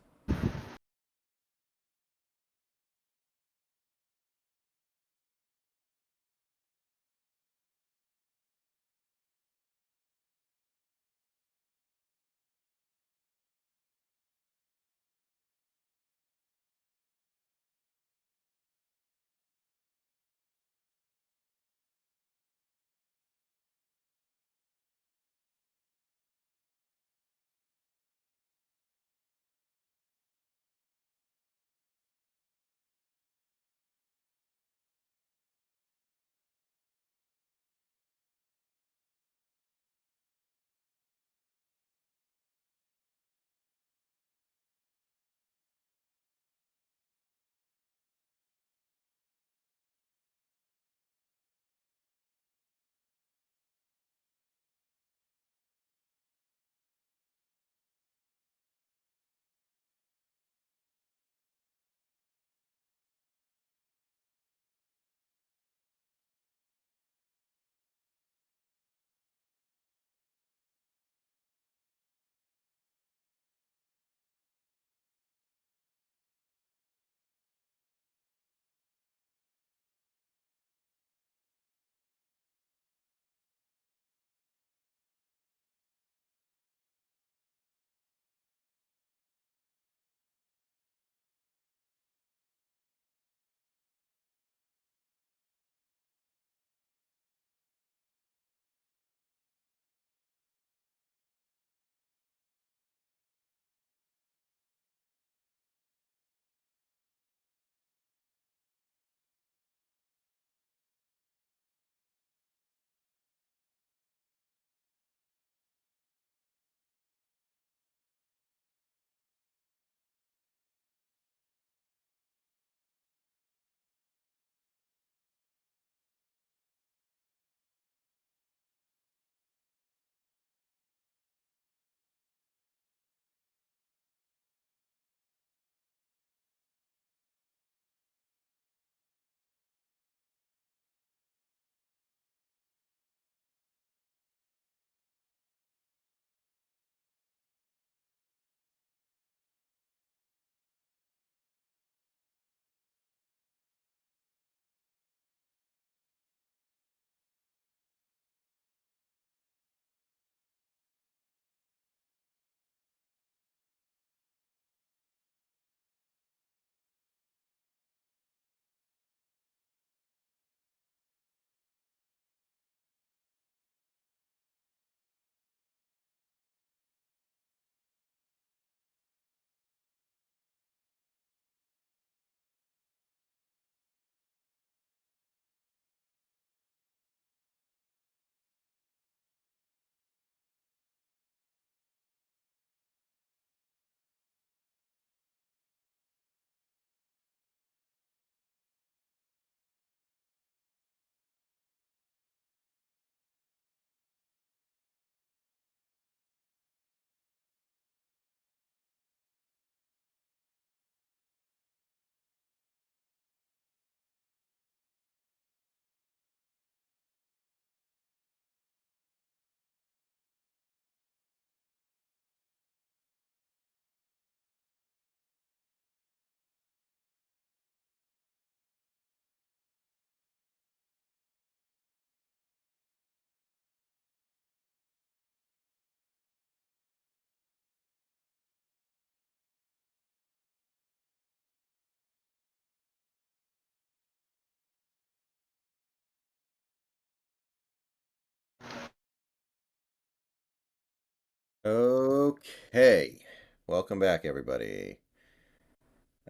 Okay. Welcome back, everybody.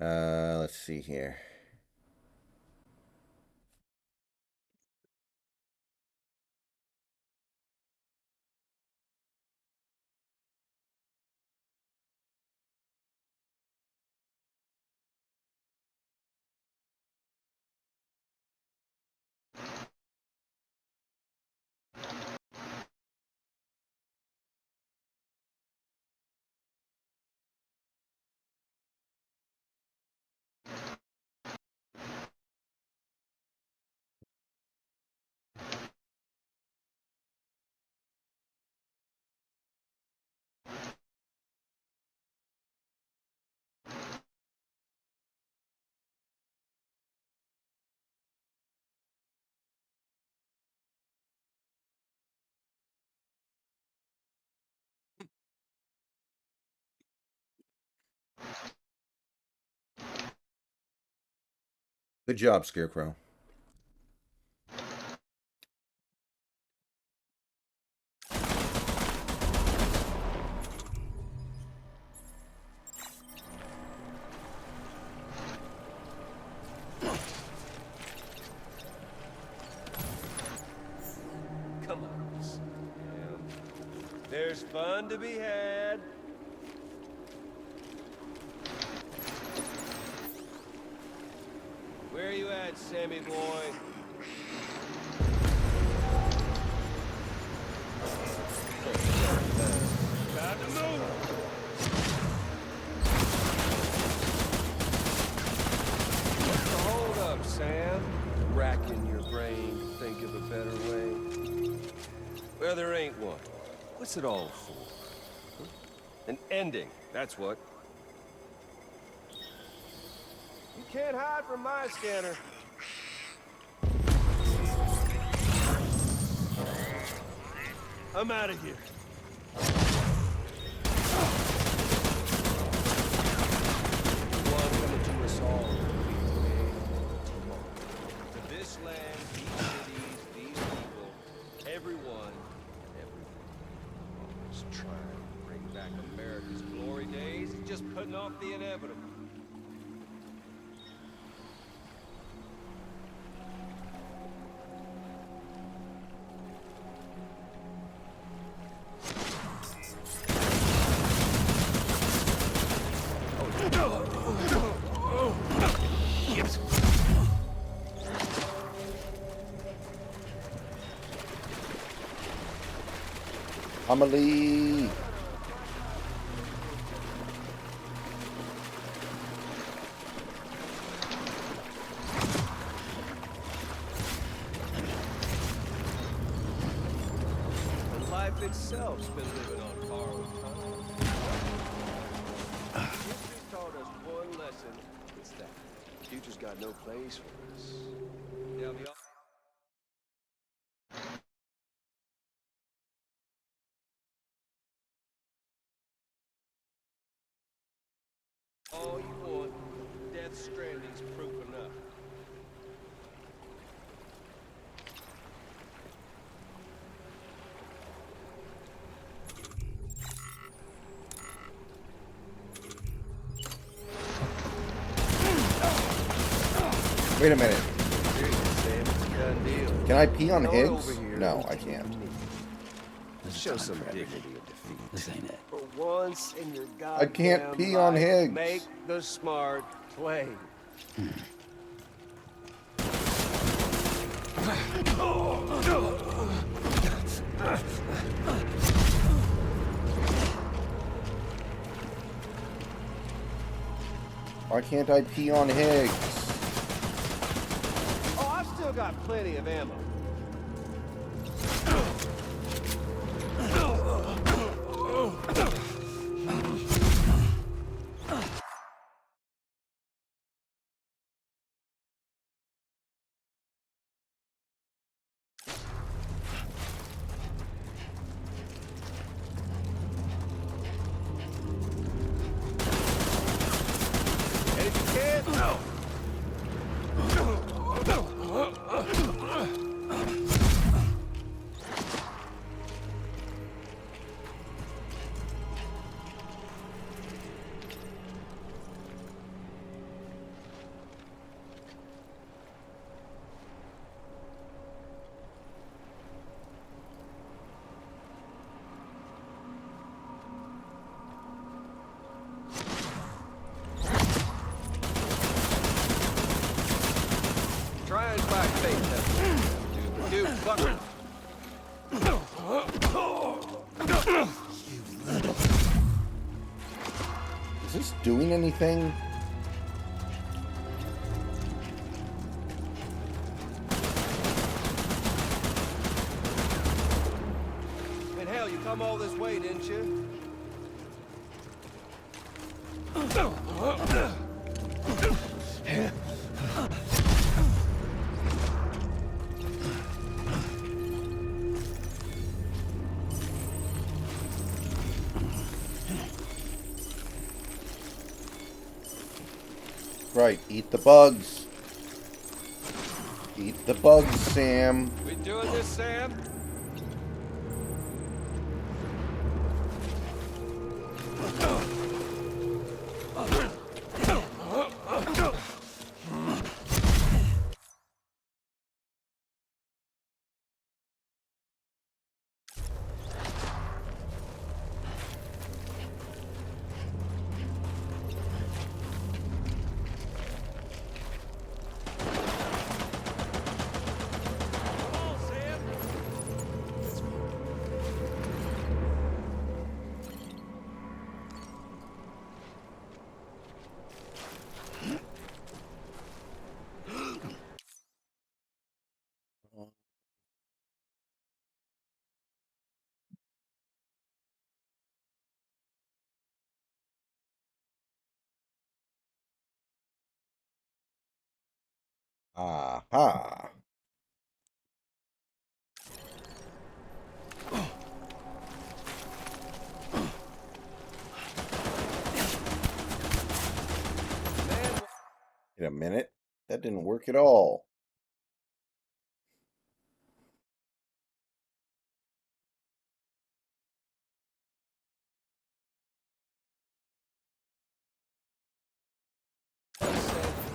Let's see here. Good job, Scarecrow. Come on, Sam. There's fun to be had. Where are you at, Sammy boy? Time to move! What's the hold up, Sam? Racking your brain to think of a better way? Well, there ain't one. What's it all for? Huh? An ending, that's what. You can't hide from my scanner. I'm out of here. One coming to us all. To this land, these cities, these people, everyone. Always trying to bring back America's glory days, just putting off the inevitable. Amelie. And life itself's been living on borrowed time. History taught us one lesson. It's that the future's got no place for us. Yeah, we all... All you want, Death Stranding's proof enough. Wait a minute. Sam, it's a done deal. Can I pee on Come Higgs? over here. No, I can't. Show some dignity of defeat. This ain't it. For once in your goddamn I can't pee on life, Higgs. Make the smart play. Why can't I pee on Higgs? Oh, I've still got plenty of ammo. And if you can't, no. Is this doing anything? And hell, you come all this way, didn't you? Right, eat the bugs. Eat the bugs, Sam. We doing this, Sam? Aha. Wait a minute. That didn't work at all.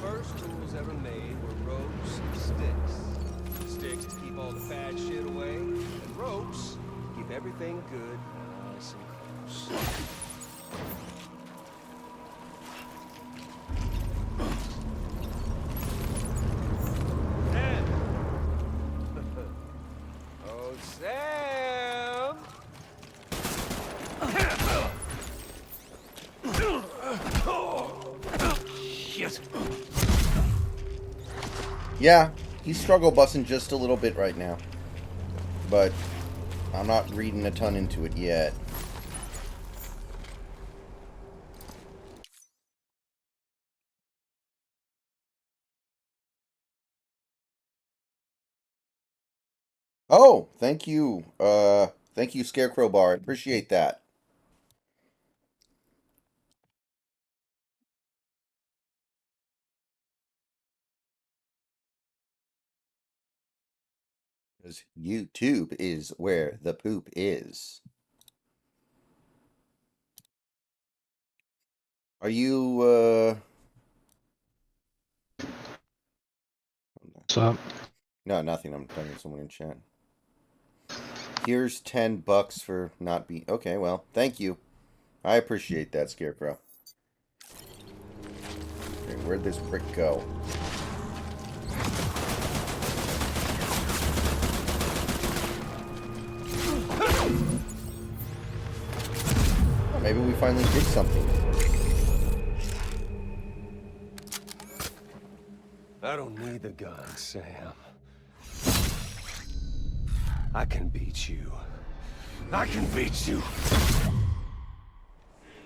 First tools ever made were ropes and sticks. Sticks to keep all the bad shit away, and ropes to keep everything good, nice and close. Sam! Oh, Sam! Shit! Yeah, he's struggle bussing just a little bit right now. But I'm not reading a ton into it yet. Oh, thank you. Thank you, Scarecrow Bar. I appreciate that. Because YouTube is where the poop is. Are you, What's up? No, nothing. I'm talking to someone in chat. Here's $10 for not being... Okay, well, thank you. I appreciate that, Scarecrow. Okay, where'd this brick go? Oh, maybe we finally did something. I don't need the gun, Sam. I can beat you. I can beat you.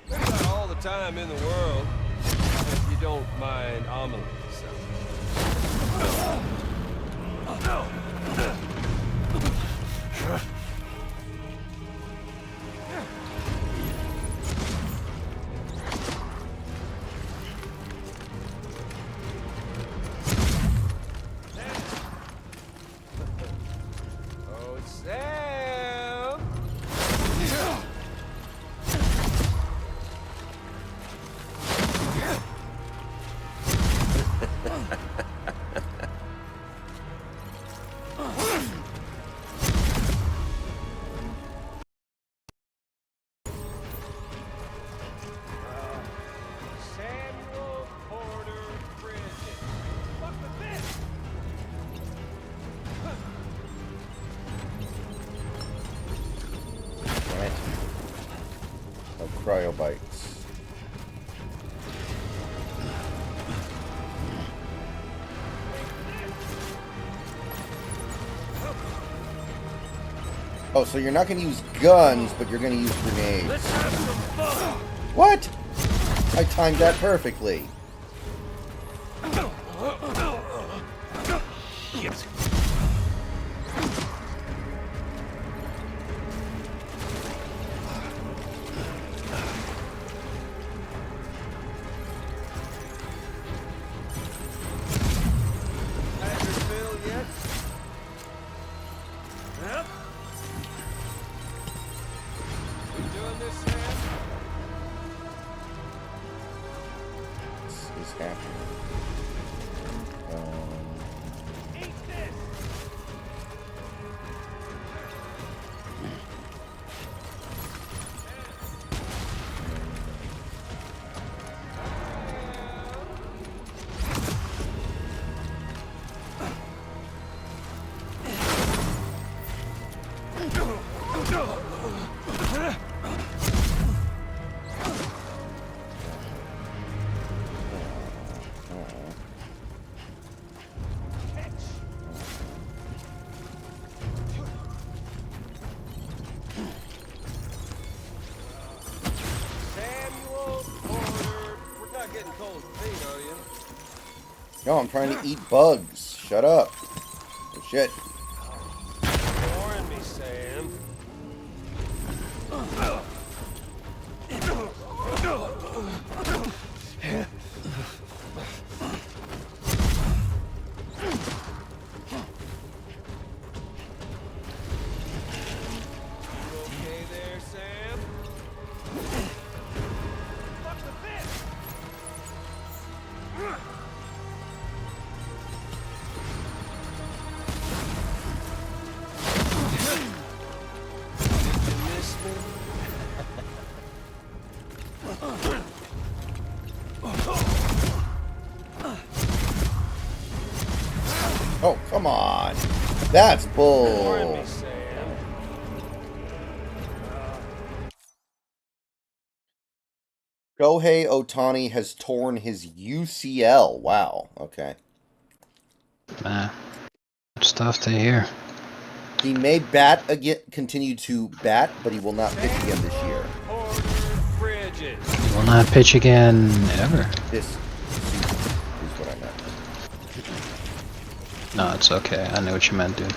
We've got all the time in the world, if you don't mind omelet. Oh, Sam! Samuel Porter Bridges. Fuck with this! Cryobites. Oh, so you're not going to use guns, but you're going to use grenades. Let's have some fun. What? I timed that perfectly. Shit. Had your fill yet? Yep. We doing this, Sam? This is happening. Eat this. No, I'm trying to eat bugs. Shut up. Oh, shit. Ignoring me, Sam. You okay there, Sam? Fuck the fish! You miss me? Oh, come on. That's Ignoring bull. me, Sam. Shohei Ohtani has torn his UCL. Wow. Okay. Man, stuff to hear. He may bat again, continue to bat, but he will not pitch again this year. Will not pitch again ever. This season is what I meant. No, it's okay. I know what you meant, dude.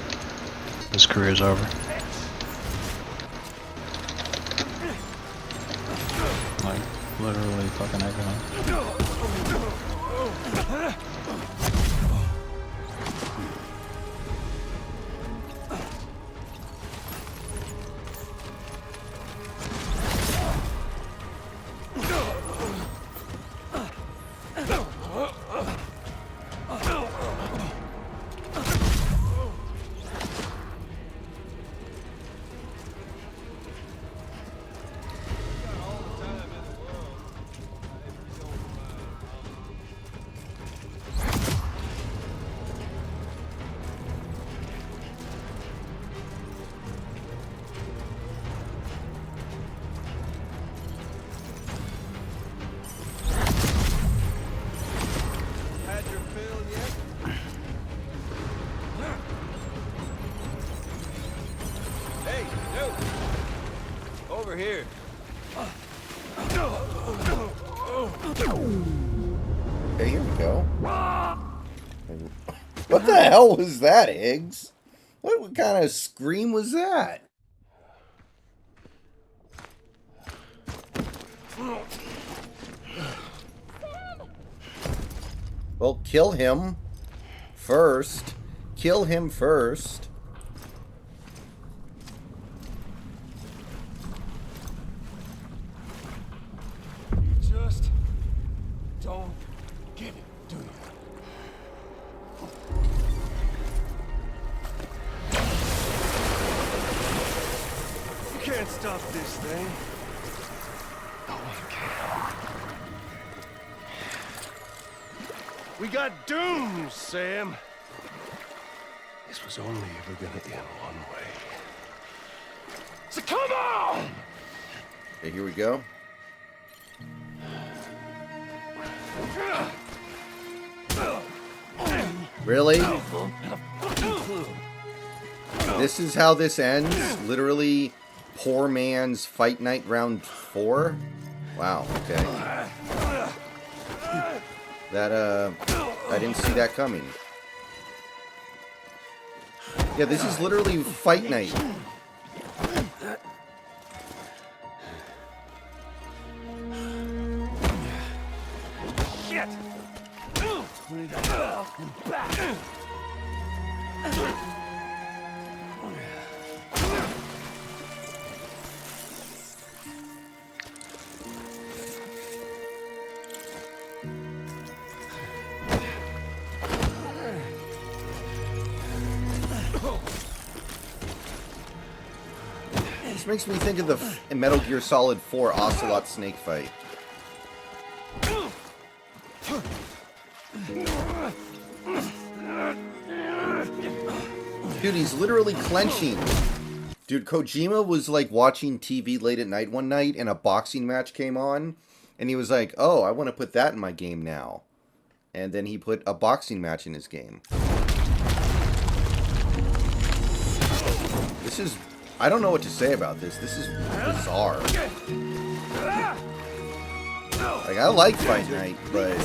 His career's over. Like, literally fucking everything. Over here. Okay, here we go. What the hell was that, Higgs? What kind of scream was that? Well, kill him first. Kill him first. Just don't get it, do you? You can't stop this thing. No one can. We got doomed, Sam. This was only ever gonna end one way. So come on! Okay, here we go. Really? This is how this ends? Literally, poor man's fight night round 4? Wow, okay. That, I didn't see that coming. Yeah, this is literally fight night. Shit! This makes me think of the Metal Gear Solid 4 Ocelot snake fight. Dude, he's literally clenching. Dude, Kojima was like watching TV late at night one night and a boxing match came on. And he was like, oh, I want to put that in my game now. And then he put a boxing match in his game. This is... I don't know what to say about this. This is bizarre. Like, I like Fight Night, but...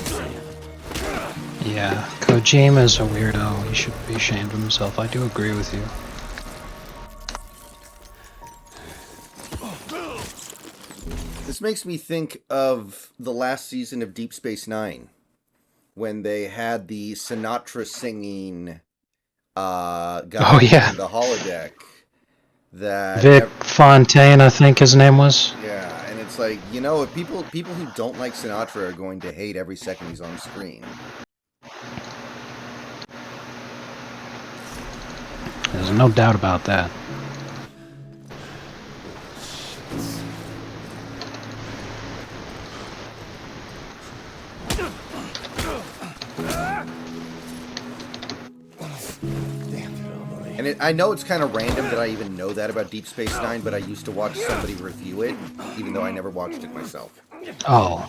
Yeah, Kojima's a weirdo. He should be ashamed of himself. I do agree with you. This makes me think of the last season of Deep Space Nine, when they had the Sinatra singing guy in the holodeck. That Vic Fontaine, I think his name was. Yeah, and it's like, you know, if people who don't like Sinatra are going to hate every second he's on screen. There's no doubt about that. And I know it's kind of random that I even know that about Deep Space Nine, but I used to watch somebody review it, even though I never watched it myself. Oh.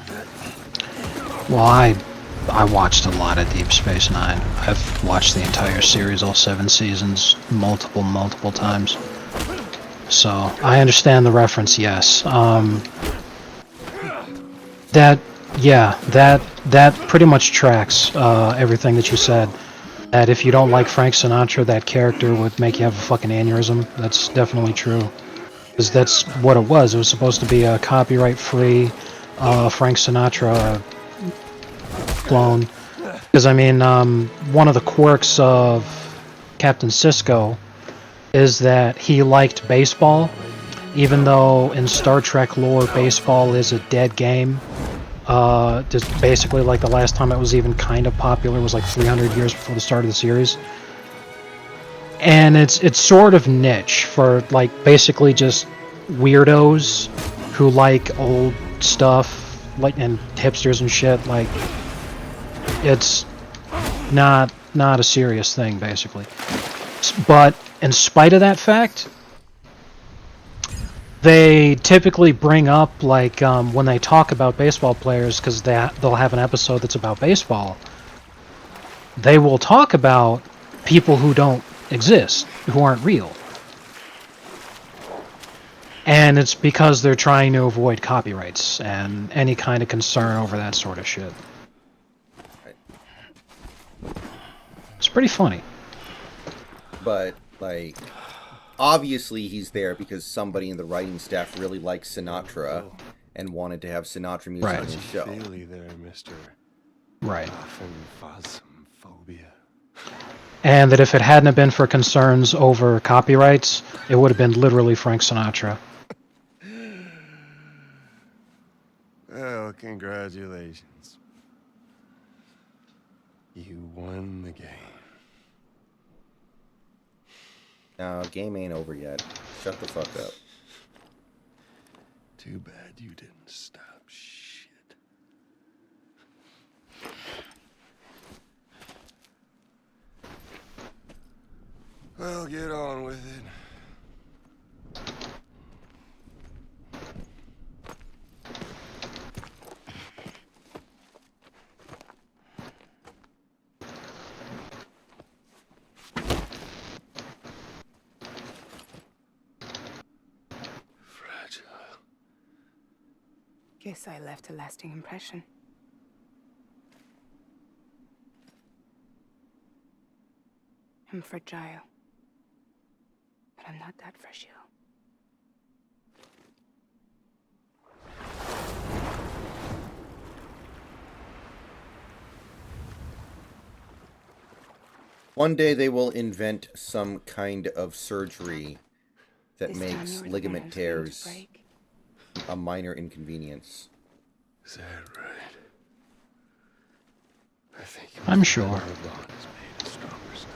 Well, I watched a lot of Deep Space Nine. I've watched the entire series, all 7 seasons, multiple times. So, I understand the reference, yes. That pretty much tracks everything that you said. That if you don't like Frank Sinatra, that character would make you have a fucking aneurysm. That's definitely true. Because that's what it was. It was supposed to be a copyright-free Frank Sinatra clone. Because, I mean, one of the quirks of Captain Sisko is that he liked baseball, even though in Star Trek lore, baseball is a dead game. Just basically, like, the last time it was even kind of popular was like 300 years before the start of the series. And it's sort of niche for, like, basically just weirdos who like old stuff, like, and hipsters and shit. Like, it's not a serious thing, basically. But in spite of that fact, they typically bring up, like, when they talk about baseball players, because they'll have an episode that's about baseball, they will talk about people who don't exist, who aren't real. And it's because they're trying to avoid copyrights and any kind of concern over that sort of shit. It's pretty funny. But, like, obviously he's there because somebody in the writing staff really liked Sinatra and wanted to have Sinatra music on his show. There, Mr. Right. Phobia. And that if it hadn't have been for concerns over copyrights, it would have been literally Frank Sinatra. Well, congratulations. You won the game. No, game ain't over yet. Shut the fuck up. Too bad you didn't stop shit. Well, get on with it. Guess I left a lasting impression. I'm fragile. But I'm not that fragile. One day they will invent some kind of surgery that This time makes you were the one ligament who's going to tears break. a minor inconvenience. Is that right? I think I'm sure. our bond is made of stronger stuff.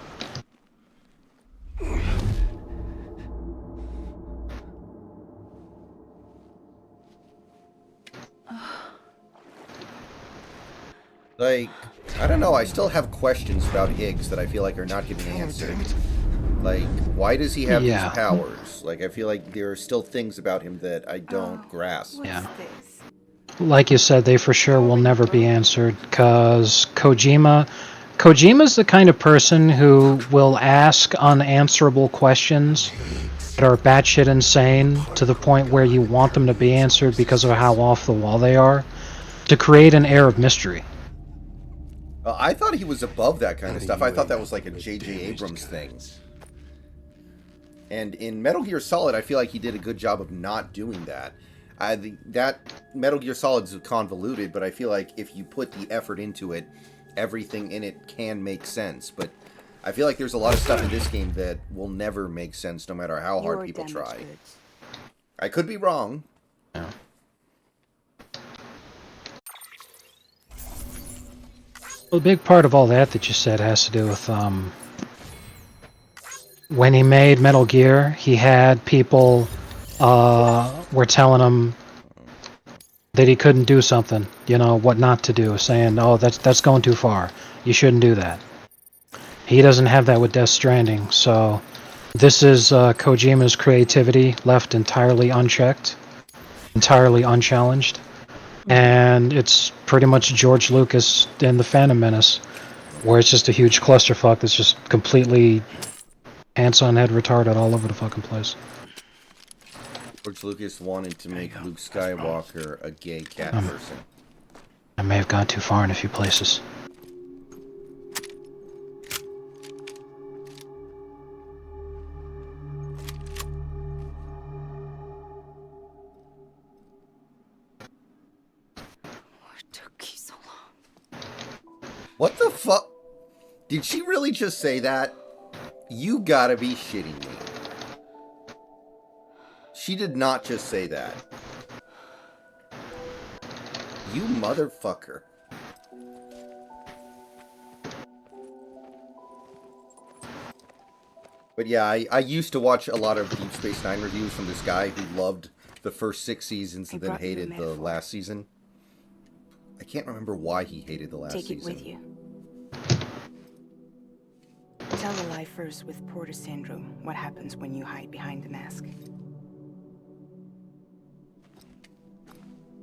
Like, I don't know, I still have questions about Higgs that I feel like are not getting answered. Like, why does he have these powers? Like, I feel like there are still things about him that I don't grasp. Yeah. Like you said, they for sure will never be answered, because Kojima's the kind of person who will ask unanswerable questions that are batshit insane to the point where you want them to be answered because of how off the wall they are, to create an air of mystery. I thought he was above that kind of stuff. I thought that was like a J.J. Abrams thing. And in Metal Gear Solid, I feel like he did a good job of not doing that. That Metal Gear Solid's convoluted, but I feel like if you put the effort into it, everything in it can make sense. But I feel like there's a lot of stuff in this game that will never make sense no matter how hard people try. I could be wrong. Yeah. Well, a big part of all that you said has to do with when he made Metal Gear, he had people were telling him that he couldn't do something, what not to do, saying, "Oh, that's going too far. You shouldn't do that." He doesn't have that with Death Stranding, so this is Kojima's creativity left entirely unchecked, entirely unchallenged, and it's pretty much George Lucas in The Phantom Menace, where it's just a huge clusterfuck that's just completely hands-on head retarded all over the fucking place. George Lucas wanted to make Luke Skywalker a gay cat person. I may have gone too far in a few places. What took you so long? What the fuck? Did she really just say that? You gotta be shitting me. She did not just say that. You motherfucker. But yeah, I used to watch a lot of Deep Space Nine reviews from this guy who loved the first 6 seasons and then hated the last season. I can't remember why he hated the last season. Take it with you. Tell the lifers with Porter syndrome what happens when you hide behind the mask.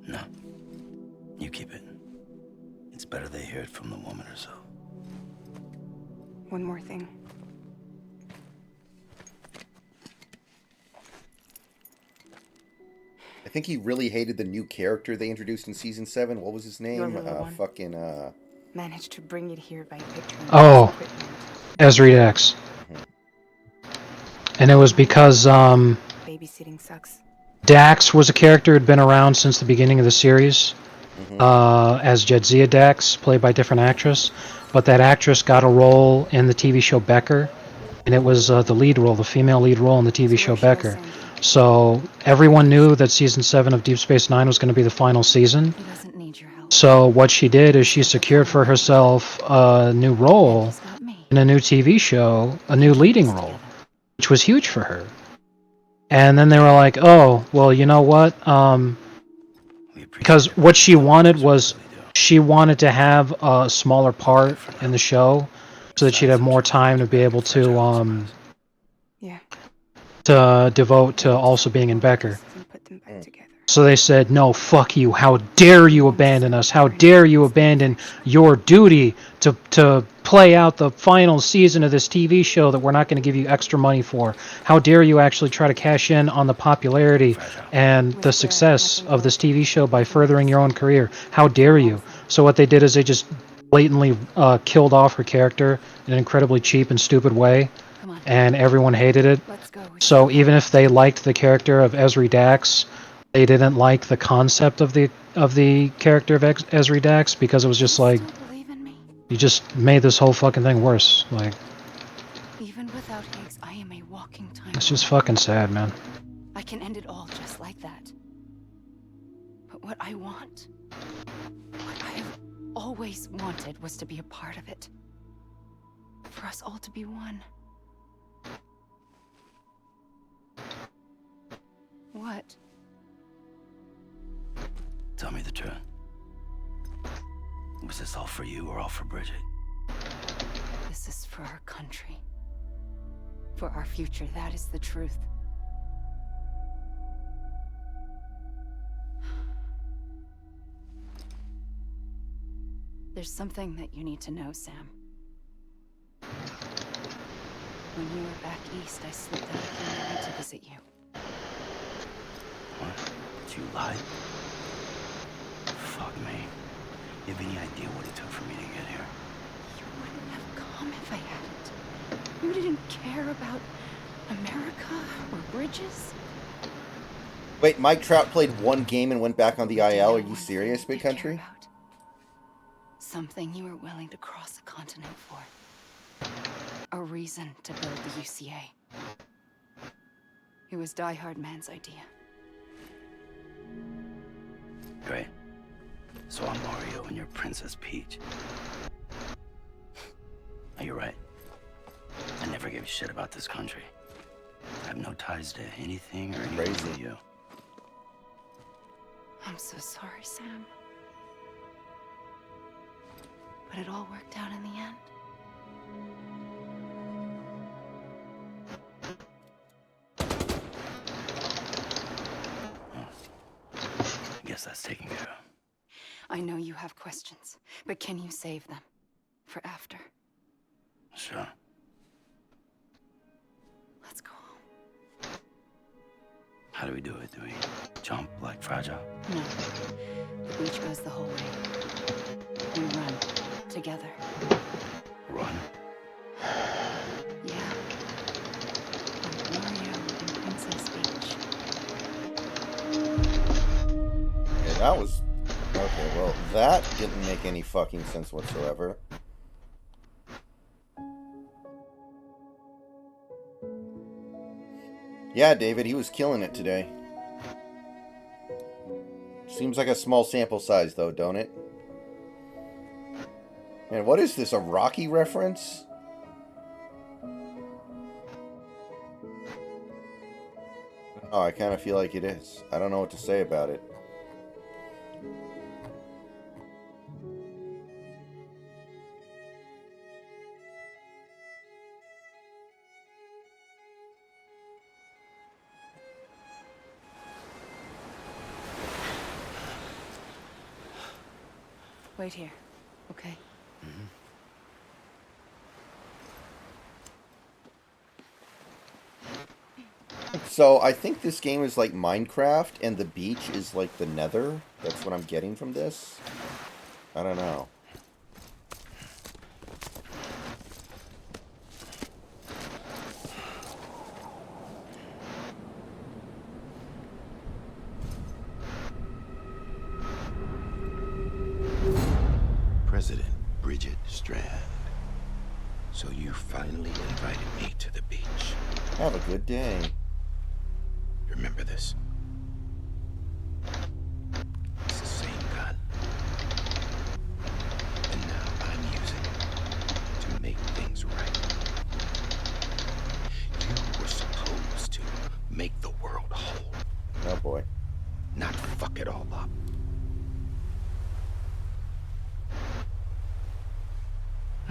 No. You keep it. It's better they hear it from the woman herself. One more thing. I think he really hated the new character they introduced in season 7. What was his name? Managed to bring it here by picturing. Oh, Ezri X. And it was because babysitting sucks. Dax was a character who had been around since the beginning of the series, as Jadzia Dax, played by a different actress. But that actress got a role in the TV show Becker, and it was the lead role, the female lead role in the TV show Becker. So everyone knew that season 7 of Deep Space Nine was going to be the final season. He doesn't need your help. So what she did is she secured for herself a new role in a new TV show, a new leading role, which was huge for her. And then they were like, "Oh, well, you know what? Because what she wanted was she wanted to have a smaller part in the show, so that she'd have more time to be able to devote to also being in Becker." So they said, no, fuck you. How dare you abandon us? How dare you abandon your duty to play out the final season of this TV show that we're not going to give you extra money for? How dare you actually try to cash in on the popularity and the success of this TV show by furthering your own career? How dare you? So what they did is they just blatantly killed off her character in an incredibly cheap and stupid way, and everyone hated it. So even if they liked the character of Ezri Dax, they didn't like the concept of the character of Ezri Dax because it was just like, you just made this whole fucking thing worse. Like, Even without Higgs, I am a walking time it's just bomb. fucking sad, man. I can end it all just like that. But what I want, what I have always wanted, was to be a part of it. For us all to be one. What? Tell me the truth. Was this all for you or all for Bridget? This is for our country. For our future, that is the truth. There's something that you need to know, Sam. When you were back east, I slipped out here and went to visit you. What? Did you lie? Fuck me. You have any idea what it took for me to get here? You wouldn't have come if I hadn't. You didn't care about America or bridges. Wait, Mike Trout played one game and went back on the IL? Are you serious, Big Country? Something you were willing to cross a continent for. A reason to build the UCA. It was Die Hard Man's idea. Great. So I'm Mario and you're Princess Peach. Are you right? I never gave a shit about this country. I have no ties to anything or anyone but you. I'm so sorry, Sam. But it all worked out in the end. I guess that's taken care of. I know you have questions, but can you save them for after? Sure. Let's go home. How do we do it? Do we jump like Fragile? No. The beach goes the whole way. We run together. Run? Yeah. Like Mario and Princess Peach. Yeah, that was... Okay, well, that didn't make any fucking sense whatsoever. Yeah, David, he was killing it today. Seems like a small sample size, though, don't it? Man, what is this, a Rocky reference? Oh, I kind of feel like it is. I don't know what to say about it. Wait here, okay? So, I think this game is like Minecraft, and the beach is like the Nether. That's what I'm getting from this. I don't know. President Bridget Strand. So you finally invited me to the beach. Have a good day. Remember this. It's the same gun. And now I'm using it to make things right. You were supposed to make the world whole. Oh boy. Not fuck it all up.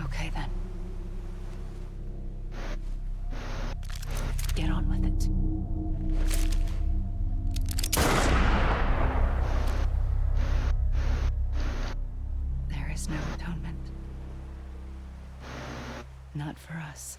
Okay, then. Get on with it. Not for us.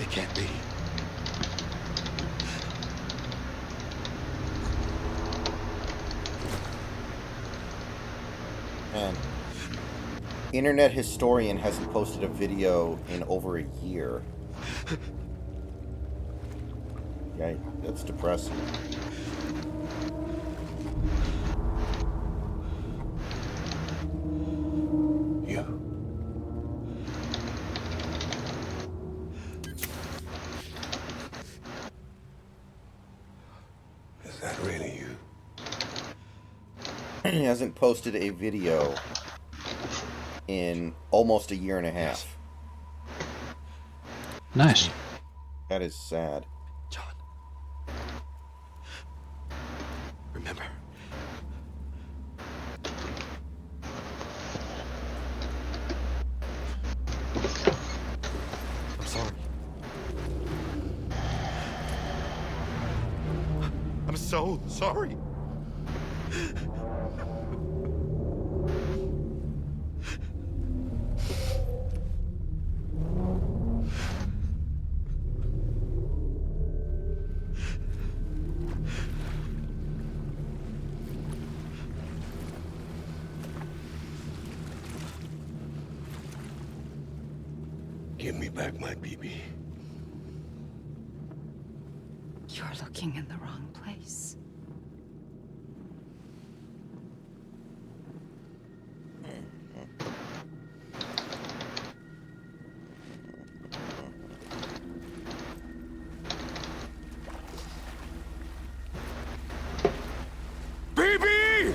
It can't be. Man. Internet historian hasn't posted a video in over a year. Yeah, that's depressing. You. Is that really you? He hasn't posted a video in almost a year and a half. Nice. That is sad. John. Remember. I'm sorry. I'm so sorry. Give me back my BB. You're looking in the wrong place. BB!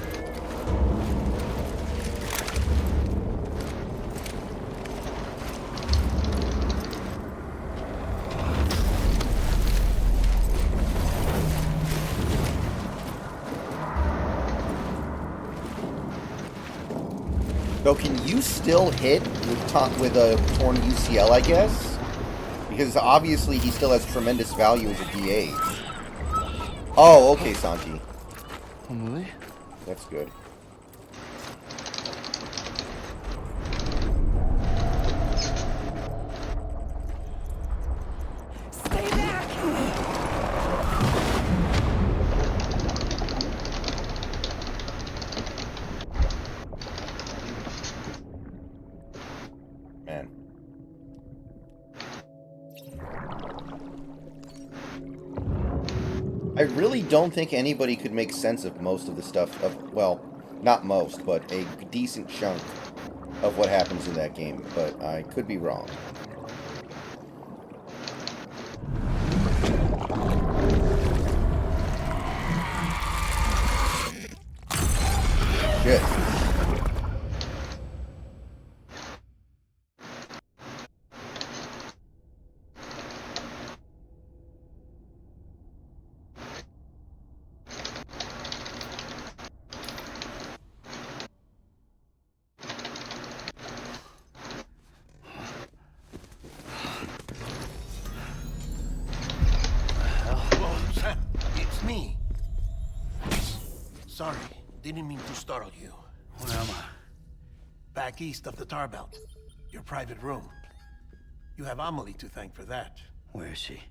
So can you still hit with a torn UCL, I guess? Because obviously he still has tremendous value as a DH. Oh, okay, Santi. That's good. Stay back! Man. I really don't think anybody could make sense of most of the stuff of, well, not most, but a decent chunk of what happens in that game, but I could be wrong. Shit. Whoa, Sam, it's me. Sorry, didn't mean to startle you. Where am I? Back east of the tar belt. Your private room. You have Amelie to thank for that. Where is she?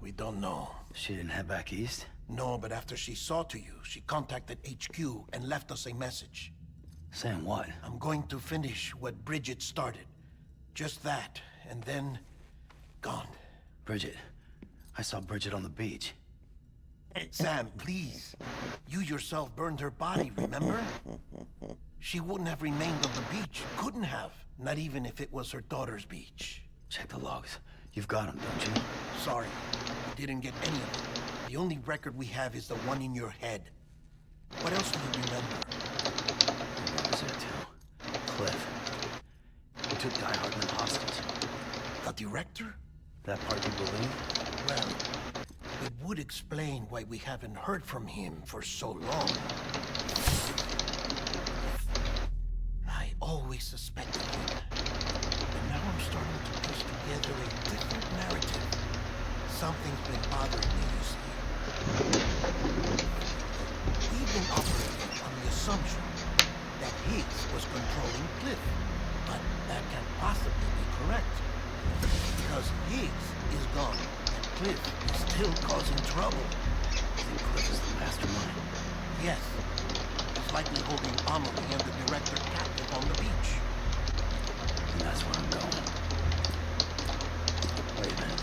We don't know. She didn't head back east? No, but after she saw to you, she contacted HQ and left us a message. Saying what? I'm going to finish what Bridget started. Just that, and then... gone. Bridget. I saw Bridget on the beach. Sam, please. You yourself burned her body, remember? She wouldn't have remained on the beach. Couldn't have. Not even if it was her daughter's beach. Check the logs. You've got them, don't you? Sorry, I didn't get any of them. The only record we have is the one in your head. What else do you remember? What was it, too? Cliff. He took Die Hardman hostage. The director? That part you believe? Well, it would explain why we haven't heard from him for so long. I always suspected him. But now I'm starting to piece together a different narrative. Something's been bothering me, you see. We've been operating on the assumption that Higgs was controlling Cliff. But that can't possibly be correct. Because Higgs is gone, and Cliff is still causing trouble. You think Cliff is the mastermind? Yes. He's likely holding Amelie and the director captive on the beach. And that's where I'm going. Wait a minute.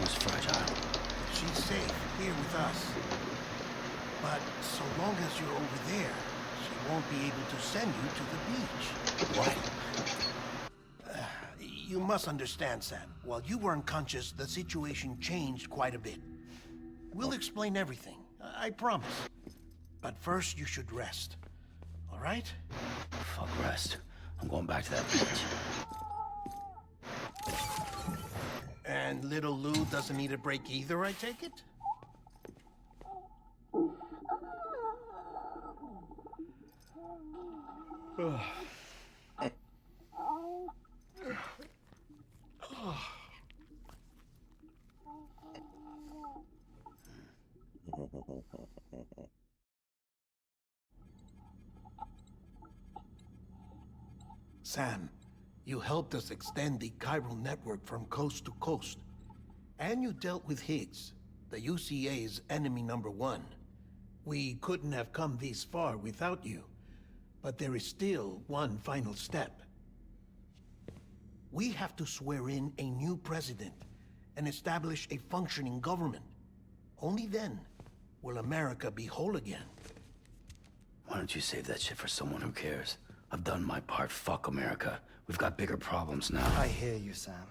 Who's Fragile? She's safe here with us. But so long as you're over there, she won't be able to send you to the beach. What? You must understand, Sam. While you were unconscious, the situation changed quite a bit. We'll explain everything, I promise. But first, you should rest. All right? Fuck rest. I'm going back to that beach. And little Lou doesn't need a break either, I take it? Sam, you helped us extend the chiral network from coast to coast. And you dealt with Higgs, the UCA's enemy #1. We couldn't have come this far without you. But there is still one final step. We have to swear in a new president and establish a functioning government. Only then will America be whole again. Why don't you save that shit for someone who cares? I've done my part. Fuck America. We've got bigger problems now. I hear you, Sam.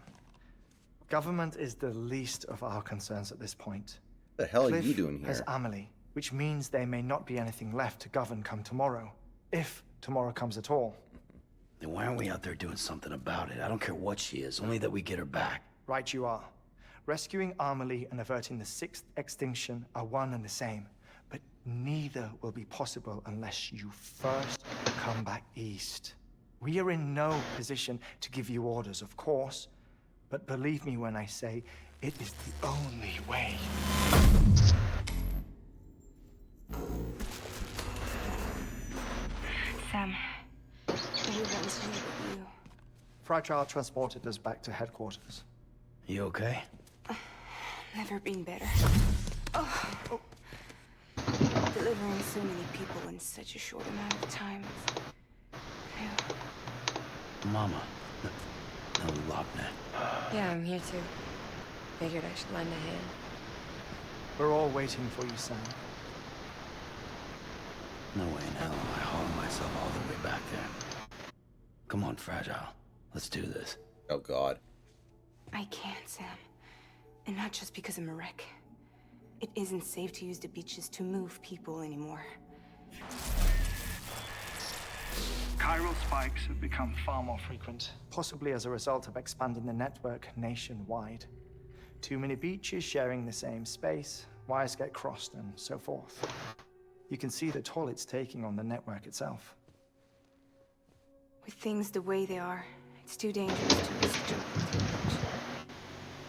Government is the least of our concerns at this point. The hell Cliff are you doing here? has Amelie, which means there may not be anything left to govern come tomorrow. If tomorrow comes at all. Then why aren't we out there doing something about it? I don't care what she is, only that we get her back. Right you are. Rescuing Amelie and averting the 6th extinction are one and the same. But neither will be possible unless you first come back east. We are in no position to give you orders, of course. But believe me when I say, it is the only way. Sam, we want to meet with you. Fragile transported us back to headquarters. You okay? Never been better. Oh. Delivering so many people in such a short amount of time. Mama. No, Lochner. Yeah, I'm here too. Figured I should lend a hand. We're all waiting for you, Sam. No way in hell am I hauling myself all the way back there. Come on, Fragile. Let's do this. Oh, God. I can't, Sam. And not just because I'm a wreck. It isn't safe to use the beaches to move people anymore. Chiral spikes have become far more Frequent, possibly as a result of expanding the network nationwide. Too many beaches sharing the same space, wires get crossed, and so forth. You can see the toll it's taking on the network itself. With things the way they are, it's too dangerous to risk jumping too much.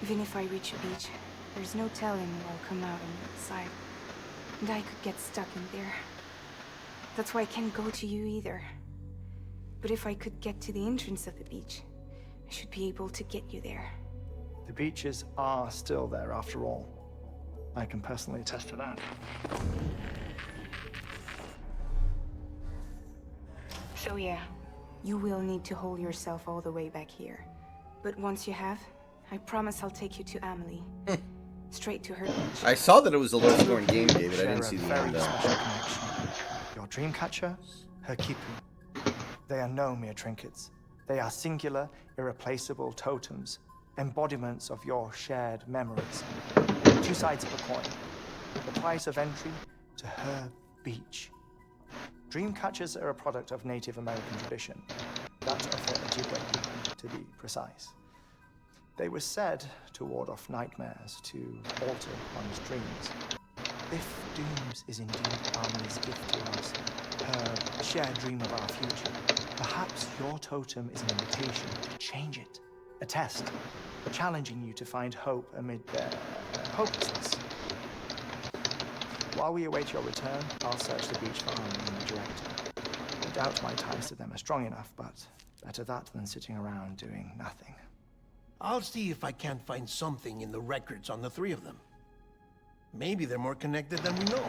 Even if I reach a beach, there's no telling what will come out on the other side. And I could get stuck in there. That's why I can't go to you either. But if I could get to the entrance of the beach, I should be able to get you there. The beaches are still there after all. I can personally attest to that. So yeah, you will need to hold yourself all the way back here. But once you have, I promise I'll take you to Amelie. Straight to her beach. I saw that it was a low-scoring game, David. I didn't see the end. Your dreamcatcher, her Kipu. They are no mere trinkets. They are singular, irreplaceable totems embodiments of your shared memories. Two sides of a coin. The price of entry to her beach. Dreamcatchers are a product of Native American tradition, that of the Ojibwe, to be precise. They were said to ward off nightmares, to alter one's dreams. If Dooms is indeed Army's gift to us, her shared dream of our future, perhaps your totem is an invitation to change it. A test, challenging you to find hope amid their hopelessness. While we await your return, I'll search the beach for Army and the Director. I doubt my ties to them are strong enough, but better that than sitting around doing nothing. I'll see if I can't find something in the records on the three of them. Maybe they're more connected than we know.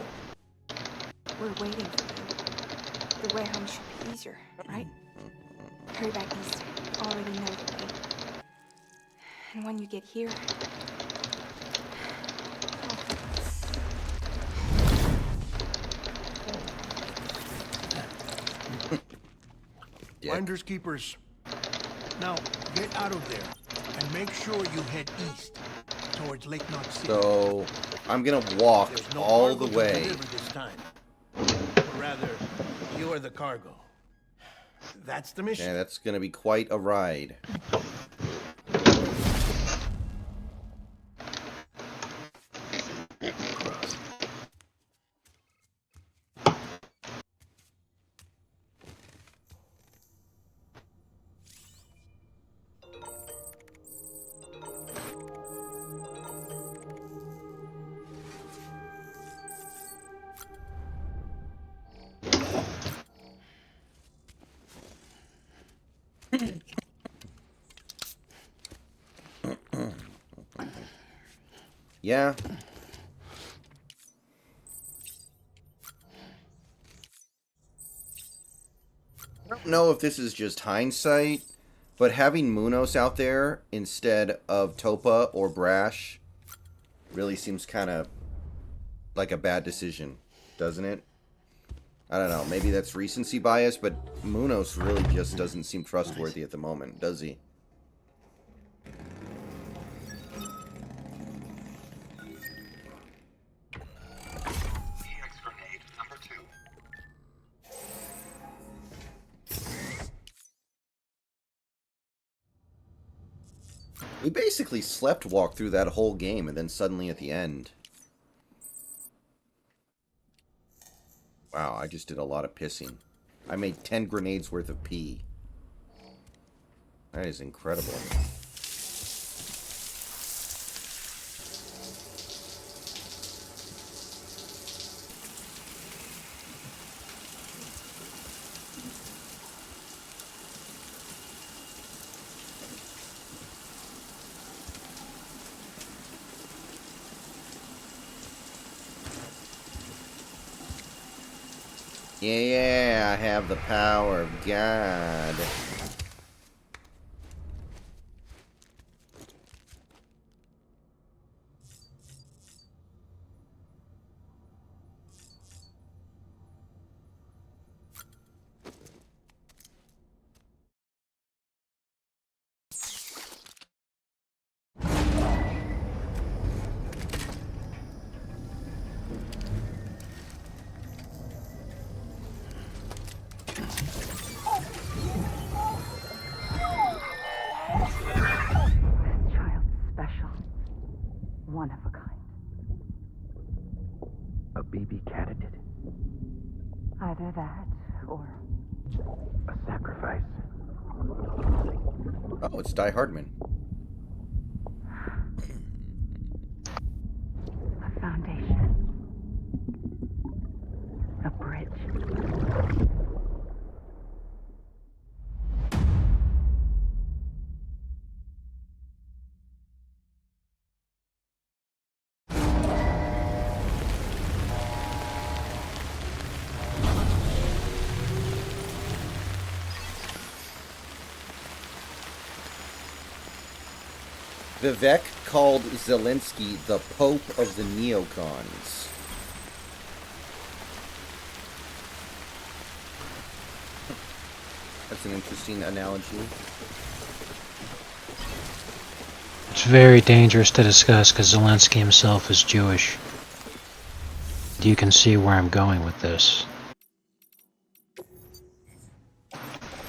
We're waiting for you. The way home should be easier, right? Hurry back east. You already know the way. And when you get here... Finders keepers. Now, get out of there and make sure you head east towards Lake Knox City. So, I'm gonna walk all the way. This time. Or rather, you're the cargo. That's the mission. Yeah, that's gonna be quite a ride. Yeah. I don't know if this is just hindsight, but having Munos out there instead of Topa or Brash really seems kind of like a bad decision, doesn't it? I don't know. Maybe that's recency bias, but Munos really just doesn't seem trustworthy at the moment, does he? We basically slept walk through that whole game, and then suddenly at the end. Wow, I just did a lot of pissing. I made 10 grenades worth of pee. That is incredible. Yeah, I have the power of God. One of a kind. A baby candidate. Either that, or... a sacrifice. Oh, it's Die Hardman. A foundation. A bridge. Vivek called Zelensky the Pope of the Neocons. That's an interesting analogy. It's very dangerous to discuss because Zelensky himself is Jewish. You can see where I'm going with this.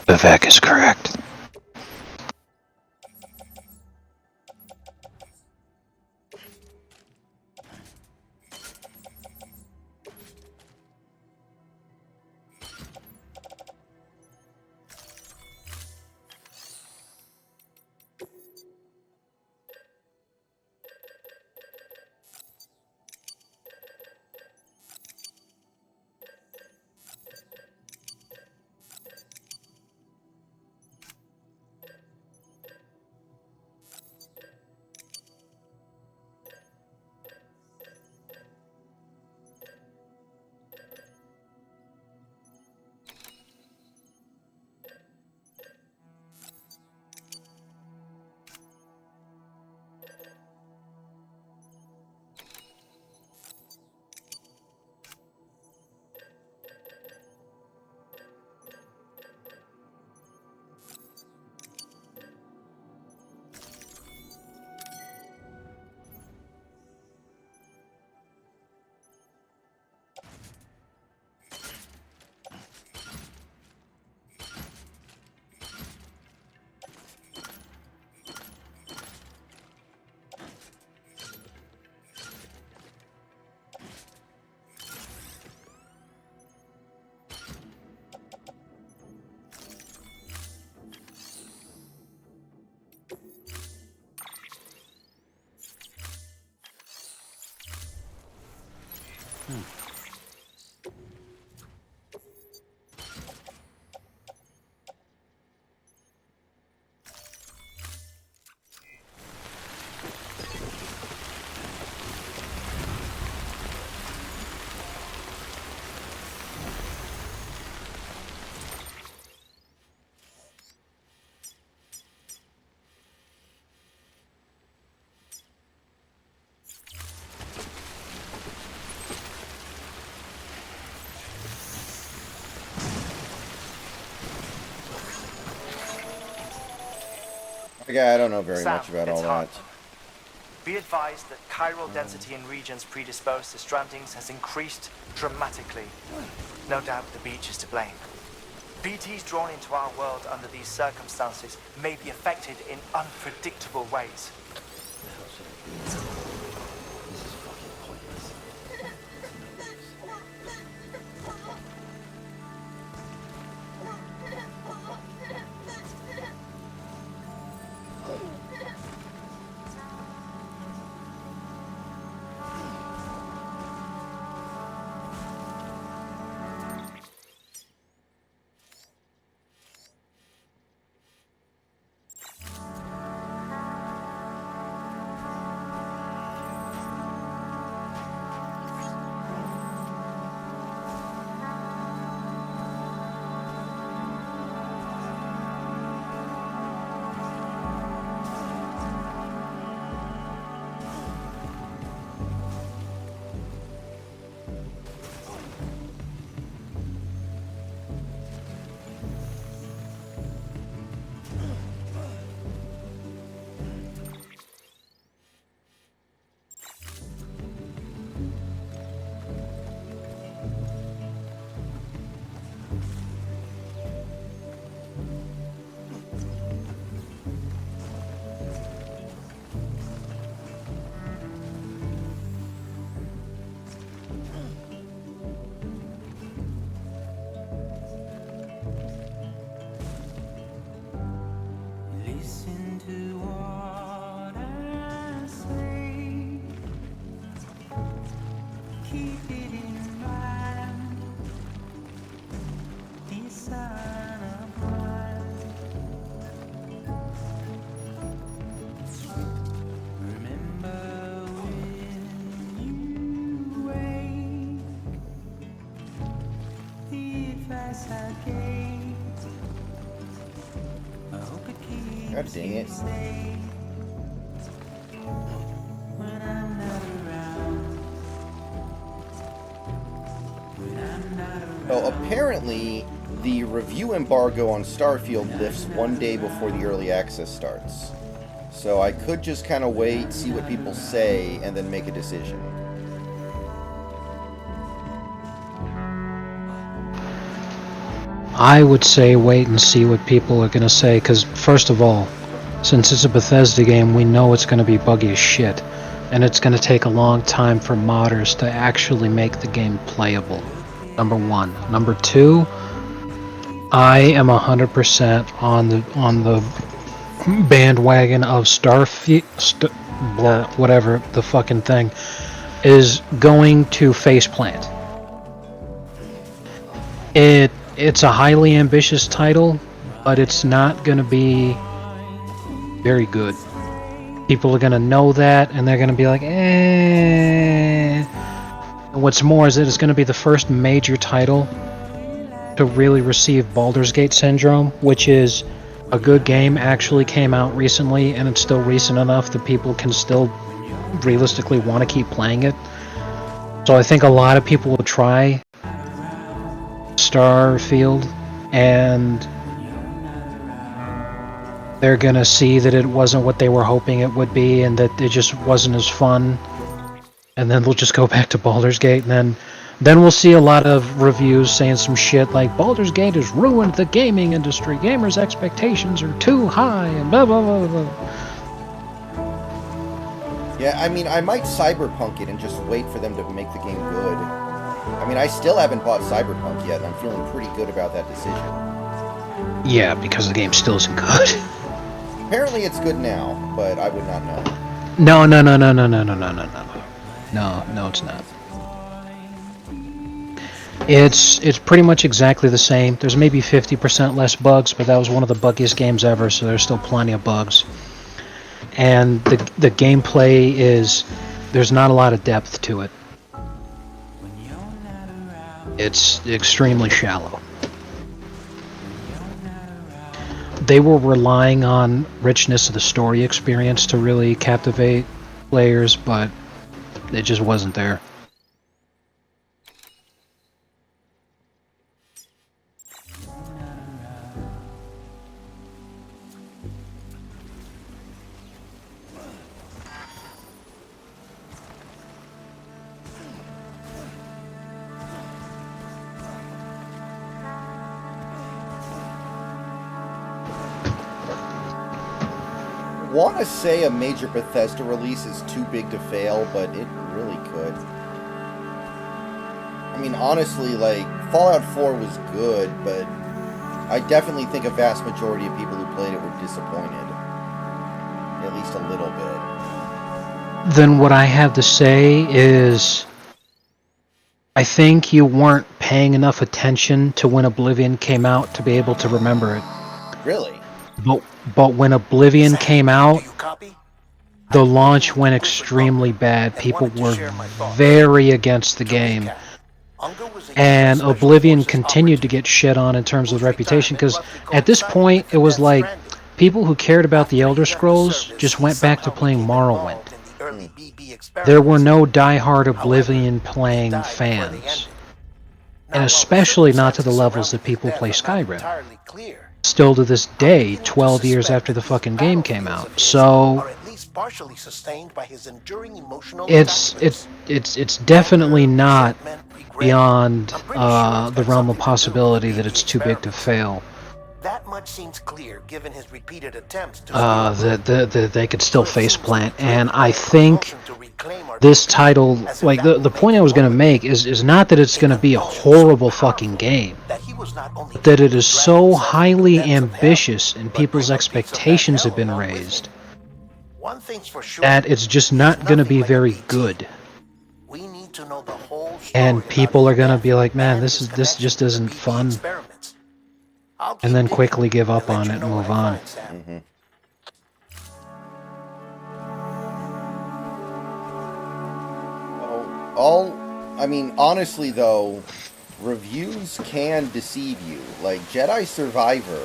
Vivek is correct. Yeah, I don't know very Sam, much about it's all that. Hartman. Be advised that chiral density in regions predisposed to strandings has increased dramatically. No doubt the beach is to blame. BTs drawn into our world under these circumstances may be affected in unpredictable ways. Listen to what I say. Keep it in mind. This sign of mine. Remember when you wake, the advice I gave. I hope it keeps God dang it. you safe when I'm not around. When I'm not around. Oh, apparently the review embargo on Starfield lifts one day before the early access starts. So I could just kind of wait, see what people say, and then make a decision. I would say wait and see what people are going to say, because first of all, since it's a Bethesda game, we know it's going to be buggy as shit, and it's going to take a long time for modders to actually make the game playable. Number one. Number two, I am 100% on the bandwagon of whatever the fucking thing is going to faceplant. It's a highly ambitious title, but it's not going to be very good. People are going to know that, and they're going to be like, eh. And what's more is that it's going to be the first major title to really receive Baldur's Gate syndrome, which is a good game actually came out recently, and it's still recent enough that people can still realistically want to keep playing it. So I think a lot of people will try Starfield, and they're gonna see that it wasn't what they were hoping it would be, and that it just wasn't as fun. And then they'll just go back to Baldur's Gate, and then we'll see a lot of reviews saying some shit like Baldur's Gate has ruined the gaming industry. Gamers' expectations are too high, and blah blah blah blah. Yeah, I mean, I might Cyberpunk it and just wait for them to make the game good. I mean, I still haven't bought Cyberpunk yet, and I'm feeling pretty good about that decision. Yeah, because the game still isn't good. Apparently it's good now, but I would not know. No, it's not. It's pretty much exactly the same. There's maybe 50% less bugs, but that was one of the buggiest games ever, so there's still plenty of bugs. And the gameplay is, there's not a lot of depth to it. It's extremely shallow. They were relying on richness of the story experience to really captivate players, but it just wasn't there. Want to say a major Bethesda release is too big to fail, but it really could. I mean, honestly, like, Fallout 4 was good, but I definitely think a vast majority of people who played it were disappointed. At least a little bit. Then what I have to say is, I think you weren't paying enough attention to when Oblivion came out to be able to remember it. Really? But when Oblivion came out, the launch went extremely bad. People were very against the game. And Oblivion continued to get shit on in terms of reputation, because at this point it was like people who cared about the Elder Scrolls just went back to playing Morrowind. There were no die-hard Oblivion playing fans. And especially not to the levels that people play Skyrim. Still to this day, 12 years after the fucking game came out. So it's definitely not beyond the realm of possibility that it's too big to fail. That much seems clear, given his repeated attempts to that they could still faceplant, and I think this title, like the point I was going to make is not that it's going to be a horrible fucking game, that it is so highly ambitious and people's expectations have been raised that it's just not going to be very good. And people are going to be like, man, this just isn't fun. And then quickly give up on it and move on. Mm-hmm. I mean, honestly though, reviews can deceive you. Like Jedi Survivor,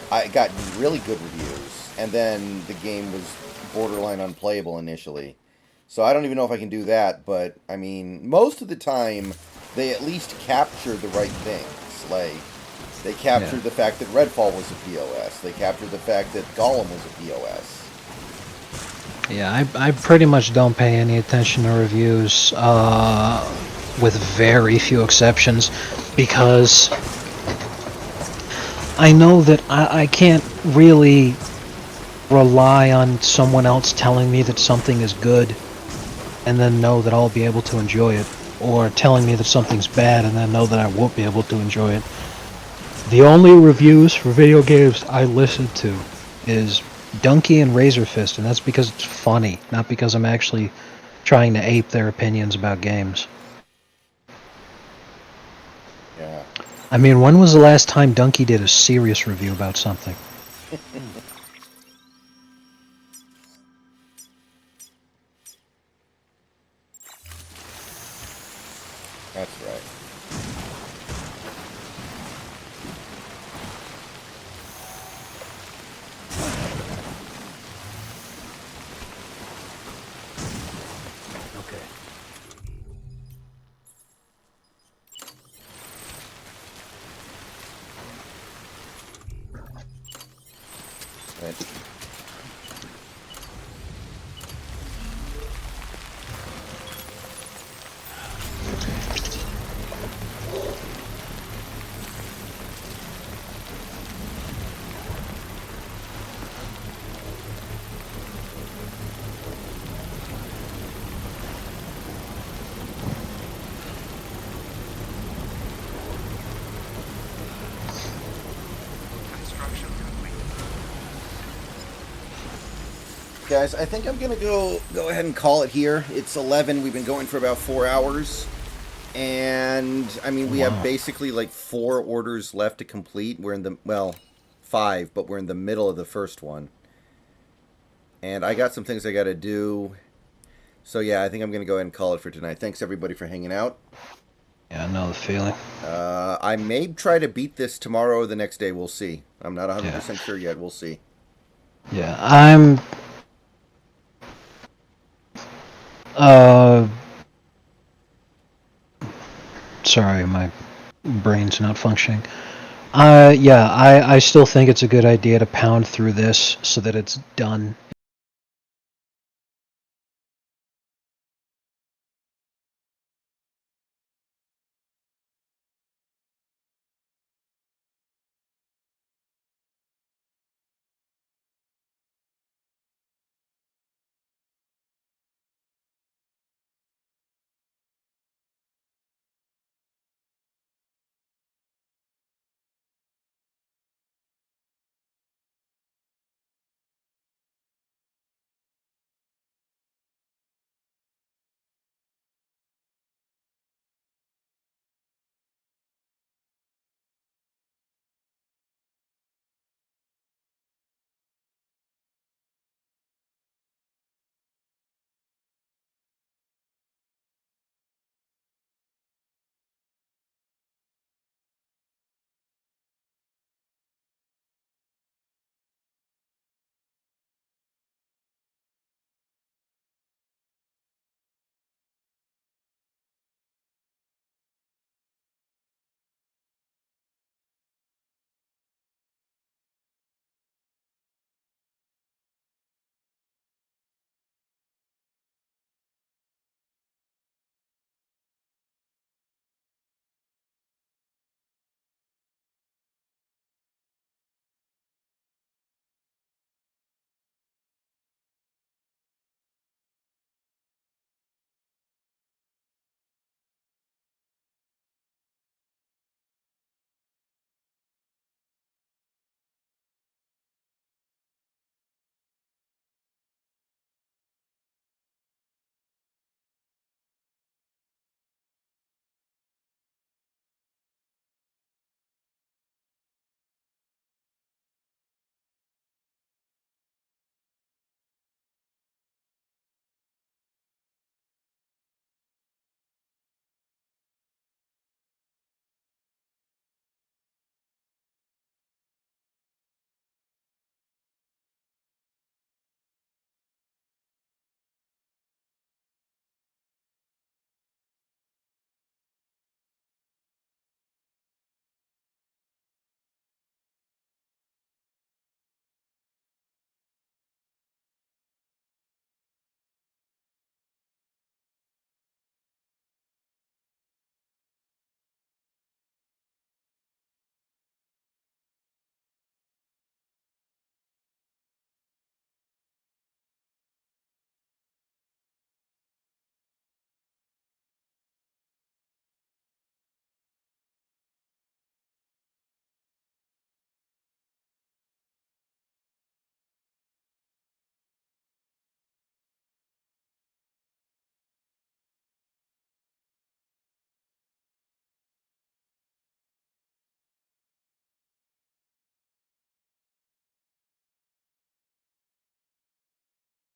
I got really good reviews, and then the game was borderline unplayable initially. So I don't even know if I can do that, but I mean, most of the time, they at least capture the right things. Like, they captured the fact that Redfall was a POS. They captured the fact that Gollum was a POS. Yeah, I pretty much don't pay any attention to reviews, with very few exceptions, because I know that I can't really rely on someone else telling me that something is good and then know that I'll be able to enjoy it, or telling me that something's bad and then know that I won't be able to enjoy it. The only reviews for video games I listen to is Donkey and Razor Fist, and that's because it's funny, not because I'm actually trying to ape their opinions about games. Yeah. I mean, when was the last time Donkey did a serious review about something? That's right. Okay. Right. Construction complete. Guys, I think I'm gonna go ahead and call it here. It's 11. We've been going for about 4 hours, and I mean we have basically like 4 orders left to complete. We're in the 5, but we're in the middle of the first one, and I got some things I got to do. So yeah, I think I'm gonna go ahead and call it for tonight. Thanks everybody for hanging out. Yeah, I know the feeling. I may try to beat this tomorrow or the next day. We'll see. I'm not 100% sure yet. We'll see. Yeah, I'm... Sorry, my brain's not functioning. Yeah, I still think it's a good idea to pound through this so that it's done